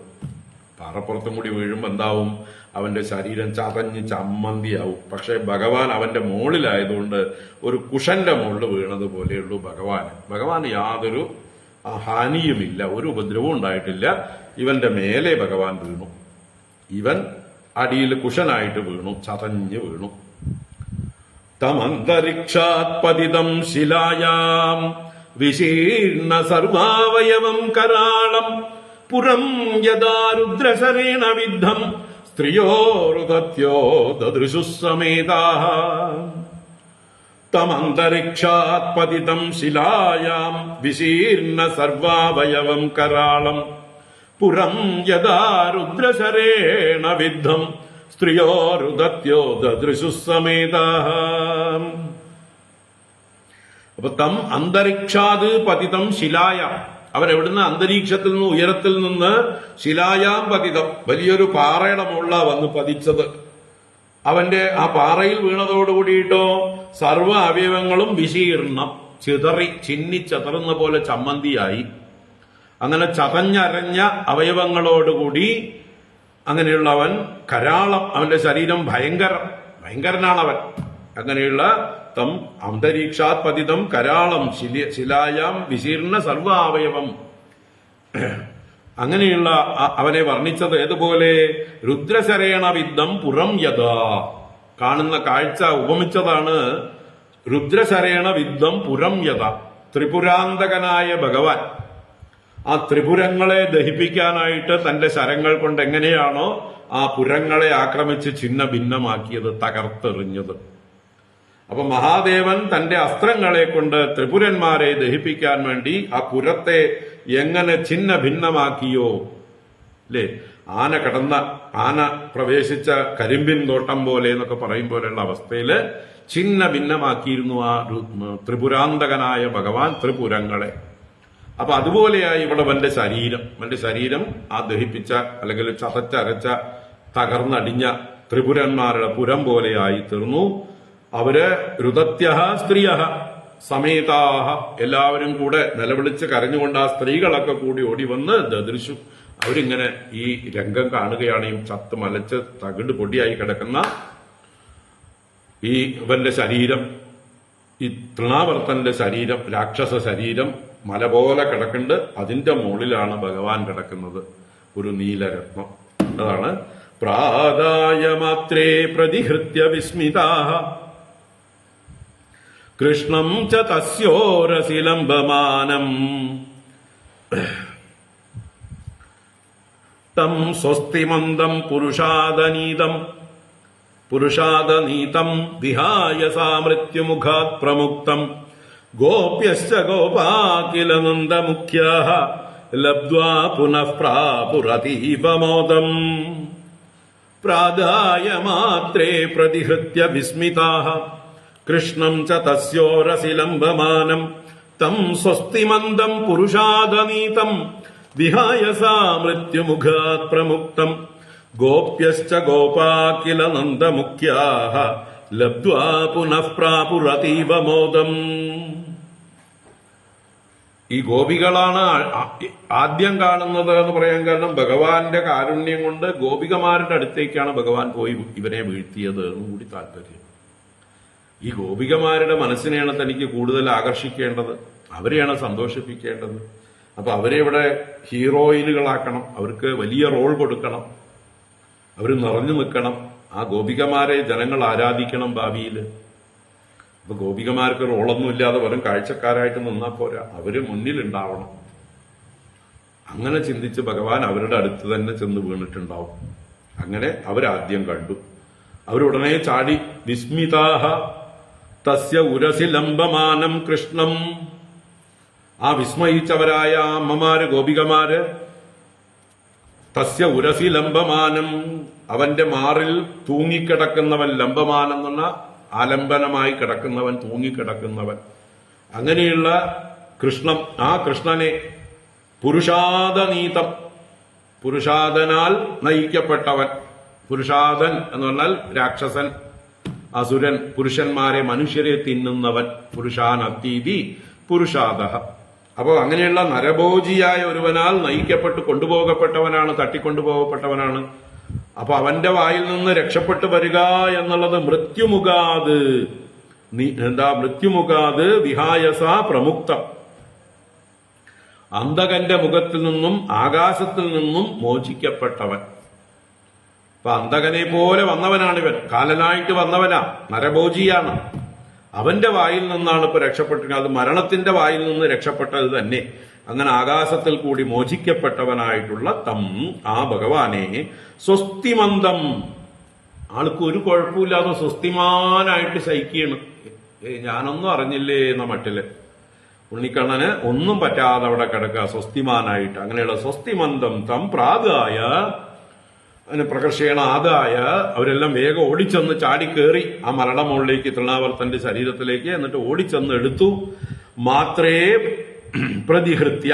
പാറപ്പുറത്തും കൂടി വീഴുമ്പോ എന്താവും? അവന്റെ ശരീരം ചതഞ്ഞ് ചമ്മന്തിയാവും. പക്ഷെ ഭഗവാൻ അവന്റെ മുകളിലായതുകൊണ്ട് ഒരു കുഷന്റെ മുകളിൽ വീണത് പോലെയുള്ളൂ ഭഗവാന് യാതൊരു ഹാനിയുമില്ല, ഒരു ഉപദ്രവവും ഉണ്ടായിട്ടില്ല. ഇവന്റെ മേലെ ഭഗവാൻ വീണു. ഇവൻ അടിയിൽ കുഷനായിട്ട് വീണു, ചതഞ്ഞ് വീണു. തമന്തരിക്ഷാത് പതിതം ശിലായാം വിശീർണ സർവാവയവം കരാളം പുരം യഥാ രുദ്രശരേണ വിദ്ധം സ്ത്രിയോരുദത്യോ ദദൃശുഃ സമേതാഃ. തമന്തരിക്ഷാത് പതിതം ശിലായാം വിശീർണ സർവാവയവം കരാളം പുരം യഥാ രുദ്രശരേണ വിദ്ധം സ്ത്രിയോരുദത്യോ ദദൃശുഃ സമേതാഃ. അപ്പൊ തം അന്തരിക്ഷാത് പതിതം ശിലായാം, അവൻ എവിടുന്ന്? അന്തരീക്ഷത്തിൽ നിന്ന്, ഉയരത്തിൽ നിന്ന് ശിലായാം പതിതം, വലിയൊരു പാറയുടെ മുകളിലാ വന്ന് പതിച്ചത്. അവന്റെ ആ പാറയിൽ വീണതോടുകൂടിയിട്ടോ സർവ അവയവങ്ങളും വിശീർണം, ചിതറി ചിന്നിച്ചതറുന്ന പോലെ ചമ്മന്തിയായി. അങ്ങനെ ചതഞ്ഞരഞ്ഞ അവയവങ്ങളോടുകൂടി അങ്ങനെയുള്ളവൻ കരാളം, അവന്റെ ശരീരം ഭയങ്കരനാണവൻ. അങ്ങനെയുള്ള തം അന്തരീക്ഷാത് പതിതം കരാളം ശിലായാം വിശീർണ സർവാവയവം. അങ്ങനെയുള്ള അവനെ വർണ്ണിച്ചത് ഏതുപോലെ? രുദ്രശരേണ വിദ്ധം പുരം യഥാ. കാണുന്ന കാഴ്ച ഉപമിച്ചതാണ്. രുദ്രശരേണ വിദ്ധം പുരം യഥ, ത്രിപുരാന്തകനായ ഭഗവാൻ ആ ത്രിപുരങ്ങളെ ദഹിപ്പിക്കാനായിട്ട് തന്റെ ശരങ്ങൾ കൊണ്ട് എങ്ങനെയാണോ ആ പുരങ്ങളെ ആക്രമിച്ച് ഛിന്ന ഭിന്നമാക്കിയത്, തകർത്തെറിഞ്ഞത്. അപ്പൊ മഹാദേവൻ തന്റെ അസ്ത്രങ്ങളെ കൊണ്ട് ത്രിപുരന്മാരെ ദഹിപ്പിക്കാൻ വേണ്ടി ആ പുരത്തെ എങ്ങനെ ഛിന്ന ഭിന്നമാക്കിയോ, അല്ലേ? ആന പ്രവേശിച്ച കരിമ്പിൻ തോട്ടം പോലെ എന്നൊക്കെ പറയും പോലെയുള്ള അവസ്ഥയില് ഛിന്ന ഭിന്നമാക്കിയിരുന്നു ആ ത്രിപുരാന്തകനായ ഭഗവാൻ ത്രിപുരങ്ങളെ. അപ്പൊ അതുപോലെയായി ഇവിടെ അവന്റെ ശരീരം ആ ദഹിപ്പിച്ച അല്ലെങ്കിൽ ചതച്ചരച്ച തകർന്നടിഞ്ഞ ത്രിപുരന്മാരുടെ പുരം പോലെയായി തീർന്നു. അവര് രുദത്യഃ സ്ത്രീയഃ സമേതാഃ, എല്ലാവരും കൂടെ നിലവിളിച്ച് കരഞ്ഞുകൊണ്ട് ആ സ്ത്രീകളൊക്കെ കൂടി ഓടി വന്ന് ദദൃശു, അവരിങ്ങനെ ഈ രംഗം കാണുകയാണ്. ഈ ചത്ത് മലച്ച് തകിട് പൊടിയായി കിടക്കുന്ന ഈ ഇവന്റെ ശരീരം, ഈ തൃണാവർത്തന്റെ ശരീരം, രാക്ഷസ ശരീരം മല പോലെ കിടക്കുന്നുണ്ട്. അതിന്റെ മുകളിലാണ് ഭഗവാൻ കിടക്കുന്നത്, ഒരു നീലരത്നം. അതാണ് പ്രാദായ മാത്രേ പ്രതിഹൃത്യ വിസ്മിതാഃ കൃഷ്ണം ച തസ്യോരസി ലംബമാനം തം സ്വസ്തിമന്ദം പുരുഷാദനീതം വിഹായ സാ മൃത്യുമുഖാത് പ്രമുക്തം ഗോപ്യശ്ച ഗോപാ കില നന്ദമുഖ്യാഃ ലബ്ധ്വാ പുനഃ പ്രാപുരതീവ മോദം. പ്രാദായ മാത്രേ പ്രതിഹൃത്യ വിസ്മിതാഃ കൃഷ്ണം ച തസ്യോരസി ലംബമാനം തം സ്വസ്തിമന്ദം പുരുഷാദനീതം വിഹായ സാ മൃത്യുമുഖാത് പ്രമുക്തം ഗോപ്യശ്ച ഗോപാ കില നന്ദമുഖ്യാഃ ലബ്ധ്വാ പുനഃ പ്രാപുരതീവ മോദം. ഈ ഗോപികളാണ് ആദ്യം കാണുന്നത് എന്ന് പറയാൻ കാരണം ഭഗവാന്റെ കാരുണ്യം കൊണ്ട് ഗോപികമാരുടെ അടുത്തേക്കാണ് ഭഗവാൻ പോയി ഇവനെ വീഴ്ത്തിയത് എന്ന് കൂടി താല്പര്യം. ഈ ഗോപികമാരുടെ മനസ്സിനെയാണ് തനിക്ക് കൂടുതൽ ആകർഷിക്കേണ്ടത്, അവരെയാണ് സന്തോഷിപ്പിക്കേണ്ടത്. അപ്പൊ അവരെ ഇവിടെ ഹീറോയിനുകളാക്കണം, അവർക്ക് വലിയ റോൾ കൊടുക്കണം, അവർ നിറഞ്ഞു നിൽക്കണം. ആ ഗോപികമാരെ ജനങ്ങൾ ആരാധിക്കണം ഭാവിയില്. അപ്പൊ ഗോപികമാർക്ക് റോളൊന്നുമില്ലാതെ വെറും കാഴ്ചക്കാരായിട്ട് നിന്നാ പോരാ, അവര് മുന്നിലുണ്ടാവണം. അങ്ങനെ ചിന്തിച്ച് ഭഗവാൻ അവരുടെ അടുത്ത് തന്നെ ചെന്ന് വീണിട്ടുണ്ടാവും. അങ്ങനെ അവരാദ്യം കണ്ടു. അവരുടനെ ചാടി വിസ്മിതാഃ തസ്യ ഉരസി ലംബമാനം കൃഷ്ണം. ആ വിസ്മയിച്ചവരായ അമ്മമാര്, ഗോപികമാര്, തസ്യ ഉരസി ലംബമാനം, അവന്റെ മാറിൽ തൂങ്ങിക്കിടക്കുന്നവൻ, ലംബമാനം എന്ന് പറഞ്ഞ ആലംബനമായി കിടക്കുന്നവൻ, തൂങ്ങിക്കിടക്കുന്നവൻ. അങ്ങനെയുള്ള കൃഷ്ണം, ആ കൃഷ്ണനെ പുരുഷാദനീതം, പുരുഷാദനാൽ നയിക്കപ്പെട്ടവൻ. പുരുഷാദൻ എന്ന് പറഞ്ഞാൽ രാക്ഷസൻ, അസുരൻ, പുരുഷന്മാരെ, മനുഷ്യരെ തിന്നുന്നവൻ. പുരുഷാനത്തീതി പുരുഷാദഃ. അപ്പോ അങ്ങനെയുള്ള നരഭോജിയായ ഒരുവനാൽ നയിക്കപ്പെട്ട് കൊണ്ടുപോകപ്പെട്ടവനാണ്, തട്ടിക്കൊണ്ടുപോകപ്പെട്ടവനാണ്. അപ്പൊ അവന്റെ വായിൽ നിന്ന് രക്ഷപ്പെട്ടു വരിക എന്നുള്ളത് മൃത്യുമുഖാത്, മൃത്യുമുഖാത് വിഹായസ പ്രമുക്തം, അന്തകന്റെ മുഖത്തിൽ നിന്നും ആകാശത്തിൽ നിന്നും മോചിക്കപ്പെട്ടവൻ. അപ്പൊ അന്തകനെ പോലെ വന്നവനാണിവൻ, കാലനായിട്ട് വന്നവനാ, നരഭോജിയാണ്. അവന്റെ വായിൽ നിന്നാണ് ഇപ്പൊ രക്ഷപ്പെട്ടിരിക്കുന്നത്. അത് മരണത്തിന്റെ വായിൽ നിന്ന് രക്ഷപ്പെട്ടത് തന്നെ. അങ്ങനെ ആകാശത്തിൽ കൂടി മോചിക്കപ്പെട്ടവനായിട്ടുള്ള തം ആ ഭഗവാനെ സ്വസ്തിമന്തം, ആൾക്ക് ഒരു കുഴപ്പമില്ലാതെ സ്വസ്തിമാനായിട്ട് ശയിക്കുകയാണ്. ഞാനൊന്നും അറിഞ്ഞില്ലേ എന്ന മട്ടില് ഉണ്ണിക്കണ്ണന് ഒന്നും പറ്റാതെ അവിടെ കിടക്കുക സ്വസ്തിമാനായിട്ട്. അങ്ങനെയുള്ള സ്വസ്തിമന്തം തം പ്രാതായ, അതിന് പ്രകർഷേണ ആദായ, അവരെല്ലാം വേഗം ഓടിച്ചെന്ന് ചാടിക്കേറി ആ മലയുടെ മുകളിലേക്ക് തൃണാവർത്തന്റെ ശരീരത്തിലേക്ക്, എന്നിട്ട് ഓടിച്ചെന്ന് എടുത്തു. മാത്രേ പ്രതിഹൃത്യ,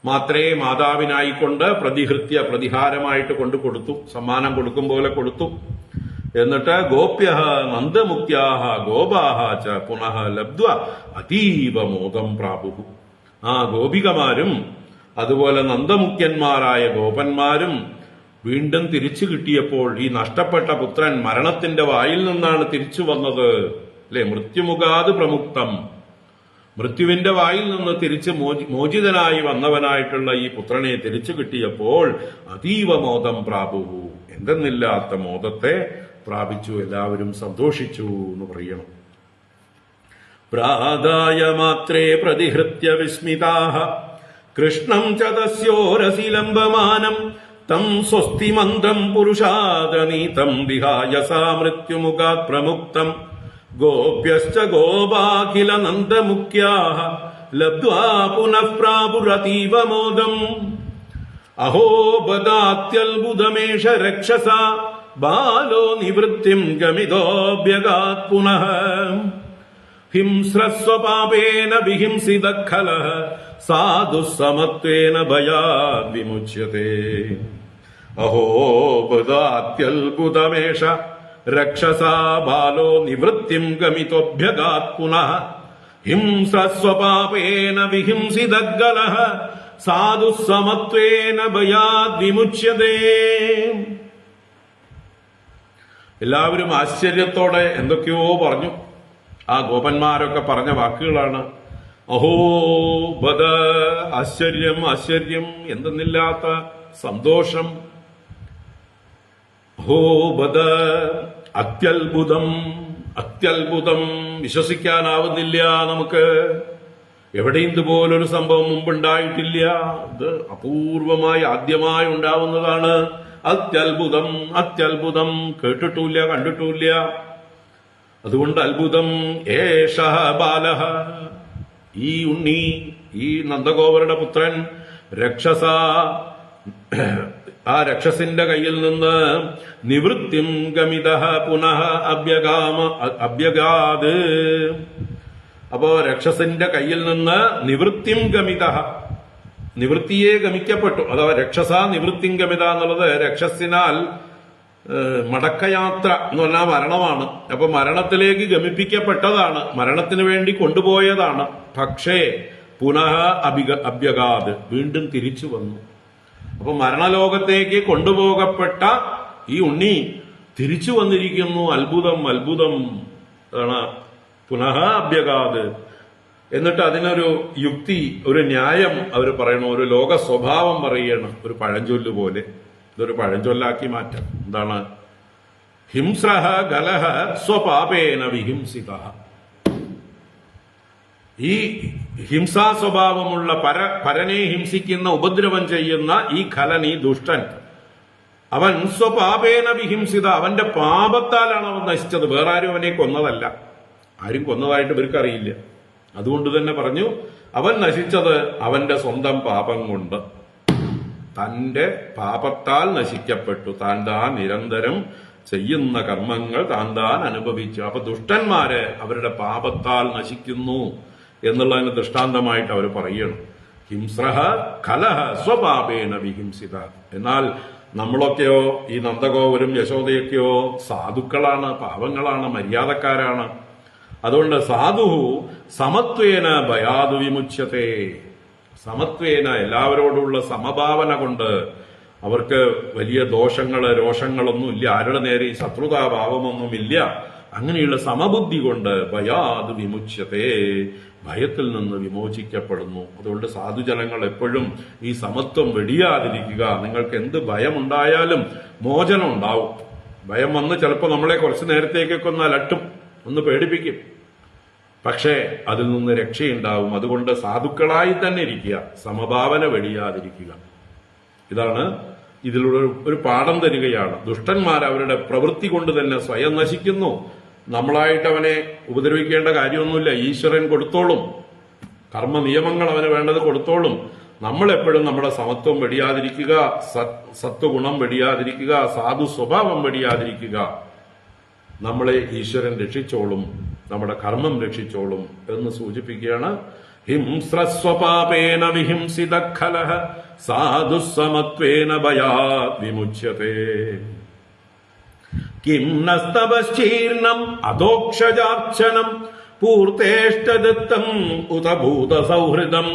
മാത്രേ മാതാവിനായിക്കൊണ്ട് പ്രതിഹൃത്യ പ്രതിഹാരമായിട്ട് കൊണ്ടു കൊടുത്തു, സമ്മാനം കൊടുക്കും പോലെ കൊടുത്തു. എന്നിട്ട് ഗോപ്യ നന്ദമുക്യാഹ ഗോപാഹ ച പുനഃ ലബ്ധ്വ അതീവ മോദം പ്രാപുഹു. ആ ഗോപികമാരും അതുപോലെ നന്ദമുഖ്യന്മാരായ ഗോപന്മാരും വീണ്ടും തിരിച്ചു കിട്ടിയപ്പോൾ, ഈ നഷ്ടപ്പെട്ട പുത്രൻ മരണത്തിന്റെ വായിൽ നിന്നാണ് തിരിച്ചു വന്നത് അല്ലെ, മൃത്യുമുഖാത് പ്രമുക്തം, മൃത്യുവിന്റെ വായിൽ നിന്ന് തിരിച്ച് മോചിതനായി വന്നവനായിട്ടുള്ള ഈ പുത്രനെ തിരിച്ചു കിട്ടിയപ്പോൾ അതീവ മോദം പ്രാപുഹു, എന്തെന്നില്ലാത്ത മോദത്തെ പ്രാപിച്ചു. എല്ലാവരും സന്തോഷിച്ചു എന്ന് പറയണം. പ്രാദായ മാത്രേ പ്രതിഹൃത്യ വിസ്മിതാഃ കൃഷ്ണം ച തസ്യോരസിലംബമാനം തം സ്വസ്തിമന്തം പുരുഷാദനീതം വിഹായ സാ മൃത്യുമുഖാത് പ്രമുക്തം ഗോപ്യശ്ച ഗോപാഖില നന്ദമുഖ്യാഃ ലബ്ധ്വാ പുനഃ പ്രാപുരതീവ മോദം. അഹോ ബദാത്യത്ഭുതമേഷ രക്ഷസാ ബാലോ നിവൃത്തിം ഗമിതോഭ്യഗാത് പുനഃ ഹിംസ്രസ്വപാപേന വിഹിംസിത ഖലഃ സാധു സമത്വേന ഭയാദ് വിമുച്യതേ. അഹോ ബദാത്യത്ഭുതമേഷ രക്ഷസാ ബാലോ നിവൃത്തിം ഗമിതോഭ്യഗാത് പുനഃ ഹിംസ്രസ്വപാപേന വിഹിംസിത ഖലഃ സാധു സമത്വേന ഭയാദ് വിമുച്യതേ. എല്ലാവരും ആശ്ചര്യത്തോടെ എന്തൊക്കെയോ പറഞ്ഞു. ആ ഗോപന്മാരൊക്കെ പറഞ്ഞ വാക്കുകളാണ്. അഹോ ബദ, ആശ്ചര്യം ആശ്ചര്യം, എന്തെന്നില്ലാത്ത സന്തോഷം. അഹോ ബദ, അത്യത്ഭുതം അത്യത്ഭുതം, വിശ്വസിക്കാനാവുന്നില്ല നമുക്ക്. എവിടെയും ഇതുപോലൊരു സംഭവം മുമ്പുണ്ടായിട്ടില്ല. ഇത് അപൂർവമായി ആദ്യമായി ഉണ്ടാവുന്നതാണ്. അത്യത്ഭുതം അത്യത്ഭുതം, കേട്ടിട്ടില്ല കണ്ടിട്ടില്ല. അതുകൊണ്ട് അത്ഭുതം. ഏഷഃ ബാലഃ, ഈ ഉണ്ണി, ഈ നന്ദഗോപരുടെ പുത്രൻ, രക്ഷസ, ആ രക്ഷസിന്റെ കയ്യിൽ നിന്ന് നിവൃത്തിം ഗമിതഃ പുനഃ അഭ്യഗാത്. അപ്പോ രക്ഷസിന്റെ കയ്യിൽ നിന്ന് നിവൃത്തിം ഗമിതഃ, നിവൃത്തിയെ ഗമിക്കപ്പെട്ടു. അഥവാ രക്ഷസ നിവൃത്തിം ഗമിത എന്നുള്ളത് രക്ഷസിനാൽ മടക്കയാത്ര എന്ന് പറഞ്ഞാൽ മരണമാണ്. അപ്പൊ മരണത്തിലേക്ക് ഗമിപ്പിക്കപ്പെട്ടതാണ്, മരണത്തിന് വേണ്ടി കൊണ്ടുപോയതാണ്. പക്ഷേ പുനഃ അഭ്യഗാത്, വീണ്ടും തിരിച്ചു വന്നു. അപ്പൊ മരണലോകത്തേക്ക് കൊണ്ടുപോകപ്പെട്ട ഈ ഉണ്ണി തിരിച്ചു വന്നിരിക്കുന്നു. അത്ഭുതം അത്ഭുതം ആണ്. പുനഃ അഭ്യഗാത്. എന്നിട്ട് അതിനൊരു യുക്തി, ഒരു ന്യായം അവർ പറയണം, ഒരു ലോക സ്വഭാവം പറയണം. ഒരു പഴഞ്ചൊല്ല് പോലെ ഇതൊരു പഴഞ്ചൊല്ലാക്കി മാറ്റാം. എന്താണ്? ഹിംസ്രഃ ഗലഃ സ്വപാപേന വിഹിംസിതഃ. ഈ ഹിംസാ സ്വഭാവമുള്ള പരനെ ഹിംസിക്കുന്ന, ഉപദ്രവം ചെയ്യുന്ന ഈ ഖലൻ, ഈ ദുഷ്ടൻ, അവൻ സ്വപാപേന വിഹിംസിത, അവന്റെ പാപത്താലാണ് അവൻ നശിച്ചത്. വേറെ ആരും അവനെ കൊന്നതല്ല. ആരും കൊന്നതായിട്ട് ഇവർക്കറിയില്ല. അതുകൊണ്ട് തന്നെ പറഞ്ഞു, അവൻ നശിച്ചത് അവന്റെ സ്വന്തം പാപം കൊണ്ട്, തന്റെ പാപത്താൽ നശിക്കപ്പെട്ടു. താൻ നിരന്തരം ചെയ്യുന്ന കർമ്മങ്ങൾ താൻ അനുഭവിച്ചു. അപ്പൊ ദുഷ്ടന്മാര് അവരുടെ പാപത്താൽ നശിക്കുന്നു എന്നുള്ളതിന് ദൃഷ്ടാന്തമായിട്ട് അവർ പറയണം. ഹിംസ്രഃ ഖലഃ സ്വപാപേന വിഹിംസിത. എന്നാൽ നമ്മളൊക്കെയോ, ഈ നന്ദഗോപരും യശോദയൊക്കെയോ സാധുക്കളാണ്, പാവങ്ങളാണ്, മര്യാദക്കാരാണ്. അതുകൊണ്ട് സാധുഹു സമത്വേന ഭയാദ് വിമുച്യതേ. സമത്വേന, എല്ലാവരോടുള്ള സമഭാവന കൊണ്ട്, അവർക്ക് വലിയ ദോഷങ്ങള് രോഷങ്ങളൊന്നുമില്ല, ആരുടെ നേരെ ശത്രുതാഭാവമൊന്നുമില്ല. അങ്ങനെയുള്ള സമബുദ്ധി കൊണ്ട് ഭയാദ് വിമുച്യതേ, ഭയത്തിൽ നിന്ന് വിമോചിക്കപ്പെടുന്നു. അതുകൊണ്ട് സാധുജനങ്ങൾ എപ്പോഴും ഈ സമത്വം വെടിയാതിരിക്കുക. നിങ്ങൾക്ക് എന്ത് ഭയമുണ്ടായാലും മോചനം ഉണ്ടാവും. ഭയം വന്ന് ചിലപ്പോൾ നമ്മളെ കുറച്ചു നേരത്തേക്കൊക്കെ ഒന്ന് അലട്ടും, ഒന്ന് പേടിപ്പിക്കും. പക്ഷേ അതിൽ നിന്ന് രക്ഷയുണ്ടാവും. അതുകൊണ്ട് സാധുക്കളായി തന്നെ ഇരിക്കുക, സമഭാവന വെടിയാതിരിക്കുക. ഇതാണ് ഇതിലൂടെ ഒരു പാഠം തരികയാണ്. ദുഷ്ടന്മാർ അവരുടെ പ്രവൃത്തി കൊണ്ട് തന്നെ സ്വയം നശിക്കുന്നു. നമ്മളായിട്ട് അവനെ ഉപദ്രവിക്കേണ്ട കാര്യമൊന്നുമില്ല. ഈശ്വരൻ കൊടുത്തോളും, കർമ്മ നിയമങ്ങൾ അവന് വേണ്ടത് കൊടുത്തോളും. നമ്മളെപ്പോഴും നമ്മുടെ സമത്വം വെടിയാതിരിക്കുക, സത്വഗുണം വെടിയാതിരിക്കുക, സാധു സ്വഭാവം വെടിയാതിരിക്കുക. നമ്മളെ ഈശ്വരൻ രക്ഷിച്ചോളും, നമ്മുടെ കർമ്മം രക്ഷിച്ചോളും എന്ന് സൂചിപ്പിക്കുകയാണ്. ഹിംസ്രസ്വപാപേന വിഹിംസിത ഖലഃ സാധുസമത്വേന ഭയാത് വിമുച്യതേ. കിം നസ്തപശ്ചീർണം അധോക്ഷജാർച്ചനം പൂർത്തേഷ്ടദത്തം ഉത ഭൂതസൗഹൃദം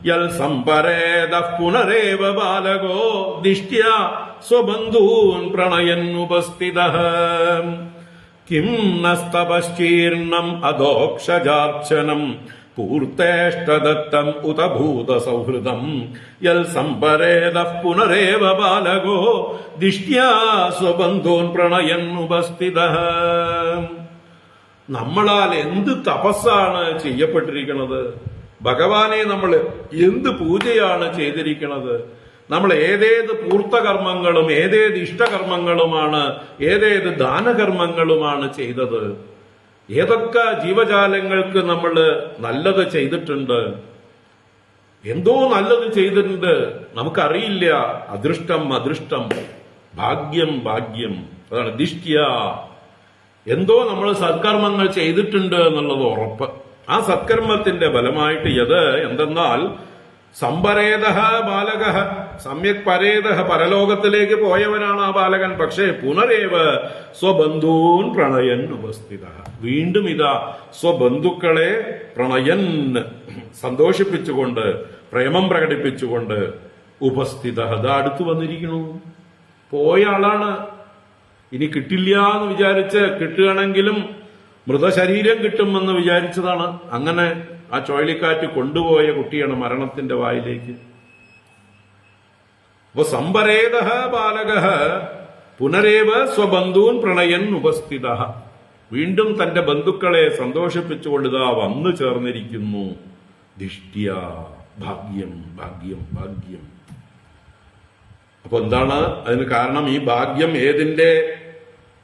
യൽ സംപരേതഃ പുനരേവ ബാലകോ ദിഷ്ട്യാ സ്വബന്ധൂൻ പ്രണയന്നുപസ്ഥിതഃ. കിം നസ്തപശ്ചീർണം അധോക്ഷജാർച്ചനം പൂർത്തേഷ്ടദത്തം ഉത ഭൂതസൗഹൃദം യൽ സംപരേതഃ പുനരേവ ബാലകോ ദിഷ്ട്യാ സ്വബന്ധൂൻ പ്രണയന്നുപസ്ഥിതഃ. നമ്മളാൽ എന്ത് തപസ്സാണ് ചെയ്യപ്പെട്ടിരിക്കുന്നത്, ഭഗവാനെ നമ്മൾ എന്ത് പൂജയാണ് ചെയ്തിരിക്കുന്നത്, നമ്മൾ ഏതേത് പൂർത്തകർമ്മങ്ങളും ഏതേത് ഇഷ്ടകർമ്മങ്ങളുമാണ് ഏതേത് ദാനകർമ്മങ്ങളുമാണ് ചെയ്തത്, ഏതൊക്കെ ജീവജാലങ്ങൾക്ക് നമ്മൾ നല്ലത് ചെയ്തിട്ടുണ്ട്, എന്തോ നല്ലത് ചെയ്തിട്ടുണ്ട്, നമുക്കറിയില്ല. അദൃഷ്ടം അദൃഷ്ടം, ഭാഗ്യം ഭാഗ്യം. അതാണ് ദിഷ്ട്യ. എന്തോ നമ്മൾ സത്കർമ്മങ്ങൾ ചെയ്തിട്ടുണ്ട് എന്നുള്ളത് ഉറപ്പ്. ആ സത്കർമ്മത്തിന്റെ ഫലമായിട്ട് എന്തെന്നാൽ സംപരേത ബാലക സമ്യക് പരേത, പരലോകത്തിലേക്ക് പോയവനാണ് ആ ബാലകൻ. പക്ഷേ പുനരേവ സ്വബന്ധൂൻ പ്രണയൻ ഉപസ്ഥിത, വീണ്ടും ഇതാ സ്വബന്ധുക്കളെ പ്രണയൻ സന്തോഷിപ്പിച്ചുകൊണ്ട് പ്രേമം പ്രകടിപ്പിച്ചുകൊണ്ട് ഉപസ്ഥിത, അതാ അടുത്തു വന്നിരിക്കണു. പോയ ആളാണ്, ഇനി കിട്ടില്ല എന്ന് വിചാരിച്ച്, കിട്ടുകയാണെങ്കിലും മൃതശരീരം കിട്ടുമെന്ന് വിചാരിച്ചതാണ്. അങ്ങനെ ആ ചുഴലിക്കാറ്റ് കൊണ്ടുപോയ കുട്ടിയാണ് മരണത്തിന്റെ വായിലേക്ക്. അപ്പൊ സംപരേത ബാലക പുനരേവ സ്വബന്ധൂൻ പ്രണയൻ ഉപസ്ഥിത, വീണ്ടും തന്റെ ബന്ധുക്കളെ സന്തോഷിപ്പിച്ചുകൊണ്ട് ഇതാ വന്നു ചേർന്നിരിക്കുന്നു. ദിഷ്ട്യ, ഭാഗ്യം ഭാഗ്യം ഭാഗ്യം. അപ്പൊ എന്താണ് അതിന് കാരണം? ഈ ഭാഗ്യം ഏതിന്റെ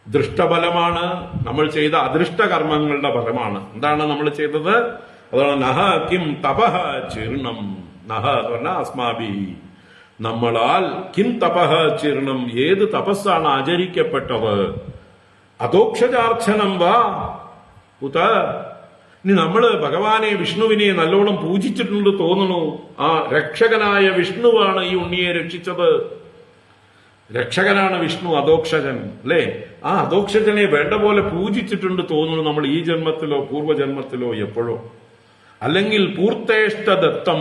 ദൃഷ്ടഫലമാണ്? നമ്മൾ ചെയ്ത അദൃഷ്ട കർമ്മങ്ങളുടെ ഫലമാണ്. എന്താണ് നമ്മൾ ചെയ്തത്? അതാണ് നഹ കിം തപഃ ചീർണം. നഹ എന്ന് പറഞ്ഞാൽ അസ്മാഭി, നമ്മളാൽ കിം തപഃ ചീർണം, ഏത് തപസ്സാണ് ആചരിക്കപ്പെട്ടത്? അധോക്ഷജാർച്ചനം വാ ഉത. ഇനി നമ്മള് ഭഗവാനെ വിഷ്ണുവിനെ നല്ലോണം പൂജിച്ചിട്ടുണ്ട് തോന്നുന്നു. ആ രക്ഷകനായ വിഷ്ണുവാണ് ഈ ഉണ്ണിയെ രക്ഷിച്ചത്. രക്ഷകനാണ് വിഷ്ണു, അധോക്ഷജൻ അല്ലേ? ആ അധോക്ഷജനെ വേണ്ട പോലെ പൂജിച്ചിട്ടുണ്ട് തോന്നുന്നു നമ്മൾ ഈ ജന്മത്തിലോ പൂർവ്വജന്മത്തിലോ എപ്പോഴോ. അല്ലെങ്കിൽ പൂർത്തേഷ്ടദത്തം,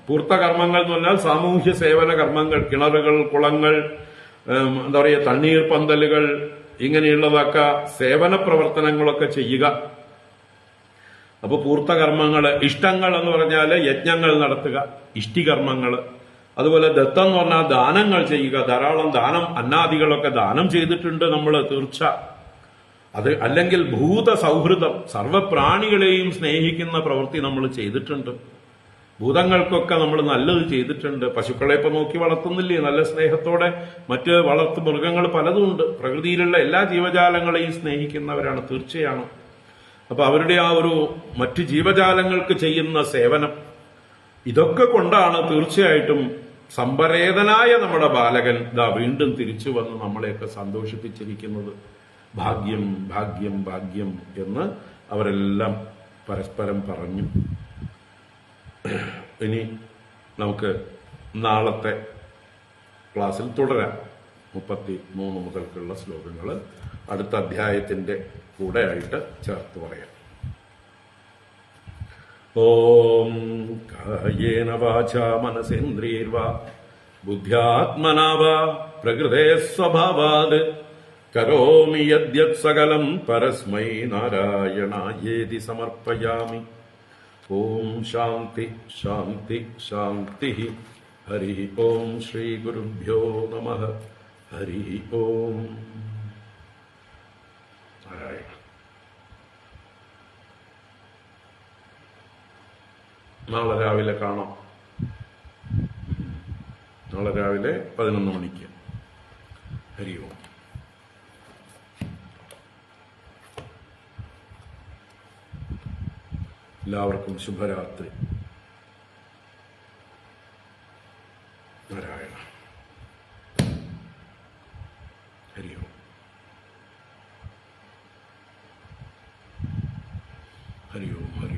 പൂർത്തകർമ്മങ്ങൾ എന്ന് പറഞ്ഞാൽ സാമൂഹ്യ സേവന കർമ്മങ്ങൾ, കിണറുകൾ, കുളങ്ങൾ, എന്താ പറയുക, തണ്ണീർ പന്തലുകൾ, ഇങ്ങനെയുള്ളതൊക്കെ സേവന പ്രവർത്തനങ്ങളൊക്കെ ചെയ്യുക. അപ്പൊ പൂർത്തകർമ്മങ്ങള്, ഇഷ്ടങ്ങൾ എന്ന് പറഞ്ഞാല് യജ്ഞങ്ങൾ നടത്തുക, ഇഷ്ടികർമ്മങ്ങള്. അതുപോലെ ദത്തം എന്ന് പറഞ്ഞാൽ ദാനങ്ങൾ ചെയ്യുക, ധാരാളം ദാനം, അന്നാദികളൊക്കെ ദാനം ചെയ്തിട്ടുണ്ട് നമ്മൾ, തീർച്ച. അത് അല്ലെങ്കിൽ ഭൂത സൗഹൃദം, സർവപ്രാണികളെയും സ്നേഹിക്കുന്ന പ്രവൃത്തി നമ്മൾ ചെയ്തിട്ടുണ്ട്. ഭൂതങ്ങൾക്കൊക്കെ നമ്മൾ നല്ലത് ചെയ്തിട്ടുണ്ട്. പശുക്കളെ ഇപ്പൊ നോക്കി വളർത്തുന്നില്ലേ നല്ല സ്നേഹത്തോടെ? മറ്റ് വളർത്തു മൃഗങ്ങൾ പലതുമുണ്ട്. പ്രകൃതിയിലുള്ള എല്ലാ ജീവജാലങ്ങളെയും സ്നേഹിക്കുന്നവരാണ്, തീർച്ചയാണ്. അപ്പൊ അവരുടെ ആ ഒരു മറ്റ് ജീവജാലങ്ങൾക്ക് ചെയ്യുന്ന സേവനം, ഇതൊക്കെ കൊണ്ടാണ് തീർച്ചയായിട്ടും സംപരേതനായ നമ്മുടെ ബാലകൻ ഇതാ വീണ്ടും തിരിച്ചു വന്ന് നമ്മളെയൊക്കെ സന്തോഷിപ്പിച്ചിരിക്കുന്നത്. ഭാഗ്യം ഭാഗ്യം ഭാഗ്യം എന്ന് അവരെല്ലാം പരസ്പരം പറഞ്ഞു. ഇനി നമുക്ക് നാളത്തെ ക്ലാസ്സിൽ തുടരാം. 33 മുതൽക്കുള്ള ശ്ലോകങ്ങൾ അടുത്ത അധ്യായത്തിന്റെ കൂടെ ആയിട്ട് ചേർത്ത് പറയാം. ഓം കായേന വാചാ മനസേന്ദ്രിയൈർവാ ബുദ്ധ്യാത്മനാ വാ പ്രകൃതേ സ്വഭാവാത് കരോമി യദ്യത് സകലം പരസ്മൈ നാരായണായേതി സമർപ്പയാമി. ഓം ശാന്തി ശാന്തി ശാന്തി. ഹരി ഓം. ശ്രീ ഗുരുഭ്യോ നമഃ. ഹരി ഓം. നാരായണ. നാളെ രാവിലെ കാണാം. നാളെ രാവിലെ 11 മണിക്ക്. ഹരി ഓം. എല്ലാവർക്കും ശുഭരാത്രി. നാരായണ. ഹരി ഓം. ഹരി ഓം. ഹരി